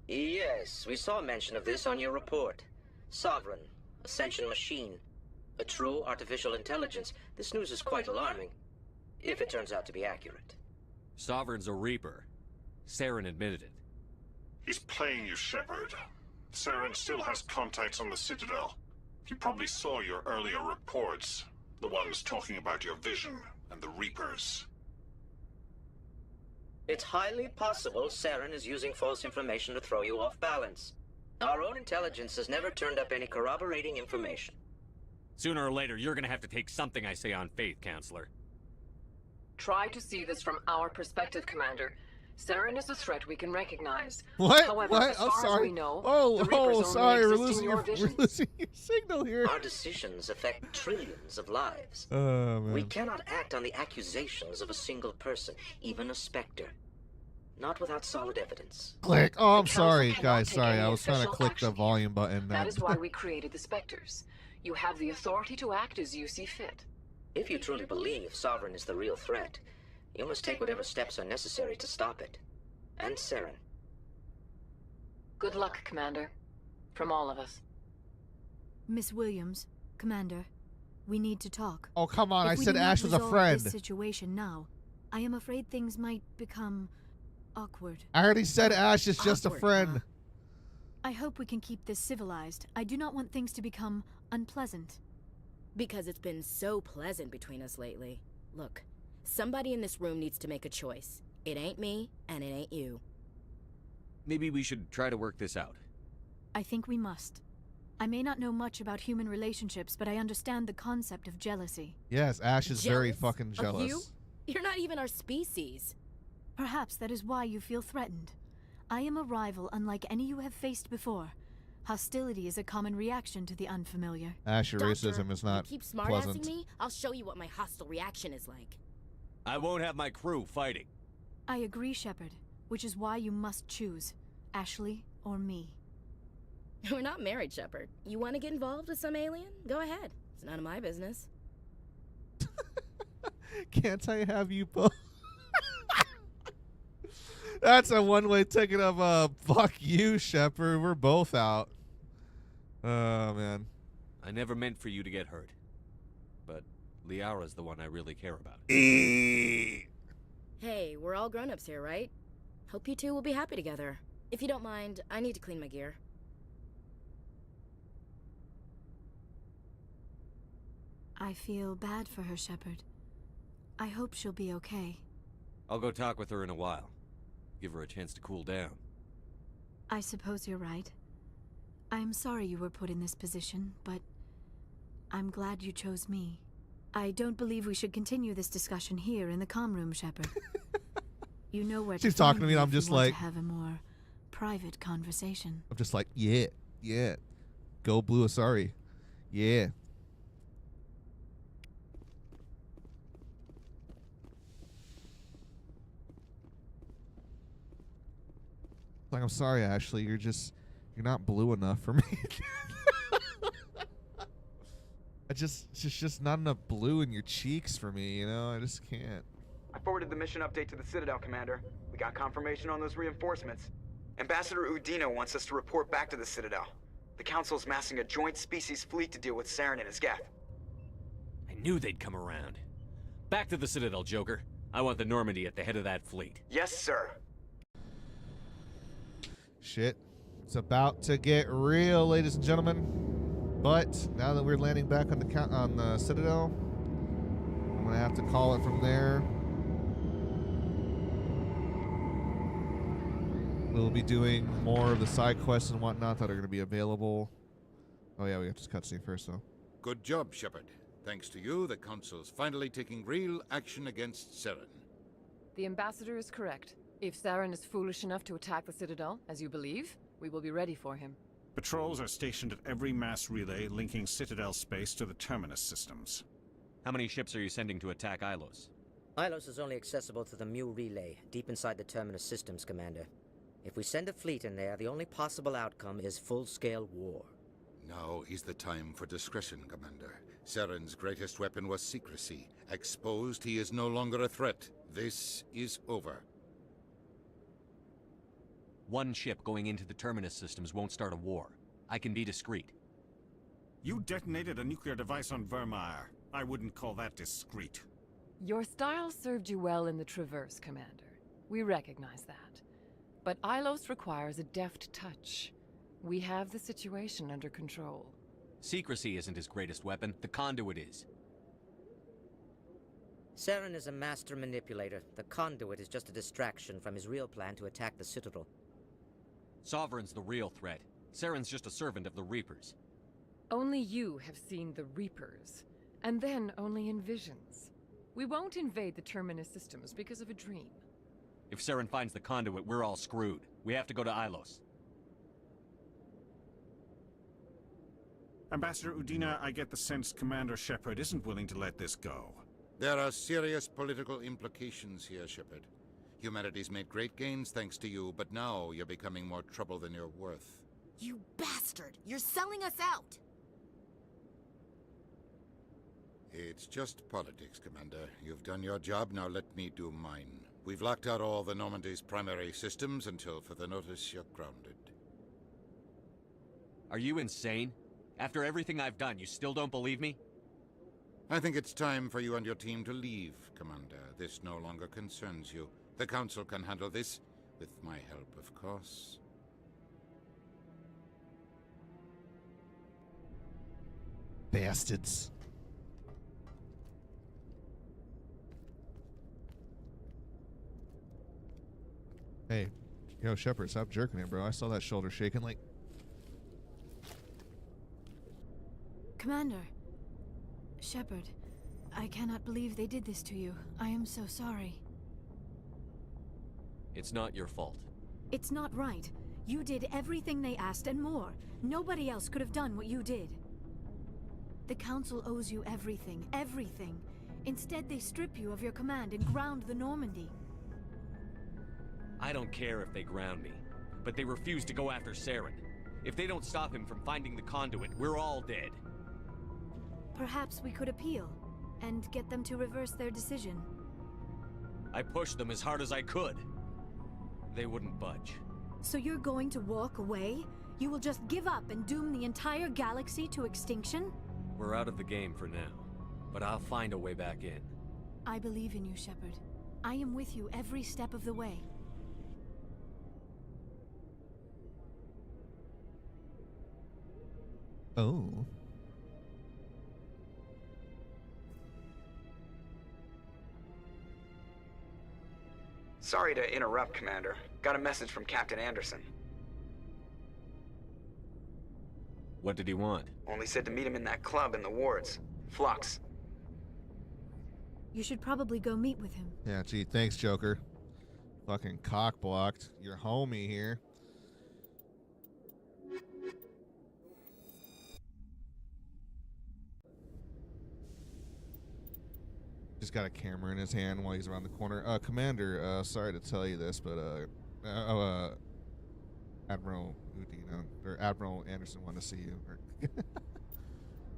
Yes, we saw mention of this on your report. Sovereign, Ascension machine, a true artificial intelligence. This news is quite alarming, if it turns out to be accurate. Sovereign's a Reaper. Saren admitted it. He's playing you, Shepard. Saren still has contacts on the Citadel. He probably saw your earlier reports. The ones talking about your vision and the Reapers. It's highly possible Saren is using false information to throw you off balance. Our own intelligence has never turned up any corroborating information. Sooner or later, you're gonna have to take something I say on faith, Counselor. Try to see this from our perspective, Commander. Saren is a threat we can recognize. What? However, What? as I'm far sorry. as we know, Oh, the Reapers only sorry. We're exist in losing your we're vision. losing your signal here. Our decisions affect trillions of lives. Oh, man. We cannot act on the accusations of a single person, even a specter. Not without solid evidence. Click. Oh, I'm The sorry, Council guys. cannot take Sorry, any I was trying to official click the action volume button. That is why we created the Spectres. You have the authority to act as you see fit. If you truly believe Sovereign is the real threat, you must take whatever steps are necessary to stop it. And Saren. Good luck, Commander. From all of us. Miss Williams, Commander, we need to talk. Oh, come on. If I we said do not Ash was a resolve friend. This situation now, I am afraid things might become awkward. I already said Ash is just a Awkward, friend. I hope we can keep this civilized. I do not want things to become unpleasant. Because it's been so pleasant between us lately. Look, somebody in this room needs to make a choice. It ain't me, and it ain't you. Maybe we should try to work this out. I think we must. I may not know much about human relationships, but I understand the concept of jealousy. Yes, Ash is very Jealous? fucking Of jealous. you? You're not even our species. Perhaps that is why you feel threatened. I am a rival unlike any you have faced before. Hostility is a common reaction to the unfamiliar. Ash, your racism is not Keep pleasant. smartassing me, I'll show you what my hostile reaction is like. I won't have my crew fighting. I agree, Shepard, which is why you must choose Ashley or me. We're not married, Shepard. You want to get involved with some alien? Go ahead. It's none of my business. Can't I have you both? That's a one-way ticket of fuck you, Shepard. We're both out. Oh, man. I never meant for you to get hurt. But Liara's the one I really care about. Hey, we're all grown-ups here, right? Hope you two will be happy together. If you don't mind, I need to clean my gear. I feel bad for her, Shepard. I hope she'll be okay. I'll go talk with her in a while. Give her a chance to cool down. I suppose you're right. I'm sorry you were put in this position, but I'm glad you chose me. I don't believe we should continue this discussion here in the comm room, Shepard. You know where She's to talking find to me and me I'm if you just want like- to have a more private conversation. I'm just like, yeah, yeah. Go Blue Asari. Yeah. Like, I'm sorry, Ashley. You're not blue enough for me. It's just not enough blue in your cheeks for me, you know? I just can't. I forwarded the mission update to the Citadel, Commander. We got confirmation on those reinforcements. Ambassador Udino wants us to report back to the Citadel. The Council's massing a joint species fleet to deal with Saren and his Geth. I knew they'd come around. Back to the Citadel, Joker. I want the Normandy at the head of that fleet. Yes, sir. Shit. It's about to get real, ladies and gentlemen. But now that we're landing back on the Citadel, I'm gonna have to call it from there. We'll be doing more of the side quests and whatnot that are gonna be available. Oh yeah, we have to cutscene first though. Good job, Shepard. Thanks to you, the Council's finally taking real action against Saren. The Ambassador is correct. If Saren is foolish enough to attack the Citadel, as you believe, we will be ready for him. Patrols are stationed at every mass relay linking Citadel space to the Terminus systems. How many ships are you sending to attack Ilos? Ilos is only accessible to the Mu relay, deep inside the Terminus systems, Commander. If we send a fleet in there, the only possible outcome is full-scale war. Now is the time for discretion, Commander. Saren's greatest weapon was secrecy. Exposed, he is no longer a threat. This is over. One ship going into the Terminus systems won't start a war. I can be discreet. You detonated a nuclear device on Vermeer. I wouldn't call that discreet. Your style served you well in the Traverse, Commander. We recognize that. But Ilos requires a deft touch. We have the situation under control. Secrecy isn't his greatest weapon. The conduit is. Saren is a master manipulator. The conduit is just a distraction from his real plan to attack the Citadel. Sovereign's the real threat. Saren's just a servant of the Reapers. Only you have seen the Reapers, and then only in visions. We won't invade the Terminus systems because of a dream. If Saren finds the conduit, we're all screwed. We have to go to Ilos. Ambassador Udina, I get the sense Commander Shepard isn't willing to let this go. There are serious political implications here, Shepard. Humanity's made great gains thanks to you, but now you're becoming more trouble than you're worth. You bastard! You're selling us out! It's just politics, Commander. You've done your job, now let me do mine. We've locked out all the Normandy's primary systems until further notice you're grounded. Are you insane? After everything I've done, you still don't believe me? I think it's time for you and your team to leave, Commander. This no longer concerns you. The Council can handle this, with my help, of course. Bastards. Hey, yo, Shepard, stop jerking it, bro. I saw that shoulder shaking like... Commander. Shepard, I cannot believe they did this to you. I am so sorry. It's not your fault. It's not right. You did everything they asked and more. Nobody else could have done what you did. The Council owes you everything, everything. Instead, they strip you of your command and ground the Normandy. I don't care if they ground me, but they refuse to go after Saren. If they don't stop him from finding the conduit, we're all dead. Perhaps we could appeal, and get them to reverse their decision. I pushed them as hard as I could. They wouldn't budge. So you're going to walk away? You will just give up and doom the entire galaxy to extinction? We're out of the game for now, but I'll find a way back in. I believe in you, Shepard. I am with you every step of the way. Oh. Sorry to interrupt, Commander. Got a message from Captain Anderson. What did he want? Only said to meet him in that club in the wards. Flux. You should probably go meet with him. Yeah, gee, thanks, Joker. Fucking cock blocked. Your homie here. Just got a camera in his hand while he's around the corner. Commander, sorry to tell you this, but Admiral Udina or Admiral Anderson wanted to see you.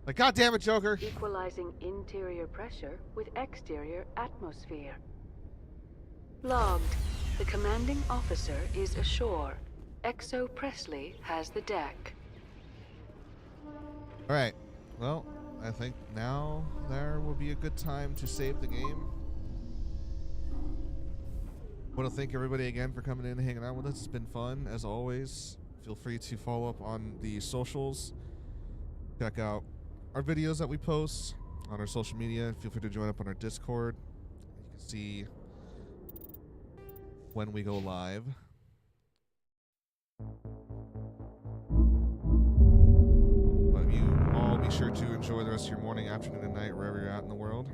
Like, God damn it, Joker! Equalizing interior pressure with exterior atmosphere. Logged. The commanding officer is ashore. Exo Presley has the deck. Alright, well, I think now there will be a good time to save the game. I want to thank everybody again for coming in and hanging out with us. It's been fun, as always. Feel free to follow up on the socials. Check out our videos that we post on our social media. Feel free to join up on our Discord. You can see when we go live. But you all be sure to enjoy the rest of your morning, afternoon, and night, wherever you're at in the world.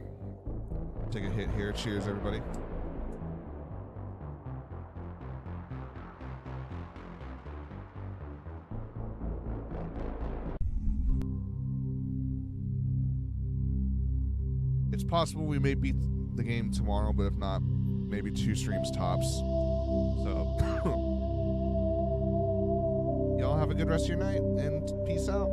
Take a hit here. Cheers, everybody. It's possible we may beat the game tomorrow, but if not, maybe 2 streams tops. So, y'all have a good rest of your night, and peace out.